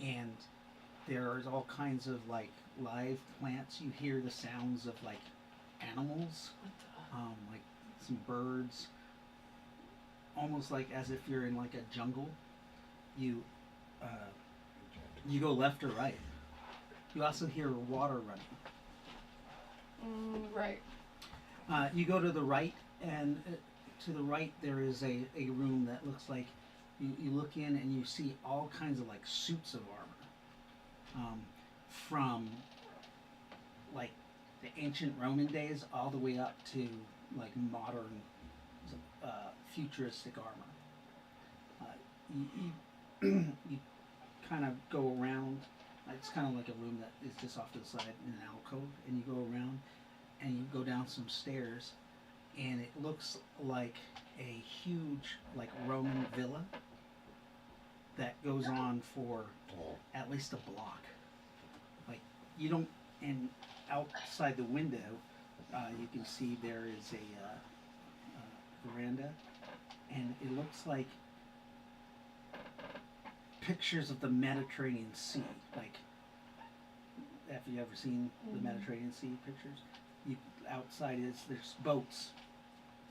and there's all kinds of live plants. You hear the sounds of animals, like some birds, almost like as if you're in a jungle. You go left or right. You also hear water running. Right. You go to the right, and to the right there is a room that looks like you look in and you see all kinds of suits of armor, from the ancient Roman days all the way up to modern futuristic armor. You kind of go around. It's kind of like a room that is just off to the side in an alcove, and you go around and you go down some stairs, and it looks like a huge Roman villa that goes on for at least a block. And outside the window, you can see there is a veranda, and it looks like pictures of the Mediterranean Sea, Have you ever seen the Mediterranean Sea pictures? Outside there's boats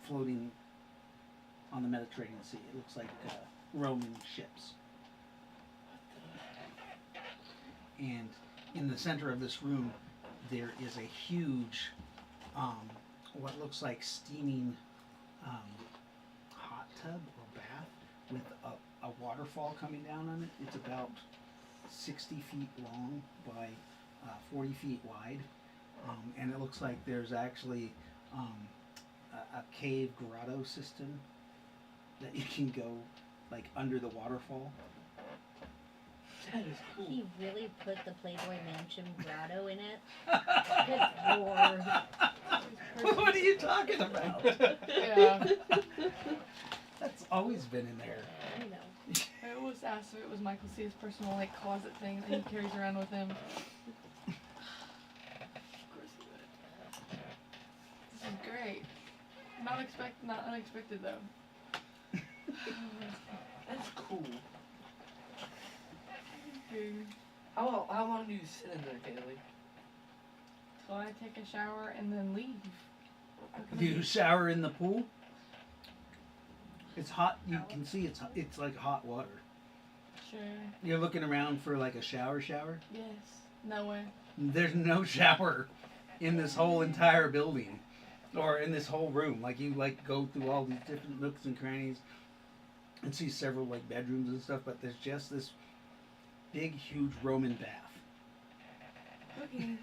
floating on the Mediterranean Sea. It looks like Roman ships. And in the center of this room, there is a huge, what looks like steaming hot tub or bath with a waterfall coming down on it. It's about 60 feet long by 40 feet wide. And it looks like there's actually a cave grotto system that you can go like under the waterfall. That is cool. He really put the Playboy Mansion grotto in it. Good lord. What are you talking about? Yeah. That's always been in there. I know. I always asked if it was Michael C's personal like closet thing that he carries around with him. Of course he would. This is great. Not unexpected though. That's cool. Okay. How long do you sit in there, Kaylee? Till I take a shower and then leave. Do you shower in the pool? It's hot. You can see it's like hot water. Sure. You're looking around for like a shower. Yes. No way. There's no shower in this whole entire building, or in this whole room. Like you like go through all these different nooks and crannies, and see several like bedrooms and stuff. But there's just this big, huge Roman bath. Okay.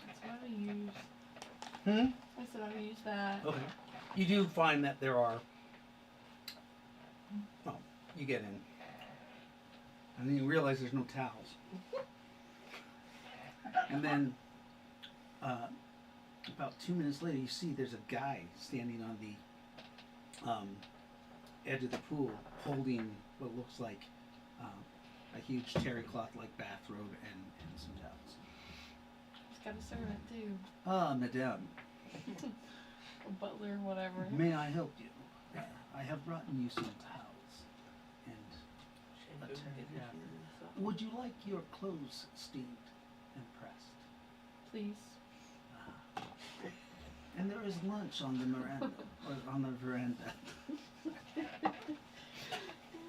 That's what I use. Hmm. I said I would use that. Okay. You do find that there are. Oh, you get in, and then you realize there's no towels. And then, about 2 minutes later, you see there's a guy standing on the edge of the pool, holding what looks like a huge terry cloth-like bathrobe and some towels. He's got a servant too. Ah, madame, A butler, whatever. may I help you? I have brought you some towels. And would you like your clothes steamed and pressed? Please. And there is lunch on the veranda. Or on the veranda.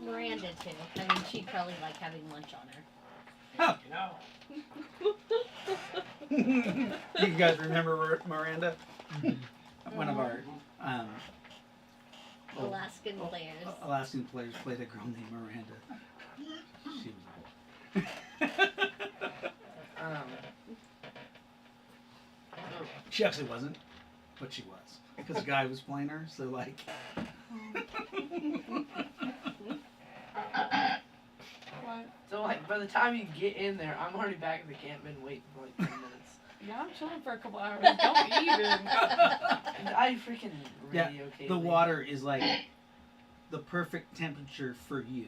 Miranda too. I mean, she'd probably like having lunch on her. You know, You guys remember Miranda? One of our Alaskan players. Alaskan players played a girl named Miranda. She was She actually wasn't, but she was. Because a guy was playing her, so like. What? So like by the time you get in there, I'm already back at the camp and waiting for like 10 minutes. Yeah, I'm chilling for a couple hours. Don't even. And I freaking Yeah, radio the water is like the perfect temperature for you.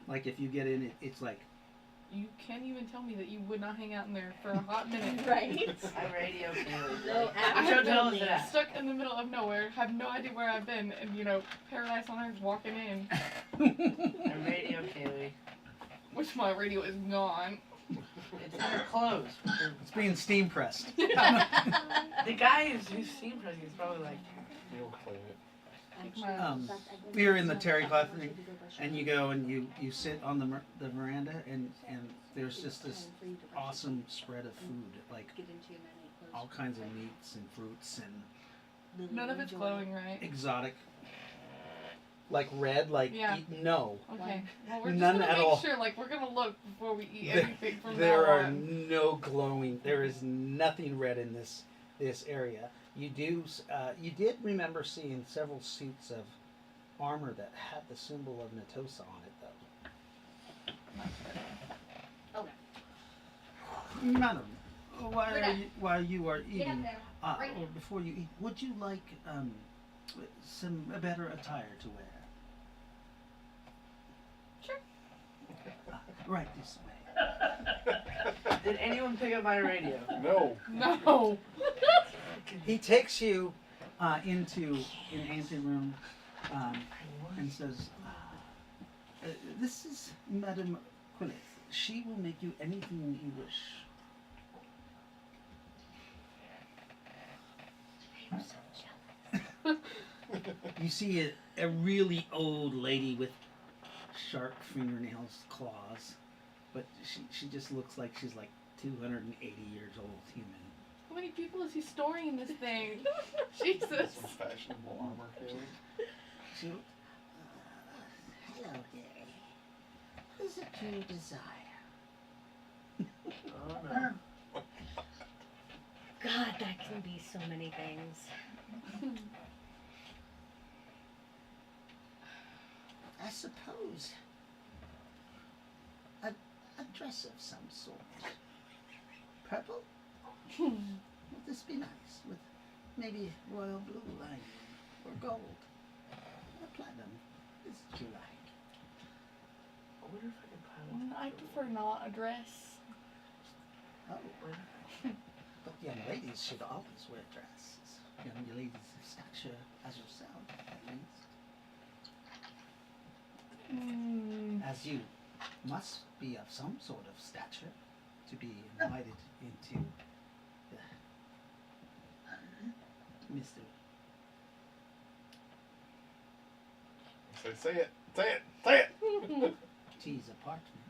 Like if you get in it, it's like. You can't even tell me that you would not hang out in there for a hot minute. Right? I radio Kaylee. No, I showed tell us absolutely. that. Stuck in the middle of nowhere, have no idea where I've been, and Paradise on Earth's walking in, I radio Kaylee. which my radio is gone. It's in her clothes. It's being steam pressed. The guy who's steam pressing is probably like, You'll clean it. You're in the terry cloth thing, and you go and you sit on the veranda, and there's just this awesome spread of food, like all kinds of meats and fruits and None of it's glowing, right? exotic, like red, like Yeah. no. Okay. Well, we're just None gonna at make all. sure, we're gonna look before we eat There- anything from There now are on. no glowing. There is nothing red in this area. You did remember seeing several suits of armor that had the symbol of Natosa on it, though. Madam, while you are eating, or before you eat, would you like some better attire to wear? Sure. Right this way. did anyone pick up my radio? No. No. He takes you into an anteroom and says, "This is Madame Quillith. She will make you anything you wish I'm so jealous. You see a really old lady with sharp fingernails, claws, but she just looks like she's like 280 years old human. How many people is he storing in this thing? Jesus. Some fashionable armor, Kaylee. She, hello there. What is it you desire? Oh no. God, that can be so many things. I suppose a dress of some sort. Purple? Would this be nice? With maybe royal blue lining or gold? Or platinum? Is it you like? I wonder if I can pilot. I prefer not a dress. Oh, but young ladies should always wear dresses. Young ladies of stature as yourself, at least. As you must be of some sort of stature to be invited into the Mr. Say it. Say it. Say it. T's apartment.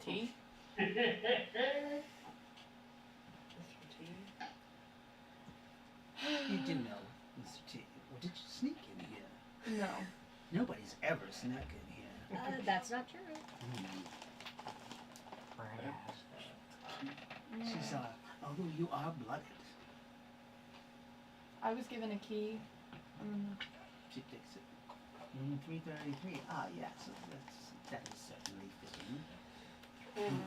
T? Yeah. Mr. T? You do know, Mr. T. Or did you sneak in here? No. Nobody's ever snuck in here. That's not true. She's, although you are blooded, I was given a key. she takes it. 333. Ah, yes, that is certainly fitting.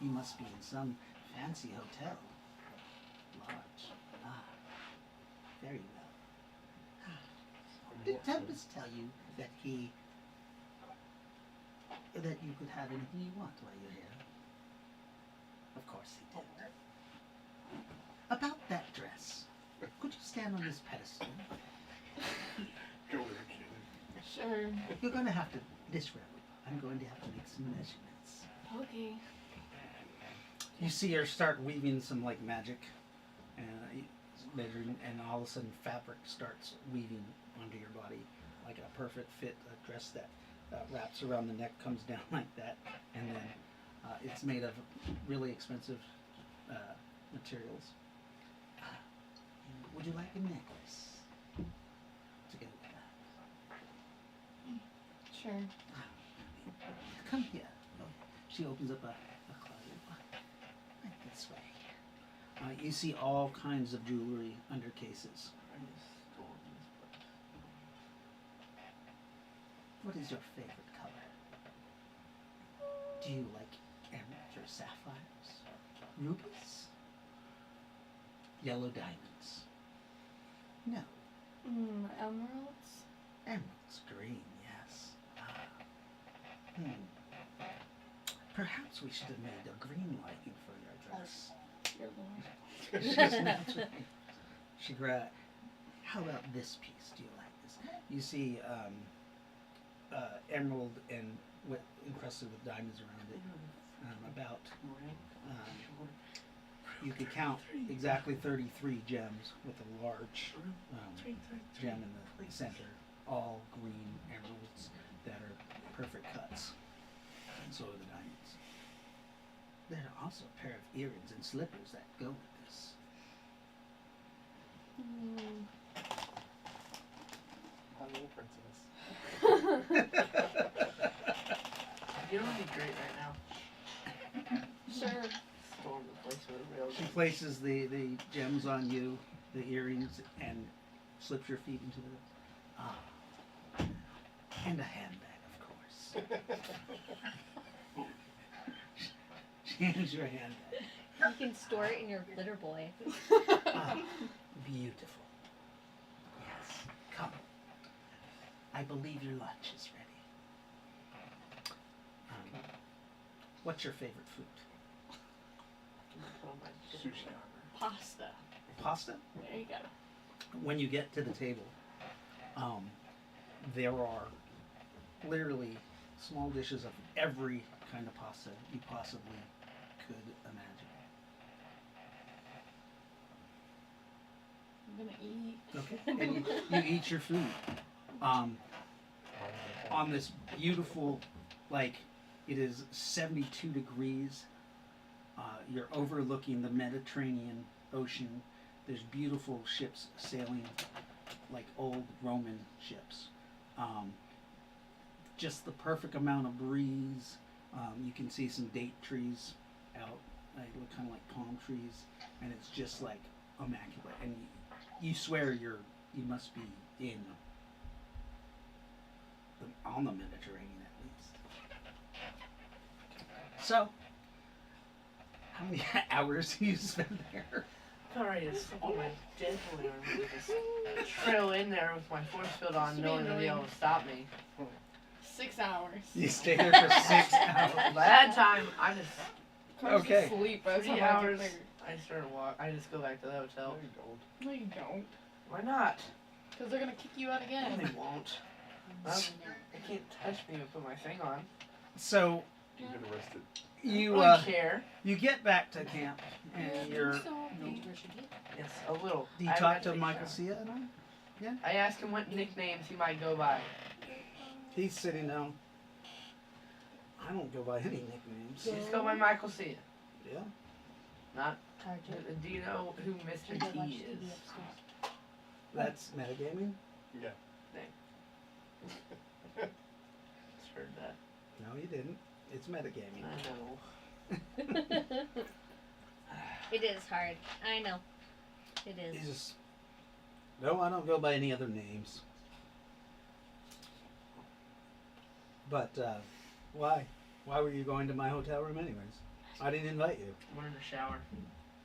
You must be in some fancy hotel. Large. Ah, very well. Did Tempest tell you that that you could have anything you want while you're here? Of course he did. About that dress, could you stand on this pedestal? Go there, kid. Sure. You're going to have to disrobe. I'm going to have to make some measurements. Okay. You see her start weaving some like magic, and measuring, and all of a sudden fabric starts weaving onto your body like a perfect fit. A dress that wraps around the neck, comes down like that, and then it's made of really expensive materials. Would you like a necklace to go with that? Sure. Come here. Oh, she opens up a closet. Right this way. You see all kinds of jewelry under cases. What is your favorite color? Do you like emeralds or sapphires? Rubies? Yellow diamonds? No. Emeralds? Emeralds green, yes. Perhaps we should have made a green lining for your dress. Dear Lord. She's not- she grabbed. How about this piece? Do you like this? You see emerald and encrusted with diamonds around it. You could count exactly 33 gems with a large gem in the center, all green emeralds that are perfect cuts. And so are the diamonds. There are also a pair of earrings and slippers that go with this. My little princess. You don't be great right now. Sure. Storm the place with a real She places the gems on you, the earrings, and slips your feet into the and a handbag, of course. She hands you a handbag. You can store it in your glitter boy. Beautiful. Yes. Come. I believe your lunch is ready. What's your favorite food? Sushi. Pasta. Pasta? There you go. When you get to the table, there are literally small dishes of every kind of pasta you possibly could imagine. gonna eat. Okay. And you eat your food. On this beautiful, like, it is 72 degrees. You're overlooking the Mediterranean Ocean. There's beautiful ships sailing, like old Roman ships. Just the perfect amount of breeze. You can see some date trees out, like look kind of like palm trees, and it's just like immaculate. And you swear you must be on the Mediterranean at least. So, how many hours do you spend there? I'm already to slip on my dead boy arm and just trail in there with my force field on, It's knowing they'll be able to stop me. 6 hours. You stay there for 6 hours. By that time, I just I was Okay. asleep by the 3 time I get hours. there. I start to walk. I just go back to the hotel. No, you don't. Why not? Because they're gonna kick you out No, again. they won't. They can't touch me and put my thing on. So You get arrested. you I don't care. you get back to camp and you're. Yes, a little. Do you I talk went to take Michael shower. Sia at all? I asked him what nicknames he might go by. He's sitting down. I don't go by any nicknames. You just go by Michael Cia. Yeah. Not. Do you know who Mr. T is? That's metagaming? Yeah. Just heard that. No, you didn't. It's metagaming. I know. It is hard. I know. It is. You just. No, I don't go by any other names. But, why? Why were you going to my hotel room anyways? I didn't invite you. I wanted to shower.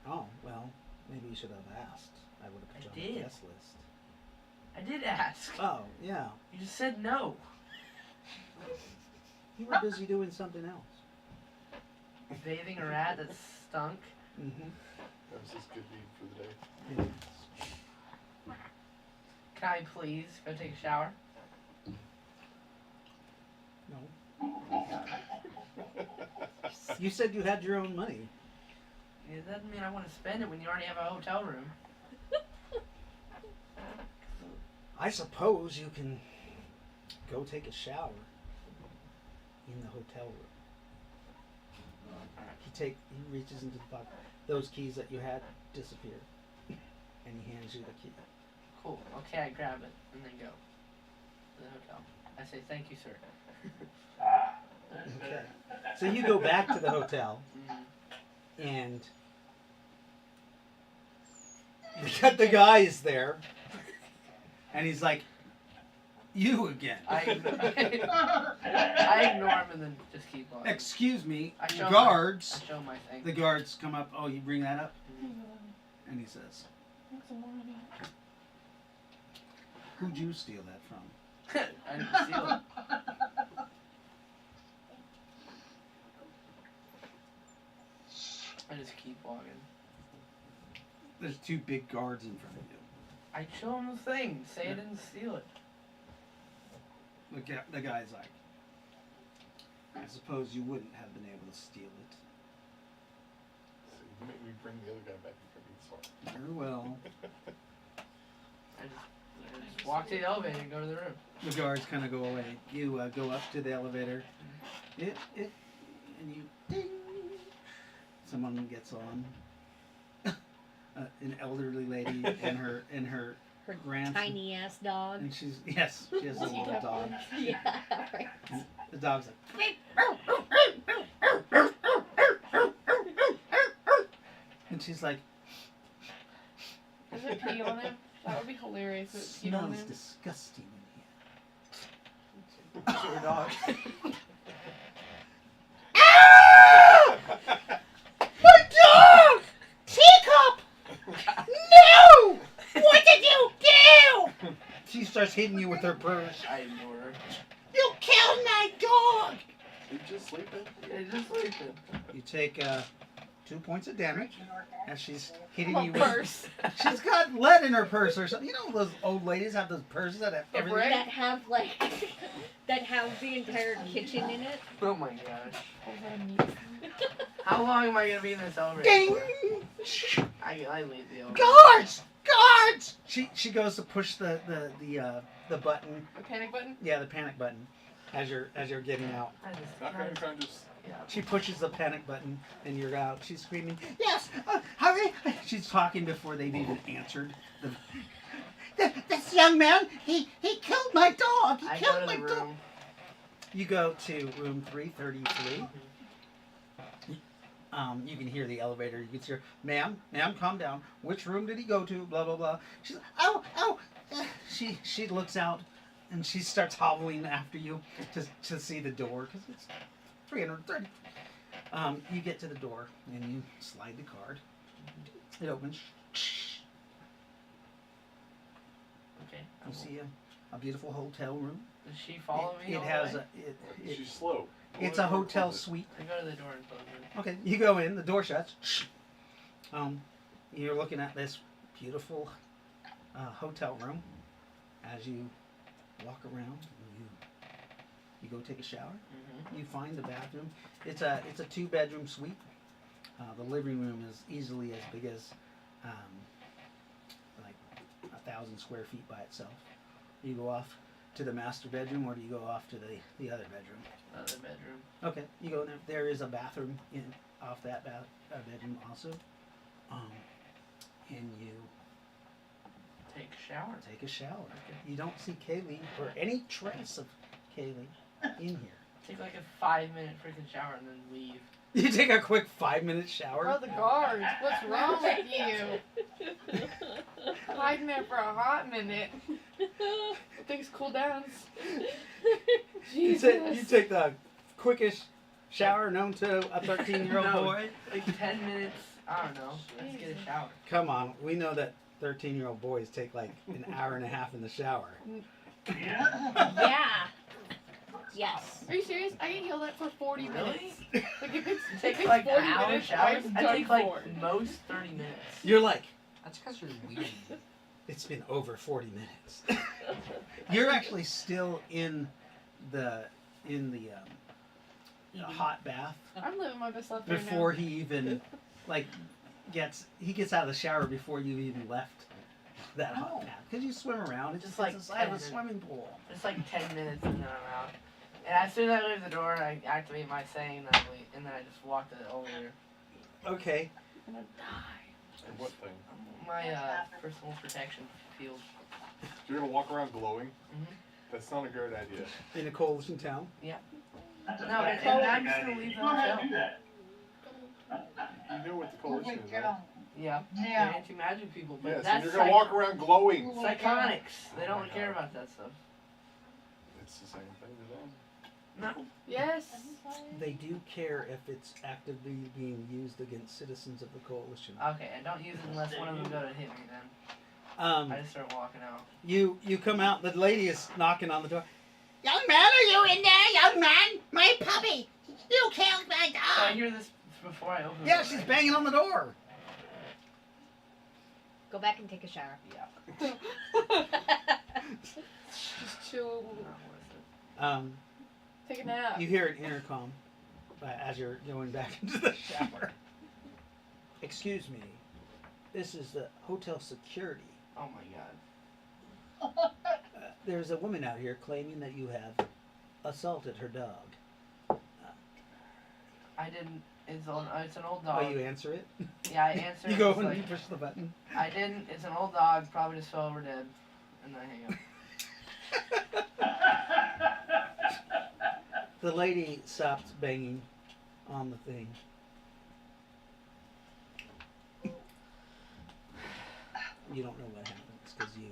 Oh, well, maybe you should have asked. I would have put you on the did. guest list. I did ask. Oh, yeah. You just said no. You were busy doing something else. Bathing a rat that stunk. Mm-hmm. That was his good deed for the day. Can I please go take a shower? No. You said you had your own money. It doesn't mean I want to spend it when you already have a hotel room. I suppose you can go take a shower in the hotel room. He reaches into the pocket. Those keys that you had disappear, and he hands you the key. Cool. Okay, I grab it and then go to the hotel. I say thank you, sir. Okay. So you go back to the hotel, and the guy is there, and he's like, "You again?" I ignore him and then just keep on. Excuse me, I show guards. I show my thing. The guards come up. Oh, you bring that up, and he says, Make some more money. "Who'd you steal that from?" I didn't steal it. I just keep walking. There's two big guards in front of you. I show him the thing. Say I didn't steal it. The guy's like, "I suppose you wouldn't have been able to steal it." So you make me bring the other guy back in front of you. Very well. I just walk to the elevator and go to the room. The guards kind of go away. You go up to the elevator. And you ding. Someone gets on. An elderly lady and her Her grandson. tiny ass dog. And she has a little dog. Yeah, right. And the dog's like, and she's like, Is it pee on him? That would be hilarious if it peed on "Smells him. disgusting in here." To your dog. My dog! Teacup! No! What did you do? She starts hitting you with her purse. I ignore her. You killed my dog! You just sleeping? Yeah, just sleeping. You take 2 points of damage as she's hitting My you with. purse. She's got lead in her purse or something. You know those old ladies have those purses that have everything. brick? That have like that have the entire kitchen in it. Oh my gosh. Oh, what a meat. How long am I gonna be in this elevator? Ding! for? I leave the elevator. Guards! guards! She goes to push the button. The panic button. Yeah, the panic button. As you're getting out, I just, Not gonna try and just. yeah. she pushes the panic button, and you're out. She's screaming, "Yes, hurry!" She's talking before they've even answered. This young man, he killed my dog. He I go killed to my the dog. room. You go to room 333. You can hear the elevator. You can hear, ma'am, calm down. Which room did he go to? Blah blah blah. She's like, oh. She looks out, and she starts hobbling after you to see the door because it's 330. You get to the door and you slide the card. It opens. Okay. You see a beautiful hotel room. Does she follow me? It all has the way? She's slow. it's a hotel suite. I go to the door and close it. Okay, you go in, the door shuts. You're looking at this beautiful hotel room as you walk around. You go take a shower. Mm-hmm. You find the bathroom. It's a 2-bedroom suite. The living room is easily as big as like 1,000 square feet by itself. You go off to the master bedroom, or do you go off to the other bedroom? Other bedroom. Okay, you go in there. There is a bathroom off that bedroom also. And you Take a shower. take a shower. You don't see Kaylee or any trace of Kaylee in here. Take like a 5-minute freaking shower and then leave. You take a quick 5-minute shower. Oh, the guards. What's wrong with you? Hiding there for a hot minute. Things cool down. You Jesus. take the quickest shower known to a 13-year-old No. boy. Like 10 minutes. I don't know. Let's get a shower. Come on, we know that 13-year-old boys take like an hour and a half in the shower. Yeah. Yes. Are you serious? I can heal that for 40 Really? minutes. Like if it's Take if like it's 40 an hour minutes, showers. I'm I done take like for. most 30 minutes. You're like, That's because you're weird. it's been over 40 minutes. You're actually still in the hot bath I'm living my best life right now. before he even like gets out of the shower before you even left that hot bath because you swim around. It's Just just like inside of a 10 swimming pool. It's like 10 minutes and then I'm out. And as soon as I leave the door, I activate my saying and then I just walk to the elevator. Okay. I'm gonna die. And what thing? My personal protection field. You're gonna walk around glowing? Mhm. That's not a great idea. In a coalition town. That's a No, and fantastic I'm just gonna idea. leave You the know how to hotel. do that. You know what the coalition is, right? Yeah. Yeah. They're anti-magic people, but Yes, and that's you're gonna walk around glowing. psychonics. They don't care about that stuff. It's the same thing to them. No. Yes. They do care if it's actively being used against citizens of the coalition. Okay, and don't use it unless one of them go to hit me then. I just start walking out. You come out. The lady is knocking on the door. Young man, are you in there? Young man, my puppy. You killed my So I dog. hear this before I open the Yeah, door, she's right? banging on the door. Go back and take a shower. Yeah. Just chill. Not worth Take a nap. You hear an intercom as you're going back into the shower. Excuse me. This is the hotel security. it. Oh my god. There's a woman out here claiming that you have assaulted her dog. I didn't. It's an old Oh, dog. you answer it? Yeah, I answered. You go it's and like, you push the button. I didn't. It's an old dog. Probably just fell over dead. And I hang up. The lady stops banging on the thing. You don't know what happens because you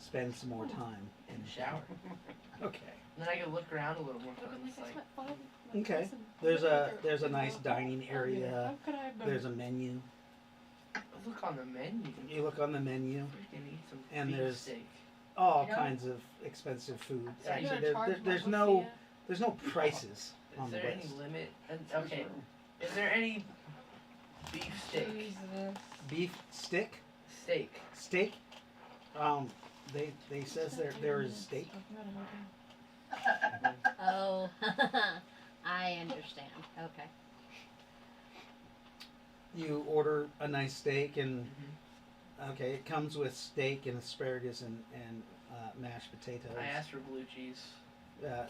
spend some more time In in the shower. Okay. And then I can look around a little more. Fucking It's like like, I spent 5 months Okay. in There's a nice dining area. How could I have done There's a menu. let's look on the menu. You look on the menu. Freaking eat some And beef there's- steak. All You know? kinds of expensive food. So you're Actually, gonna charge there's my no Lucia? there's no prices Is on the there any list. limit? Okay. Is there any beef steak? Jesus. Beef stick, Steak. steak. They says there is steak. Oh, I understand. Okay. You order a nice steak and Okay, it comes with steak and asparagus and mashed potatoes. I asked for blue cheese.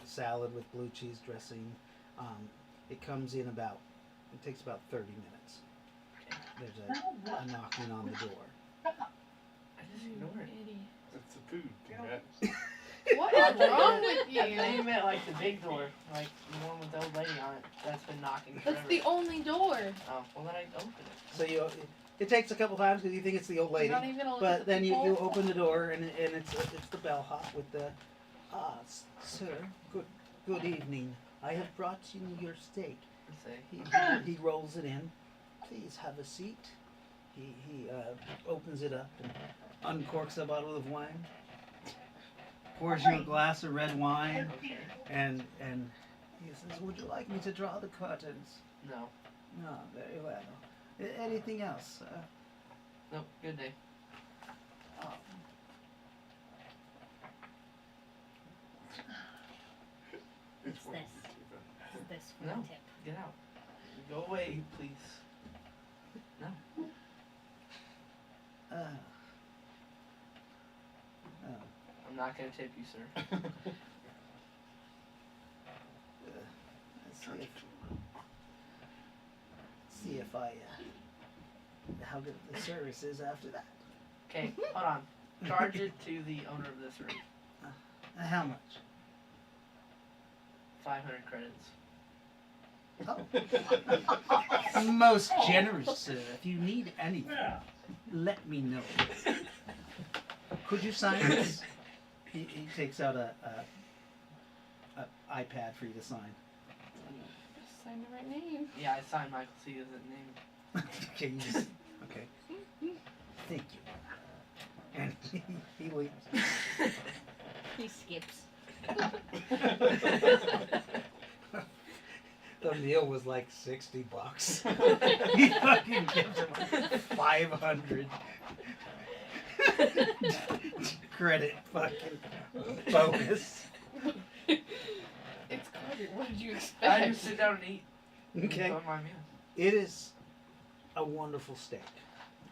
Salad with blue cheese dressing. It comes in about. It takes about 30 minutes. There's a knocking on the door. I just ignored it. Idiot. It's the food, Matt. What is wrong with I thought you? you meant like the big door, like the one with the old lady on it. That's been knocking forever. That's the only door. Oh, well then I opened it. So it takes a couple times because you think it's the old lady, You're not even gonna look but at then the you people? open the door and it's the bellhop with the sir, good evening. I have brought you your steak. Let's see. He rolls it in. Please have a seat. He opens it up and uncorks a bottle of wine. Pours you a glass of red wine, Okay. and he says, "Would you like me to draw the curtains?" No. No, very well. Anything else? Nope. Good day. What's this? What's this for No. a tip? Get out. Go away, please. No. I'm not gonna tip you, sir. Let's see if I how good the service is after that. Okay, hold on. Charge it to the owner of this room. How much? 500 credits. Oh. Most generous, sir. If you need anything, let me know. Could you sign this? He takes out a iPad for you to sign. Just sign the right name. Yeah, I signed Michael C. as a name. Okay, you just, okay. Thank you. And he leaves. He skips. The meal was like $60. He fucking gives him 500 credit fucking bonus. It's Carter. What did you I expect? just sit down and eat. Okay. Enjoy my meal. It is a wonderful steak,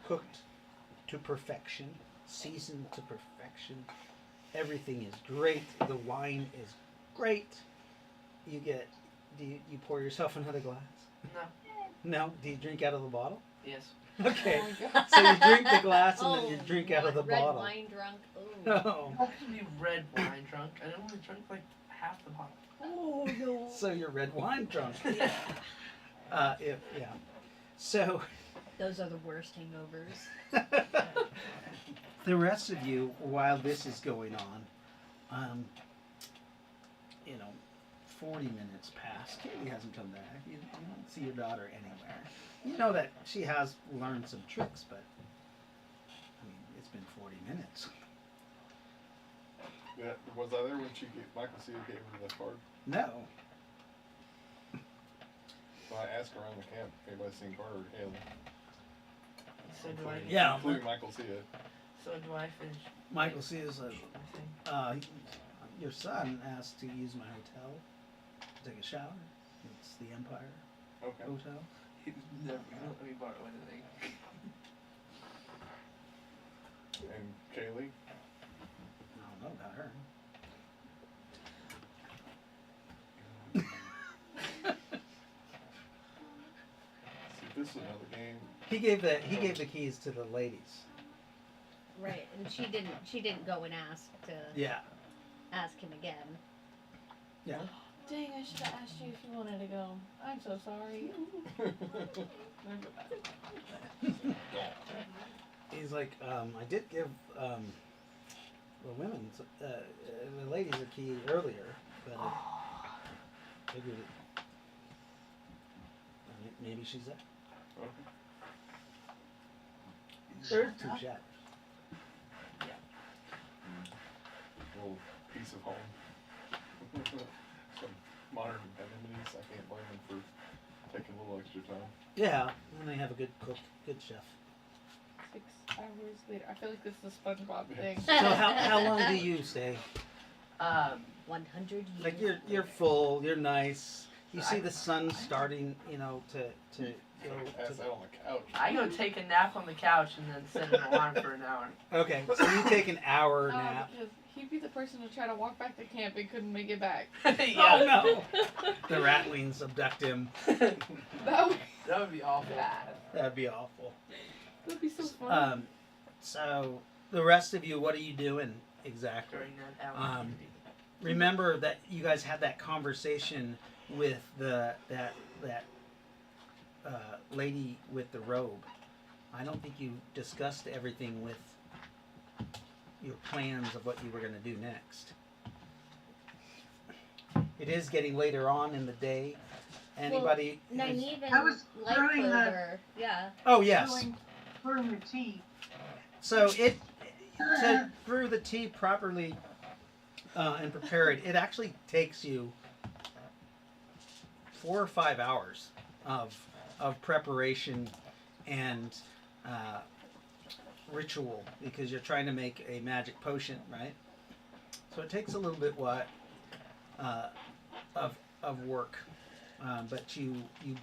cooked to perfection, seasoned to perfection. Everything is great. The wine is great. Do you pour yourself another glass? No. No. Do you drink out of the bottle? Yes. Okay. Oh my God. So you drink the glass and Oh, then you drink out of the red bottle. wine drunk. Oh. How can you be red wine drunk? I only drank like half the bottle. Oh no. So you're red wine drunk. Yeah. Yeah. So Those are the worst hangovers. the rest of you, while this is going on, 40 minutes pass. Katie hasn't come back. You don't see your daughter anywhere. You know that she has learned some tricks, but I mean, it's been 40 minutes. Yeah, was I there when Michael C. gave her the card? No. So I asked around the camp if anybody's seen Carter or Haley. So do I. Yeah. Including Michael C. So do I finish Michael C. is my thing? your son asked to use my hotel to take a shower. It's the Empire Okay. Hotel. He's never gonna let me borrow anything. And Kaylee? I don't know about her. See, this is another game. He gave the keys to the ladies. Right, and she didn't go and ask to Yeah. ask him again. Yeah. Dang, I should have asked you if you wanted to go. I'm so sorry. He's like, I did give the women, the ladies a key earlier, but I figured it. Maybe she's there. Okay. There's two shadows. Little piece of home. Some modern amenities. I can't blame them for taking a little extra time. Yeah, and they have a good cook, good chef. 6 hours later. I feel like this is a SpongeBob thing. So how long do you stay? 100 years. Like you're full, you're nice, You see the sun starting, you know, to go Pass to out on the couch. I go take a nap on the couch and then set an alarm for an hour. Okay, so you take an hour nap. Because he'd be the person to try to walk back to camp and couldn't make it back. Oh Yeah. no! The ratlings abduct him. That That would be awful. That'd be awful. would be so fun. So the rest of you, what are you doing exactly? During that hour. Remember that you guys had that conversation with that lady with the robe. I don't think you discussed everything with your plans of what you were going to do next. It is getting later on in the day. Anybody? Nynaeve I was and brewing the- Lightclover. Yeah. Oh yes. Brewing the tea. So to brew the tea properly and prepare it, it actually takes you 4 or 5 hours of preparation and ritual, because you're trying to make a magic potion, right? So it takes a little bit of work. But you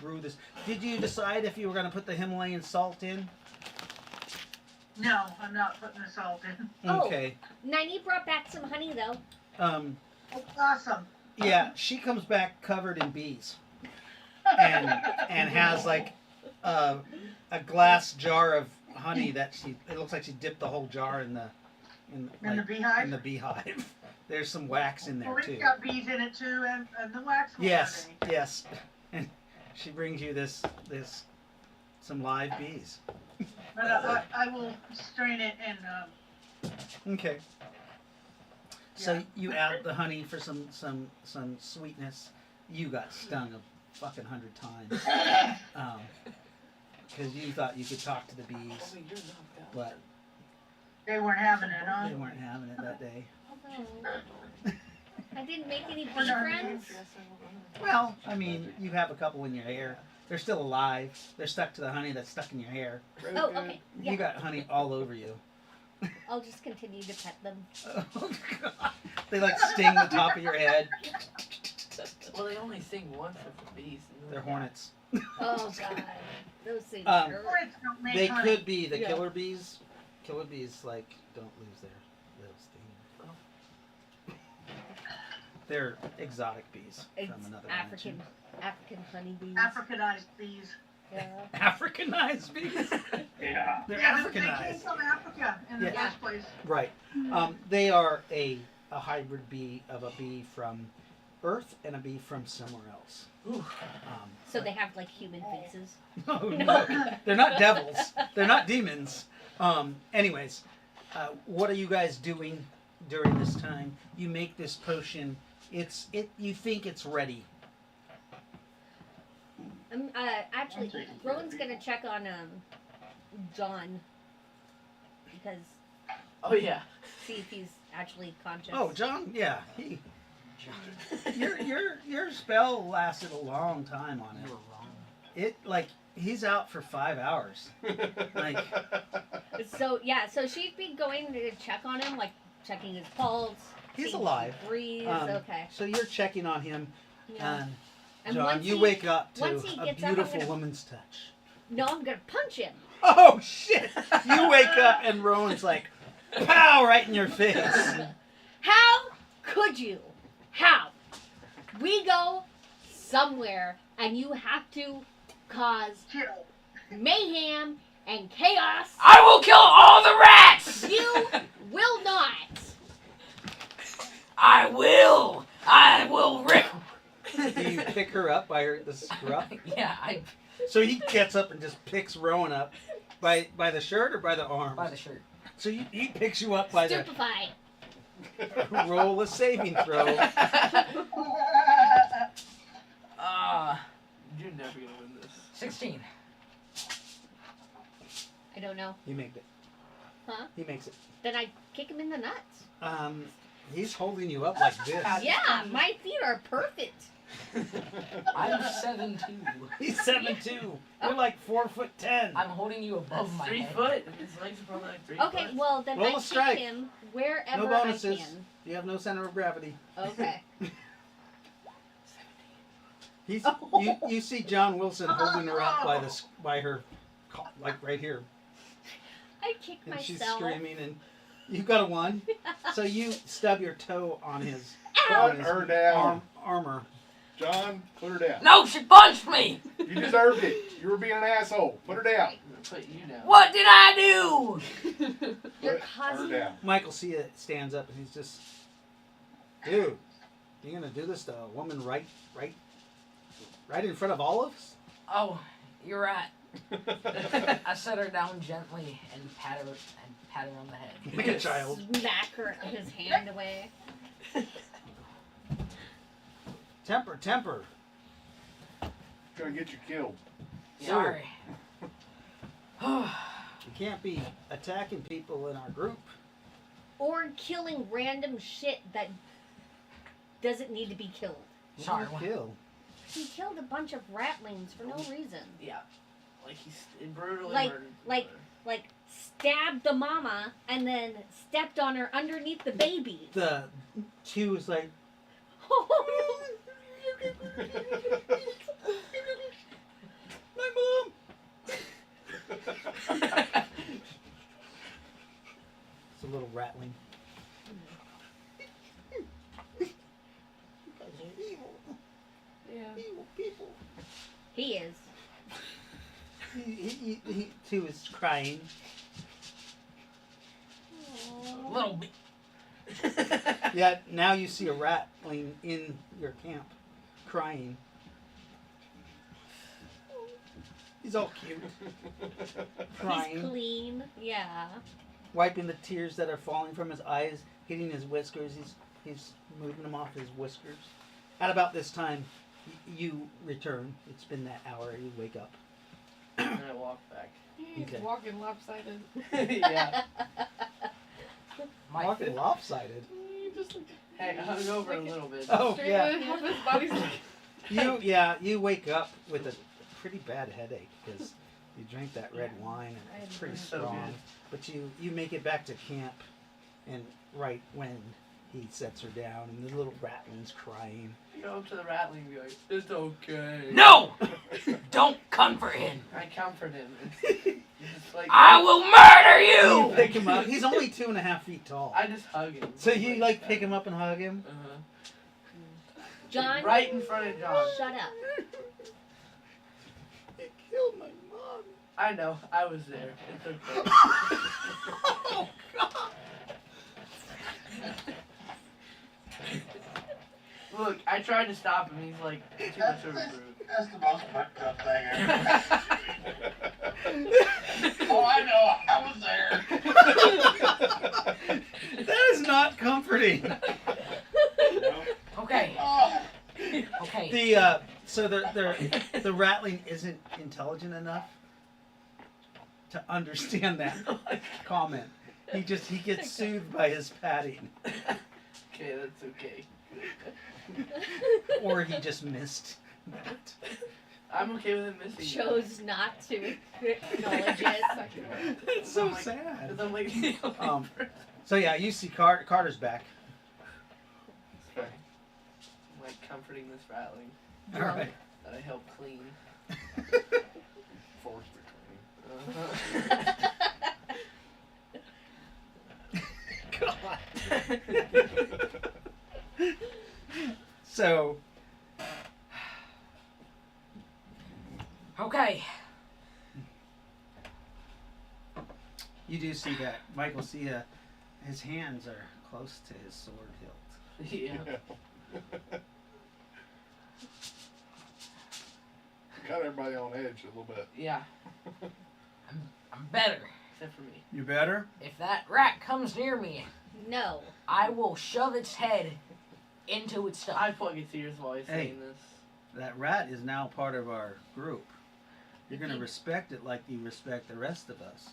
brew this. Did you decide if you were going to put the Himalayan salt in? No, I'm not putting the salt in. Oh. Okay. Nynaeve brought back some honey though. It's awesome. Yeah, she comes back covered in bees, and has like a glass jar of honey that it looks like she dipped the whole jar in the beehive? in the beehive. There's some wax in there Well, too. it's got bees in it too, and the wax. will Yes, have yes, and she brings you this some live bees. any. But I will strain it and Okay. So Yeah. you add the honey for some sweetness. You got stung a fucking 100 times. Because you thought you could talk to the bees, but they weren't having it, huh? they weren't having it that day. Oh. I didn't make any bee We're not friends. Well, I mean, you have a couple in your hair. They're still alive. They're stuck to the honey that's stuck in your hair. Oh, okay. Yeah. You got honey all over you. I'll just continue to pet them. Oh, God. They like sting the top of your head. Well, they only sing once with the bees. They're hornets. Oh God, those things hurt. Hornets don't make They honey. could be the Yeah. killer bees. Killer bees like don't lose their little sting. They're exotic bees It's from another African honeybees. Africanized bees. Yeah. dimension. Africanized bees. Yeah. They're Yeah, they came Africanized. from Africa in the Yeah. first place. Right. They are a hybrid bee of a bee from Earth and a bee from somewhere else. So they have like human faces. No, no, they're not devils. They're not demons. Anyways, what are you guys doing during this time? You make this potion. You think it's ready. Actually, Rowan's gonna check on John because Oh yeah. see if he's actually conscious. Oh, John, yeah, your spell lasted a long time on You it. were wrong. It like he's out for 5 hours. Like So yeah, so she'd be going to check on him, like checking his pulse. He's seeing if alive. He breathes. Okay. So you're checking on him, Yeah. and And John, once you he- wake up to once he a gets up, I'm beautiful gonna- woman's touch. No, I'm gonna punch him. Oh shit! You wake up and Rowan's like, pow, right in your face. How could you? How? We go somewhere and you have to cause Chill. mayhem and chaos. I will kill all the rats. You will not. I will rip. Do you pick her up by the scruff? Yeah, So he gets up and just picks Rowan up by the shirt or by the arm? by the shirt. So he picks you up by Stupefy. the roll a saving throw. You're never gonna win this. 16. I don't know. He makes it. Huh? He makes it. Then I kick him in the nuts. He's holding you up like this. Yeah, my feet are perfect. I'm 7'2". He's 7'2". You're like 4'10". I'm holding you above my 3 head. foot. His legs are probably like 3 Okay, foot. well then Roll I a kick strike. him wherever No bonuses. I can. You have no center of gravity. Okay. He's you see John Wilson holding her up by her, like right here, I kick and she's myself. screaming, and you got a 1. So you stub your toe on his, Ow! Put her down. armor. John, put her down. No, she punched me. You deserved it. You were being an asshole. Put her down. Put you down. What did I do? You're Put her causing. down. Michael Cia stands up and he's just, dude, you gonna do this to a woman right in front of all of us? Oh, you're right. I set her down gently and pat her on the head. Like a child. Smack his hand away. Temper. Gonna get you killed. Sorry. You can't be attacking people in our group. Or killing random shit that doesn't need to be killed. Sorry. What did you kill? He killed a bunch of ratlings for no reason. Yeah. Like he's brutally Like- murdered. Like, stabbed the mama and then stepped on her underneath the baby. The 2 was like, my mom. It's a little rattling. You guys are evil. Yeah. Evil people. He is. He too is crying. Little bit. Yeah, now you see a ratling in your camp, crying. He's all cute, crying, He's clean. Yeah. wiping the tears that are falling from his eyes, hitting his whiskers. He's moving them off his whiskers. At about this time, you return. It's been that hour. You wake up. And I walk back. He's Okay. walking lopsided. Yeah. My Walking lopsided. He just like Hey, I hung over a little bit. Oh straight yeah. away, half his body's like. You wake up with a pretty bad headache because you drink that red wine and it's pretty So strong. good. But you make it back to camp, and right when he sets her down and the little ratling's crying. You go up to the rattling and be like, it's okay. No! Don't comfort him. I comfort him. It's just like, I will murder You you! pick him up. He's only 2.5 feet tall. I just hug him. So you like pick him up and hug him. Uh-huh. John, Right in front of John. shut up. You killed my mom. I know. I was there. It's okay. Oh God. Look, I tried to stop him. He's like, too much of a brute. That's the most fucked up thing ever. Oh, I know. I was there. That is not comforting. Okay. Oh, Okay. The rattling isn't intelligent enough to understand that comment. He gets soothed by his patting, Okay, that's okay. or he just missed that. I'm okay with him missing. Chose not to acknowledge it. It's so I'm like- sad. 'Cause I'm like, the only Um, person- So yeah, you see Carter's back. I'm like comforting this rattling All right. that I helped clean. Forced to Uh-huh. God. So Okay. you do see that Michael Cia, his hands are close to his sword hilt. Yeah. Got everybody on edge a little bit. Yeah. I'm better. Except for me. You better? If that rat comes near me, No. I will shove its head into its stomach. I fucking serious while he's Hey. saying this. That rat is now part of our group. You're gonna respect it like you respect the rest of us.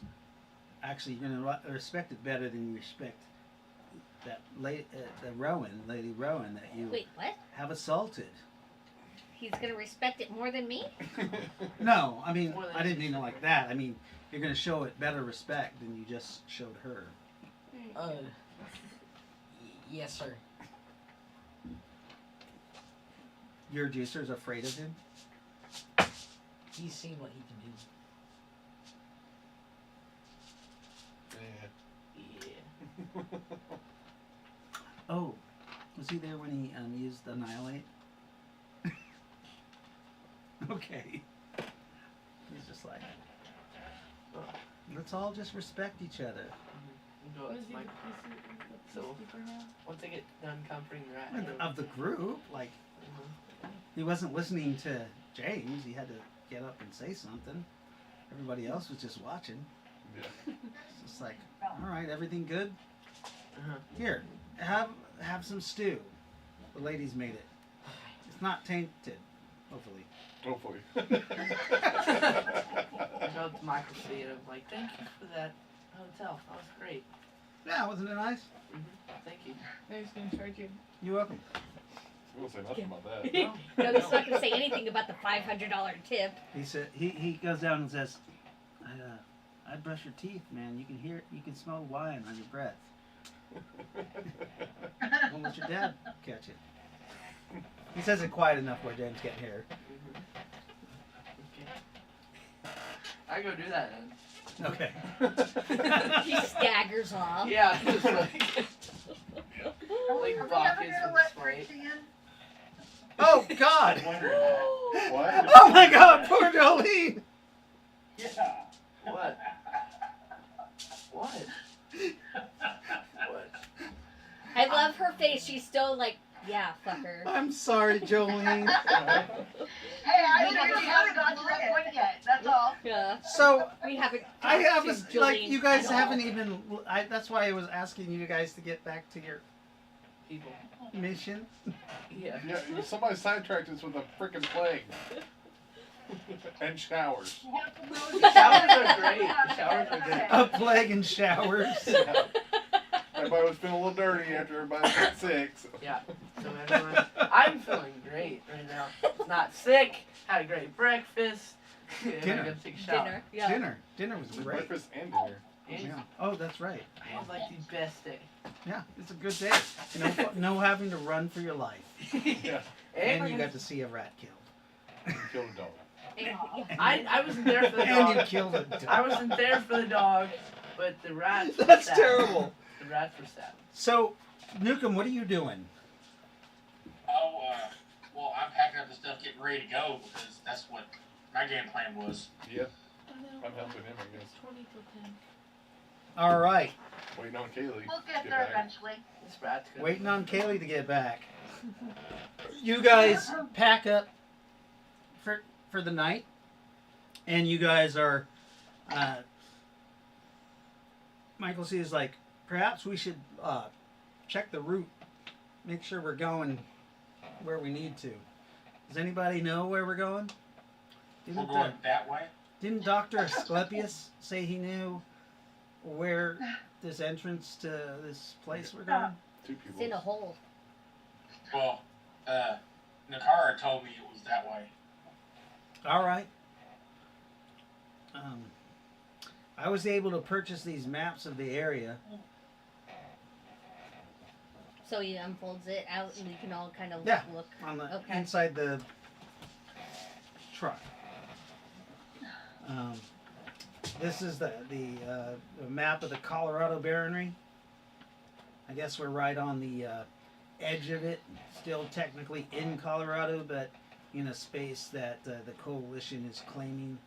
Actually, you're gonna respect it better than you respect that Lady Rowan that you Wait, what? have assaulted. He's gonna respect it more than me? No, I mean, More than I didn't mean it like that. I mean, you're gonna show it better respect than you just showed her. Yes, sir. your juicer's afraid of him? He's seen what he can Yeah. do. Yeah. Oh, was he there when he used Annihilate? Okay. He's just like, let's all just respect each other. Go, Is it's he my, the So- peacekeeper now? once I get done comforting the rat. And of the group, like, he wasn't listening to James. He had to get up and say something. Everybody else was just watching. Yeah. It's just like, all right, everything good? Uh-huh. Here, have some stew. The ladies made it. It's not tainted, hopefully. Hopefully. I go to Michael C and I'm like, thank you for that hotel. That was great. Yeah, wasn't it nice? Thank you. They're just gonna charge you. You're welcome. We won't say nothing about that. No, he's not gonna say anything about the $500 tip. He said he goes down and says, I brush your teeth, man. You can hear, you can smell wine on your breath. Won't let your dad catch it. He says it quiet enough where James can't hear. Okay. I go do that then. Okay. He staggers off. Yeah, just like, Are we like ever Bach is gonna with let Sprite. Trixie in? Oh God! I'm wondering that. What? Oh my God! Poor Jolene. Yeah. What? What? What? I love her face. She's still like, yeah, fucker. I'm sorry, Jolene. Hey, I really haven't got to that point yet, that's all. Yeah. So We haven't. I talked have to like Jolene you guys at all. haven't even. That's why I was asking you guys to get back to your People. mission. Yeah. Yeah, somebody sidetracked us with a freaking plague. And showers. The showers are great. The showers are great. A plague and showers. Everybody was feeling a little dirty after everybody got sick. So. Yeah. So everyone, I'm feeling great right now. Not sick. Had a great breakfast. And Dinner. I'm gonna take a shower. Dinner. Yeah. Dinner was It was great. breakfast and dinner. And Yeah. Oh, that's right. I had like the best day. Yeah, it's a good day. No having to run for your life, Yeah. and you got to see a rat killed. Killed a dog. I wasn't there for the And you dog. killed a dog. I wasn't there for the dog, but the rats. were That's sad. terrible. The rats were sad. So, Nukem, what are you doing? Oh, well, I'm packing up the stuff, getting ready to go because that's what my game plan was. Yep. I know. I'm helping him, I guess. 20 till 10. All right, Waiting on Kaylee. We'll to get get there back. eventually. This rat's gonna waiting on Kaylee to get back. You guys pack up for the night, and you guys are. Michael C is like, perhaps we should check the route, make sure we're going where we need to. Does anybody know where we're going? We're Didn't, going that way. didn't Dr. Asclepius say he knew where this entrance to this place we're going? Two It's in a people. hole. Well, Nakara told me it was that way. All right. I was able to purchase these maps of the area. So he unfolds it out, and we can all kind of Yeah. look. On the Okay. inside the truck. This is the map of the Colorado Baronry. I guess we're right on the edge of it. Still technically in Colorado, but in a space that the coalition is claiming.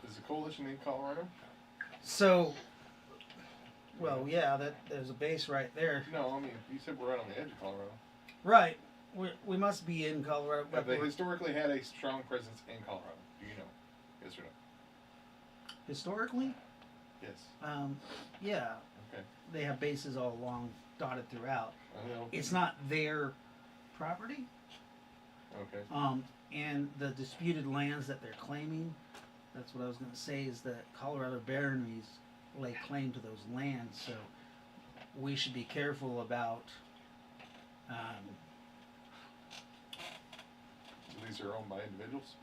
Is the coalition in Colorado? So, well, yeah, there's a base right there. No, I mean, you said we're right on the edge of Colorado. Right. We must be in Colorado. Have But they historically had a strong presence in Colorado? Do you know? Yes or no? historically, Yes. yeah, Okay. they have bases all along, dotted throughout. I know. It's not their property, Okay. and the disputed lands that they're claiming. That's what I was going to say. Is that Colorado baronies lay claim to those lands, so we should be careful about. These are owned by individuals?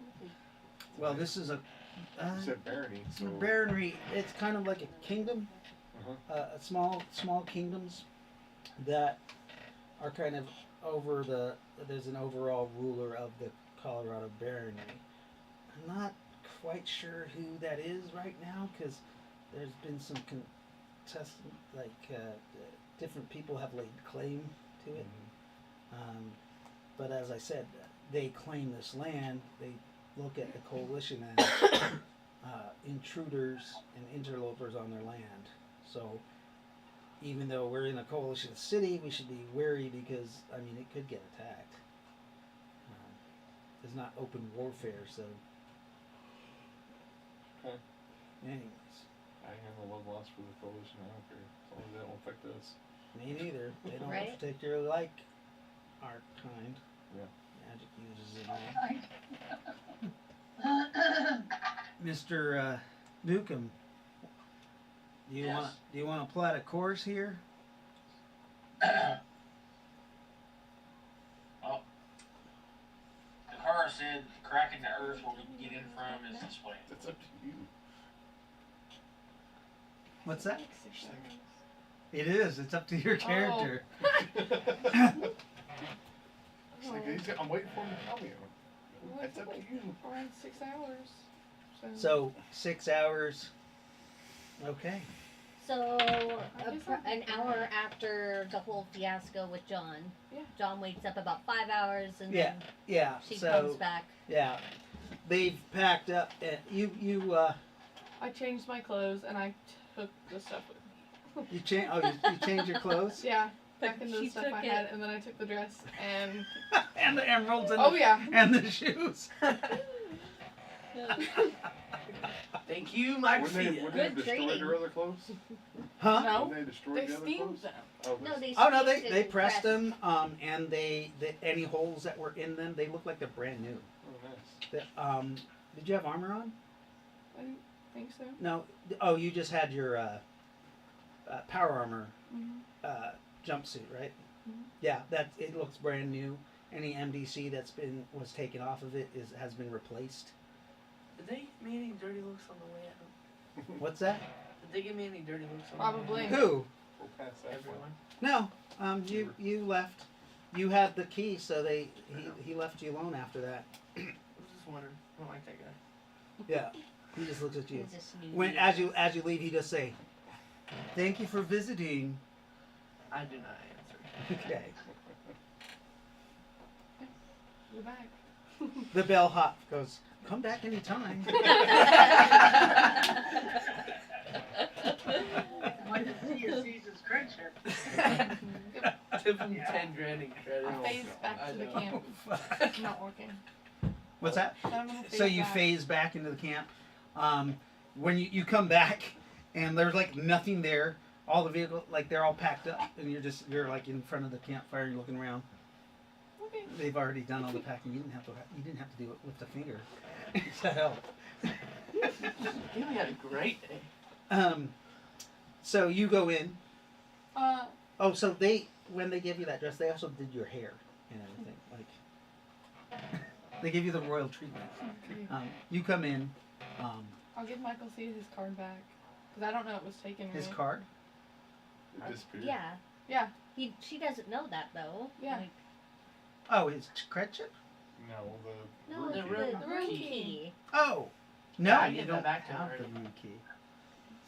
Well, this is a. You said barony, so. The baronry, it's kind of like a kingdom, Uh-huh. small kingdoms that are kind of over the there's an overall ruler of the Colorado Barony. I'm not quite sure who that is right now because there's been some contestant different people have laid claim to it. But as I said, they claim this land. They look at the coalition as intruders and interlopers on their land. So even though we're in a coalition city, we should be wary because I mean it could get attacked. It's not open warfare, so. Okay. Anyways, I have a love lost for the coalition. I don't care. As long as that won't affect us. me neither. They don't Right. particularly like our kind. Yeah. Magic uses it all. Mr. Newcomb, do you Yes. want to plot a course here? Well, Takara said the crack in the earth where we can get in from is this way. That's up to you. What's that? Like 6 hours. It is. It's up to your character. It's like, I'm waiting for him to tell me. Well, It's up to you. Around 6 hours. So 6 hours. Okay. So guess an hour after the whole fiasco with John, Yeah. John wakes up about 5 hours and Yeah. then Yeah. she so comes back. yeah, they've packed up. You I changed my clothes and I took the stuff with me. you change. Oh, you changed your clothes. Yeah, back into the She stuff took I it. had, and then I took the dress and. And the emeralds and Oh the, yeah. and the shoes. Thank you, Mike. Wouldn't they Good destroy training. their other clothes? Huh? No, Wouldn't they destroy they the other steamed clothes? them. Oh, No, they Oh no, steamed they and pressed them. And they any holes that were in them, they look like they're brand new. Oh, nice. Did you have armor on? I didn't think so. No. Oh, you just had your power armor Mhm. jumpsuit, right? Mhm. Yeah, that it looks brand new. Any MDC was taken off of it has been replaced. Did they give me any dirty looks on the way out? What's that? Did they give me any dirty looks on Probably. the way Who? We're past that Everyone. No. You left. You had the key, so he left you alone after that. I was just wondering. I don't like that guy. Yeah. He just looks at you. He's a snooty When as you leave, he just say, "Thank you for visiting." I do not answer. Okay. You're back. The bellhop goes, "Come back anytime." Like to see a season's friendship. Tip him 10 grand in credit. I phased back I to the know. camp. It's not working. What's that? So I'm gonna So you back. phase back into the camp. When you come back, and there's like nothing there. All the vehicles, like they're all packed up, and you're like in front of the campfire. You're looking around. Okay. They've already done all the packing. You didn't have to do it with the finger. To help. You had a great day. So you go in. Uh, So when they give you that dress, they also did your hair and everything. Like they give you the royal treatment. okay. You come in. I'll give Michael C his card back because I don't know it was taken. His really. card. It disappeared. Yeah. Yeah. She doesn't know that though. Yeah. Like, Oh, his credit chip. No, the no, room the key. room- the room key. key. Oh, no, Yeah, I you gave don't that back to him have the already. room key.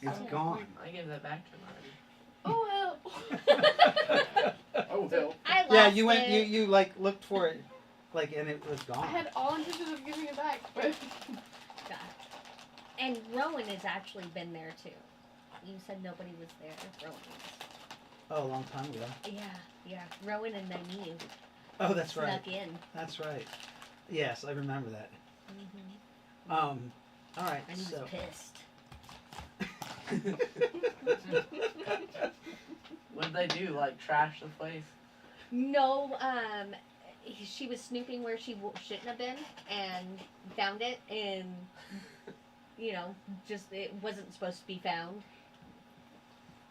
It's Oh. gone. I gave that back to him already. Oh well. Oh, hell. I lost Yeah, you went. it. You like looked for it, like, and it was I gone. had all intentions of giving it back, but God. And Rowan has actually been there too. You said nobody was there. Rowan was. Oh, a long time ago. Yeah. Rowan and then you Oh, that's right. snuck in. That's right. Yes, I remember that. Mm-hmm. All right. And he was So. pissed. What did they do? Like trash the place? No, she was snooping where she shouldn't have been and found it, and just it wasn't supposed to be found.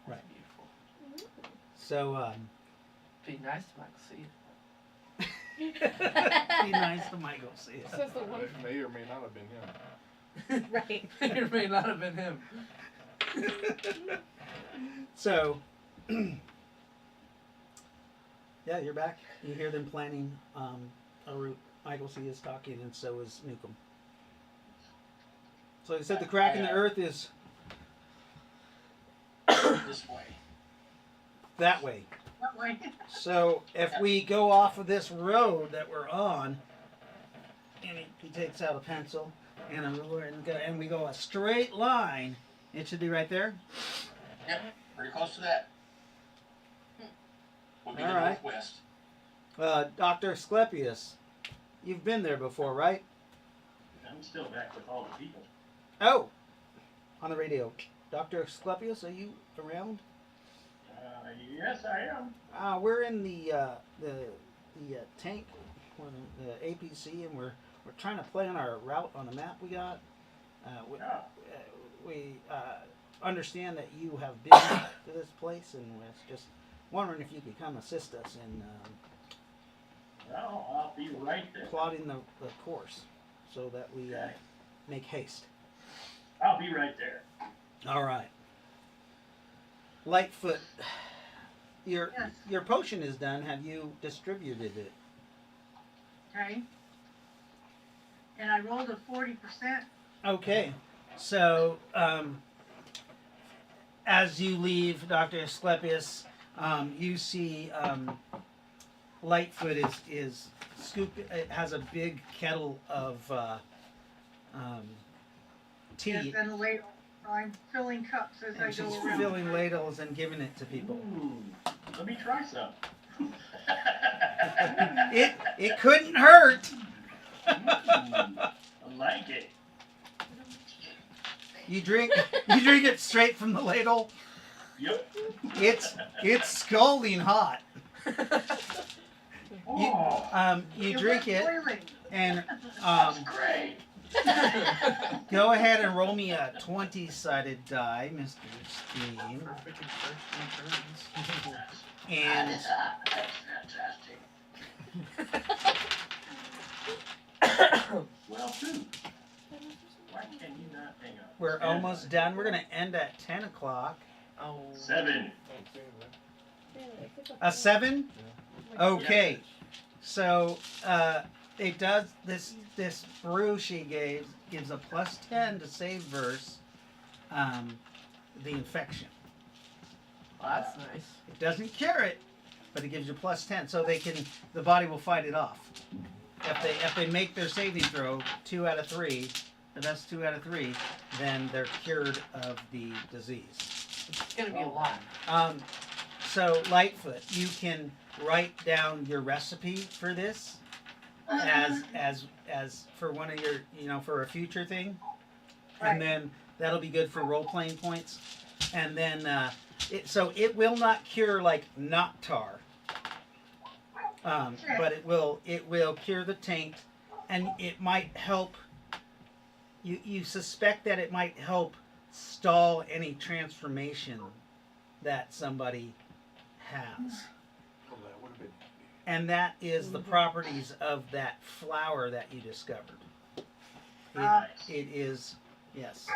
Right. Beautiful. So. Be nice to Michael C. Be nice to Michael. See ya. says the one. It may or may not have been him. Right. It may not have been him. So. Yeah, Yeah, you're back. You hear them planning a route. Michael C. is talking, and so is Newcomb. So he said the crack in the earth is This way. that way. That way. So if we go off of this road that we're on, and he takes out a pencil and a ruler and we go a straight line, it should be right there. Yep, pretty close to that. Would be the All right. northwest. Dr. Asclepius, you've been there before, right? I'm still back with all the people. Oh, on the radio. Dr. Asclepius, are you around? Yes, I am. We're in the tank, the APC, and we're trying to plan our route on the map we got. We understand that you have been to this place, and we're just wondering if you could come assist us in Well, I'll be right there. plotting the course so that we make haste. I'll be right there. All right. Lightfoot, Yes. your potion is done. Have you distributed it? Okay. And I rolled a 40%. Okay. So, as you leave Dr. Asclepius, you see Lightfoot is it has a big kettle of tea. Yes, and a ladle. I'm filling cups as I And go she's around. filling ladles and giving it to people. Ooh, let me try some. It couldn't hurt. I like it. You drink it straight from the ladle. Yep. It's scalding hot. Oh, You drink was it boiling. and that's great. go ahead and roll me a 20-sided die, Mr. Steen. Perfect first turns. And That's fantastic. Well, too. Why can you not hang up? we're almost done. We're gonna end at 10 o'clock. Oh. 7. A 7? Okay. So it does this brew she gives a +10 to save versus the infection. Well, that's nice. It doesn't cure it, but it gives you +10, so the body will fight it off. If they make their saving throw 2 out of 3, the best 2 out of 3, then they're cured of the disease. It's gonna be a lot. So Lightfoot, you can write down your recipe for this as for one of your for a future thing, Right. and then that'll be good for role playing points, and then it will not cure like Noctar, but it will cure the taint, and it might help. You suspect that it might help stall any transformation that somebody has. Well, that would have been. And that is the properties of that flower that you discovered. Ah. It is, yes.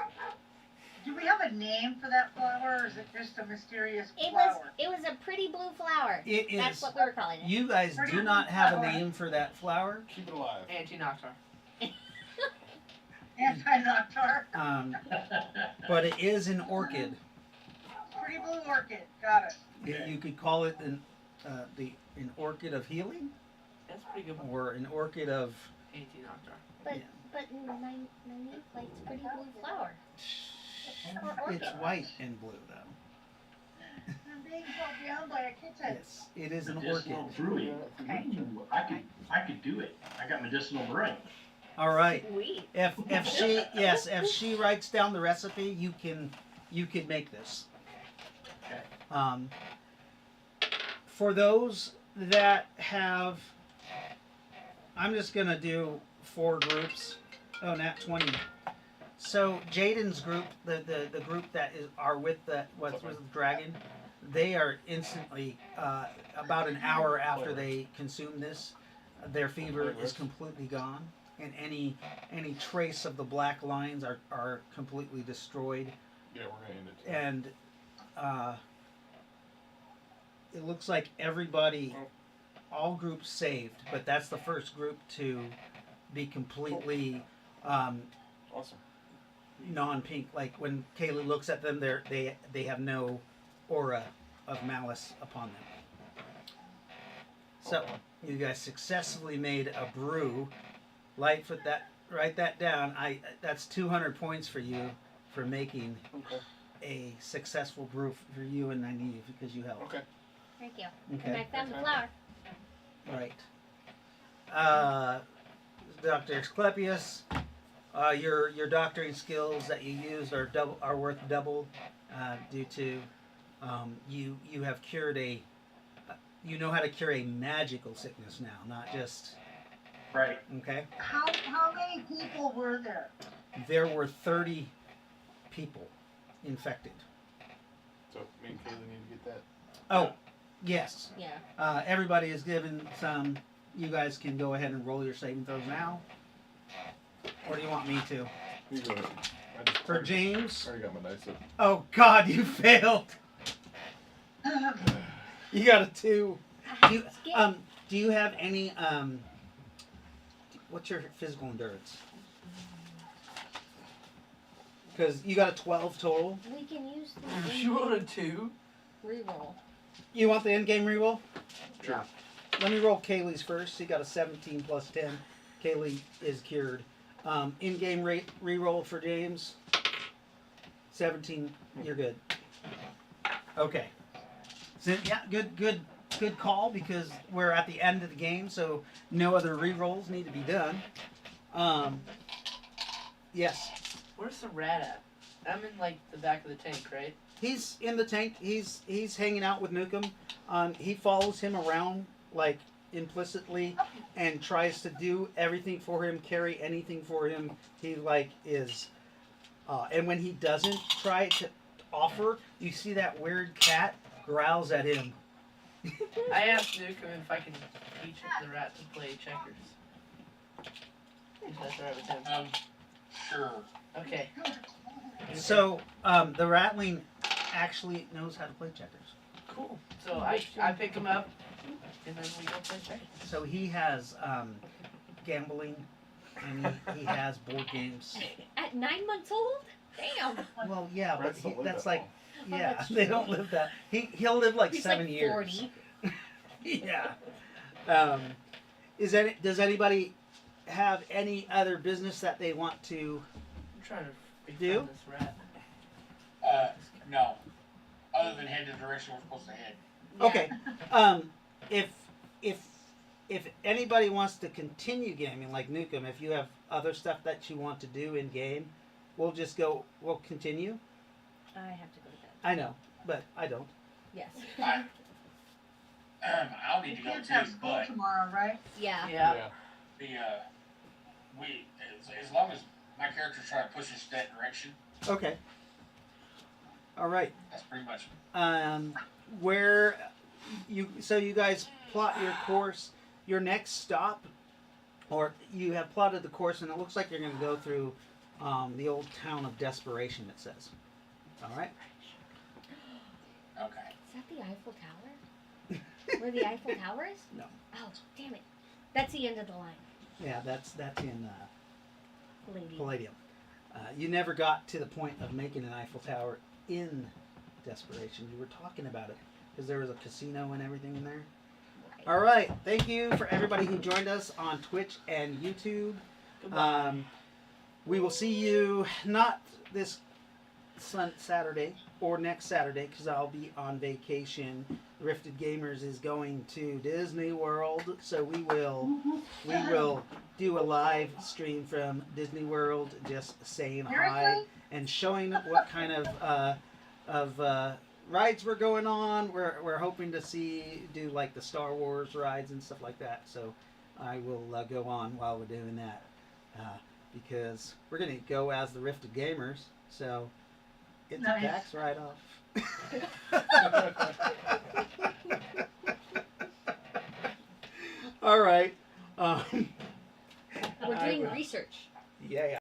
Do we have a name for that flower, or is it just a mysterious It flower? was a pretty blue flower. It That's is. what we were calling it. You guys do not have a name for that flower. Keep it alive. Anti-Noctar. Anti-Noctar. But it is an orchid. Pretty blue orchid. Got it. You could call it an orchid of healing, That's pretty good. or an orchid of. Anti-Noctar. But Yeah. but Nynaeve likes pretty blue flower. Or It's orchid. white and blue though. I'm being held down by a kitten. Yes, it is an Medicinal orchid. brewing. Ooh, I could do it. I got medicinal brewing. All right. Sweet. If she writes down the recipe, you can make this. Okay. For those that have, I'm just gonna do 4 groups. Oh, nat 20. So Jaden's group, the group that are with the dragon, they are instantly about an hour after they consume this, their fever is completely gone, and any trace of the black lines are completely destroyed. Yeah, we're gonna end it. And it looks like everybody all groups saved, but that's the first group to be completely Awesome. non-pink. Like when Kaylee looks at them, they have no aura of malice upon them. So you guys successfully made a brew. Lightfoot, write that down. That's 200 points for you for making Okay. a successful brew for you, and I need you because you helped. Okay. Thank you. And I Okay. found the flower. Right. Dr. Asclepius, your doctoring skills that you used are worth double due to you have cured you know how to cure a magical sickness now, not just Right. okay. How many people were there? There were 30 people infected. So me and Kaylee need to get that. Oh, yes. Yeah. Everybody is given some. You guys can go ahead and roll your saving throws now. Or do you want me to? You go ahead. I just For James. I already got my dice up. Oh God, you failed. You got a 2. You, Skip. do you have any what's your physical endurance? Because you got a 12 total. We can use She rolled a 2. the reroll. You want the in-game reroll? Sure. Let me roll Kaylee's first. She got a 17 plus 10. Kaylee is cured. In-game reroll for James. 17. You're good. Okay. So yeah, good call because we're at the end of the game, so no other rerolls need to be done. Yes. Where's the rat at? I'm in like the back of the tank, right? He's in the tank. He's hanging out with Nukem. He follows him around like implicitly and tries to do everything for him, carry anything for him. He like is, and when he doesn't try to offer, you see that weird cat growls at him. I asked Nukem if I can teach the rat to play checkers. Is that alright with him? Sure. Okay. So the Ratling actually knows how to play checkers. Cool. So I pick him up, and then we go play checkers. So he has gambling, and he has board games. At 9 months old? Damn. Well, yeah, but Rats don't live that's that like, long. Oh, yeah, that's they true. don't live that. He'll live like He's 7 like years. 40. Yeah. Does anybody have any other business that they want to? I'm trying to Do? befriend this rat. No. Other than head the direction we're supposed to head. Yeah. Okay. If anybody wants to continue gaming like Nukem, if you have other stuff that you want to do in game, we'll continue. I have to go to bed. I know, but I don't. Yes. I'll need The to go kids too, have school but tomorrow, right? Yeah. Yeah. the as long as my character's trying to push us that direction, Okay. All right. that's pretty much. Where you guys plot your course, your next stop, or you have plotted the course, and it looks like you're going to go through the old town of Desperation. It says. All right. Okay. Is that the Eiffel Tower? Where the Eiffel Tower is? No. Oh, damn it. That's the end of the line. Yeah, that's in Lady. Palladium. You never got to the point of making an Eiffel Tower in Desperation. You were talking about it because there was a casino and everything in there. Right. All right. Thank you for everybody who joined us on Twitch and YouTube. Goodbye. We will see you not this Saturday or next Saturday because I'll be on vacation. Rifted Gamers is going to Disney World, so we will do a live stream from Disney World, just saying hi Seriously? and showing what kind of rides we're going on. We're hoping to do like the Star Wars rides and stuff like that. So I will go on while we're doing that because we're gonna go as the Rifted Gamers. So it's Nice. a tax write-off. All right. We're I doing will- research. Yeah.